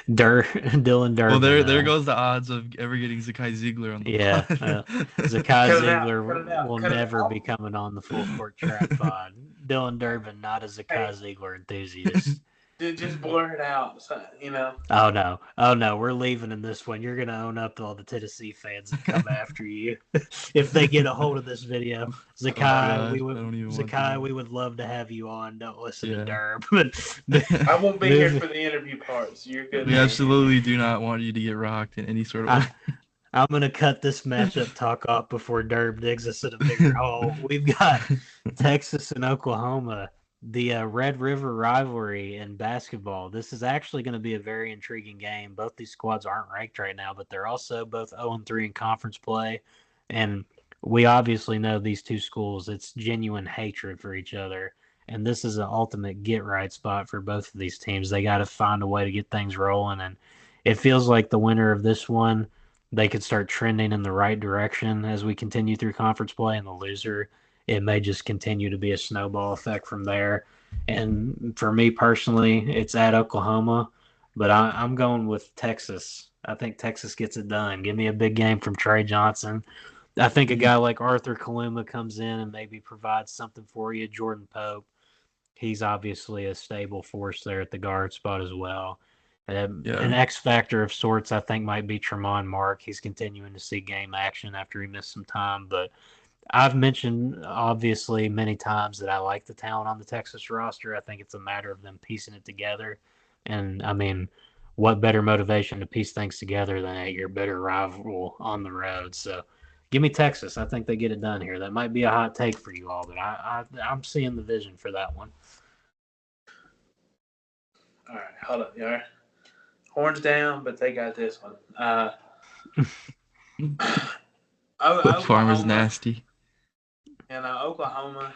[SPEAKER 1] Dylan Durbin.
[SPEAKER 4] Well, there goes the odds of ever getting Zakai Ziegler on the pod.
[SPEAKER 1] Zakai Ziegler will never be coming on the Full Court Trap pod. Dylan Durbin, not a Zakai Ziegler enthusiast.
[SPEAKER 3] Just blur it out. So,
[SPEAKER 1] Oh no, we're leaving in this one. You're gonna own up to all the Tennessee fans that come after you if they get a hold of this video.
[SPEAKER 4] Oh God, I don't even want to
[SPEAKER 1] Zakai,
[SPEAKER 4] know.
[SPEAKER 1] we would love to have you on. Don't listen to
[SPEAKER 4] Yeah.
[SPEAKER 1] Durb. But
[SPEAKER 3] I won't be here for the interview part, so you're good.
[SPEAKER 4] We absolutely do not want you to get rocked in any sort of way.
[SPEAKER 1] I'm gonna cut this matchup talk off before Durb digs us in a bigger hole. We've got Texas and Oklahoma, the Red River rivalry in basketball. This is actually going to be a very intriguing game. Both these squads aren't ranked right now, but they're also both 0-3 in conference play, and we obviously know these two schools. It's genuine hatred for each other, and this is an ultimate get right spot for both of these teams. They got to find a way to get things rolling, and it feels like the winner of this one, they could start trending in the right direction as we continue through conference play, and the loser, it may just continue to be a snowball effect from there. And for me personally, it's at Oklahoma, but I'm going with Texas. I think Texas gets it done. Give me a big game from Trey Johnson. I think a guy like Arthur Kaluma comes in and maybe provides something for you. Jordan Pope, he's obviously a stable force there at the guard spot as well. An X factor of sorts, I think, might be Tremont Mark. He's continuing to see game action after he missed some time. But I've mentioned, obviously, many times that I like the talent on the Texas roster. I think it's a matter of them piecing it together. And, I mean, what better motivation to piece things together than at your bitter rival on the road? So give me Texas. I think they get it done here. That might be a hot take for you all, but I'm seeing the vision for that one.
[SPEAKER 3] All right, hold up, y'all. Horns down, but they got this one.
[SPEAKER 4] Farm is nasty.
[SPEAKER 3] And Oklahoma,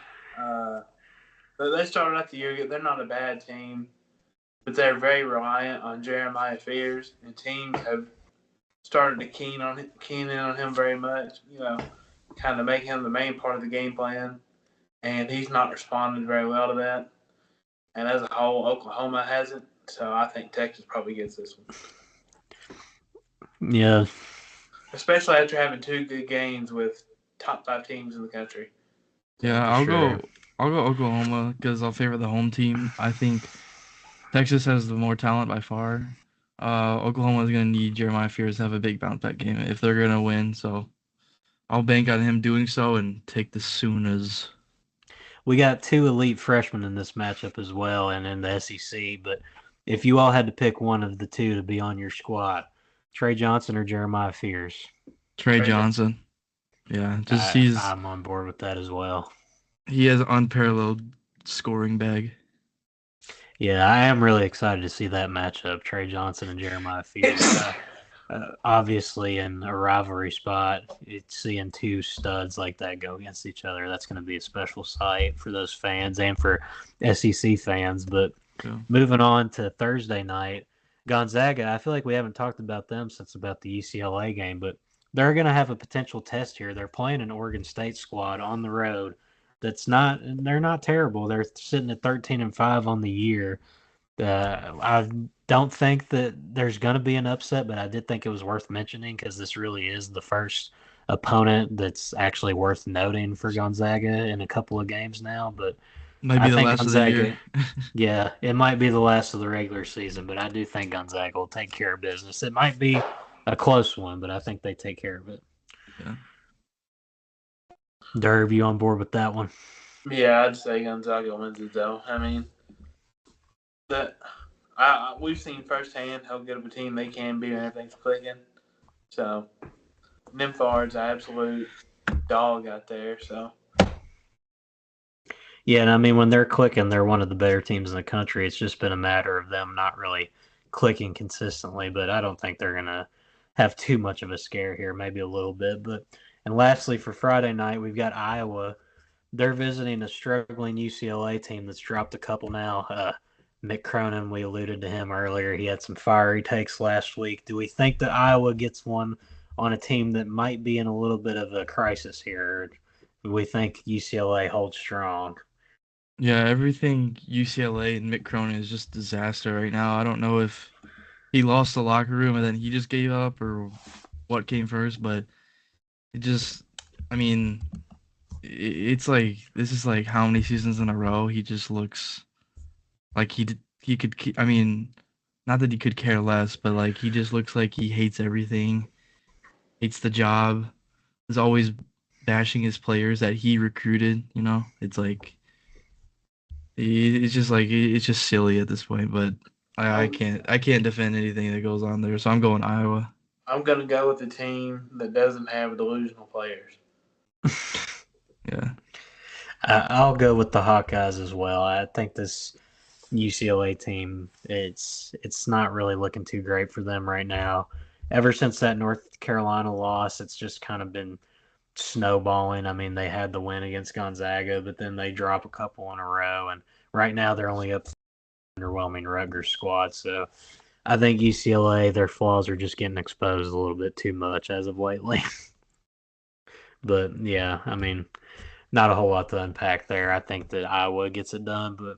[SPEAKER 3] they started out the year. They're not a bad team, but they're very reliant on Jeremiah Fears, and teams have started to keen in on him very much. Kind of make him the main part of the game plan, and he's not responded very well to that. And as a whole, Oklahoma hasn't. So I think Texas probably gets this one.
[SPEAKER 1] Yeah.
[SPEAKER 3] Especially after having two good games with top 5 teams in the country.
[SPEAKER 4] Yeah, I'll go Oklahoma because I'll favor the home team. I think Texas has the more talent by far. Oklahoma is going to need Jeremiah Fears to have a big bounce back game if they're going to win. So I'll bank on him doing so and take the Sooners.
[SPEAKER 1] We got 2 elite freshmen in this matchup as well and in the SEC, but if you all had to pick one of the two to be on your squad, Trey Johnson or Jeremiah Fears?
[SPEAKER 4] Trey Johnson. Yeah,
[SPEAKER 1] I'm on board with that as well.
[SPEAKER 4] He has unparalleled scoring bag.
[SPEAKER 1] Yeah, I am really excited to see that matchup, Trey Johnson and Jeremiah Fears. Obviously, in a rivalry spot, seeing 2 studs like that go against each other, that's going to be a special sight for those fans and for SEC fans. But moving on to Thursday night, Gonzaga, I feel like we haven't talked about them since about the UCLA game, but they're going to have a potential test here. They're playing an Oregon State squad on the road. They're not terrible. They're sitting at 13-5 on the year. I don't think that there's going to be an upset, but I did think it was worth mentioning because this really is the first opponent that's actually worth noting for Gonzaga in a couple of games now. But
[SPEAKER 4] might be the last of the year.
[SPEAKER 1] Yeah, it might be the last of the regular season, but I do think Gonzaga will take care of business. It might be a close one, but I think they take care of it.
[SPEAKER 4] Yeah.
[SPEAKER 1] Derb, you on board with that one?
[SPEAKER 3] Yeah, I'd say Gonzaga wins it, though. I mean, we've seen firsthand how good of a team they can be when everything's clicking. So, them forwards are absolute dog out there. So,
[SPEAKER 1] yeah, and I mean, when they're clicking, they're one of the better teams in the country. It's just been a matter of them not really clicking consistently, but I don't think they're going to have too much of a scare here, maybe a little bit. And lastly, for Friday night, we've got Iowa. They're visiting a struggling UCLA team that's dropped a couple now. Mick Cronin, we alluded to him earlier. He had some fiery takes last week. Do we think that Iowa gets one on a team that might be in a little bit of a crisis here? Or do we think UCLA holds strong?
[SPEAKER 4] Yeah, everything UCLA and Mick Cronin is just disaster right now. I don't know if he lost the locker room and then he just gave up or what came first, but it just, I mean, it's like, this is like how many seasons in a row he just looks like he he could. I mean, not that he could care less, but like he just looks like he hates everything, hates the job. Is always bashing his players that he recruited. It's like it's just like it's just silly at this point. But I can't defend anything that goes on there, so I'm going Iowa.
[SPEAKER 3] I'm gonna go with the team that doesn't have delusional players.
[SPEAKER 4] Yeah.
[SPEAKER 1] I'll go with the Hawkeyes as well. I think this UCLA team, it's not really looking too great for them right now. Ever since that North Carolina loss, it's just kind of been snowballing. I mean, they had the win against Gonzaga, but then they drop a couple in a row, and right now they're only up underwhelming Rutgers squad. So I think UCLA, their flaws are just getting exposed a little bit too much as of lately. But yeah, I mean, not a whole lot to unpack there. I think that Iowa gets it done, but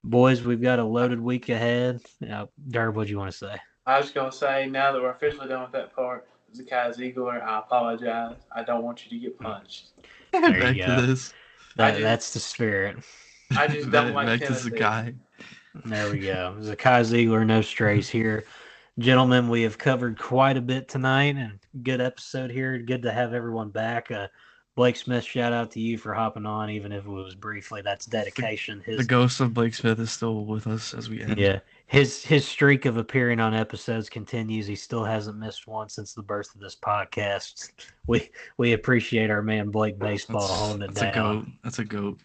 [SPEAKER 1] boys, we've got a loaded week ahead. Derb, what do you want to say?
[SPEAKER 3] I was gonna say, now that we're officially done with that part, Zakai Ziegler, I apologize. I don't want you to get punched.
[SPEAKER 1] There
[SPEAKER 4] Back
[SPEAKER 1] you
[SPEAKER 4] to
[SPEAKER 1] go.
[SPEAKER 4] this.
[SPEAKER 1] That's the spirit.
[SPEAKER 3] I just don't like
[SPEAKER 4] back to
[SPEAKER 3] Tennessee.
[SPEAKER 4] Sakai.
[SPEAKER 1] There we go. Zakai Ziegler, no strays here. Gentlemen, we have covered quite a bit tonight, and good episode here. Good to have everyone back. Blake Smith, shout out to you for hopping on, even if it was briefly. That's dedication.
[SPEAKER 4] The ghost of Blake Smith is still with us as we end.
[SPEAKER 1] Yeah, his streak of appearing on episodes continues. He still hasn't missed one since the birth of this podcast. We appreciate our man Blake Baseball holding it down.
[SPEAKER 4] That's a goat.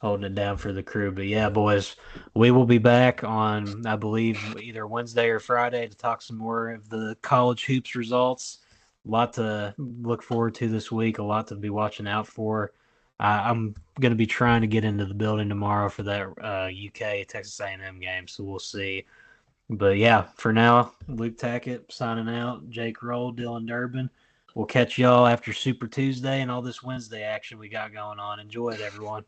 [SPEAKER 1] Holding it down for the crew. But yeah, boys, we will be back on, I believe, either Wednesday or Friday to talk some more of the college hoops results. A lot to look forward to this week, a lot to be watching out for. I'm going to be trying to get into the building tomorrow for that UK Texas A&M game, so we'll see. But yeah, for now, Luke Tackett signing out, Jake Roll, Dylan Durbin. We'll catch y'all after Super Tuesday and all this Wednesday action we got going on. Enjoy it, everyone.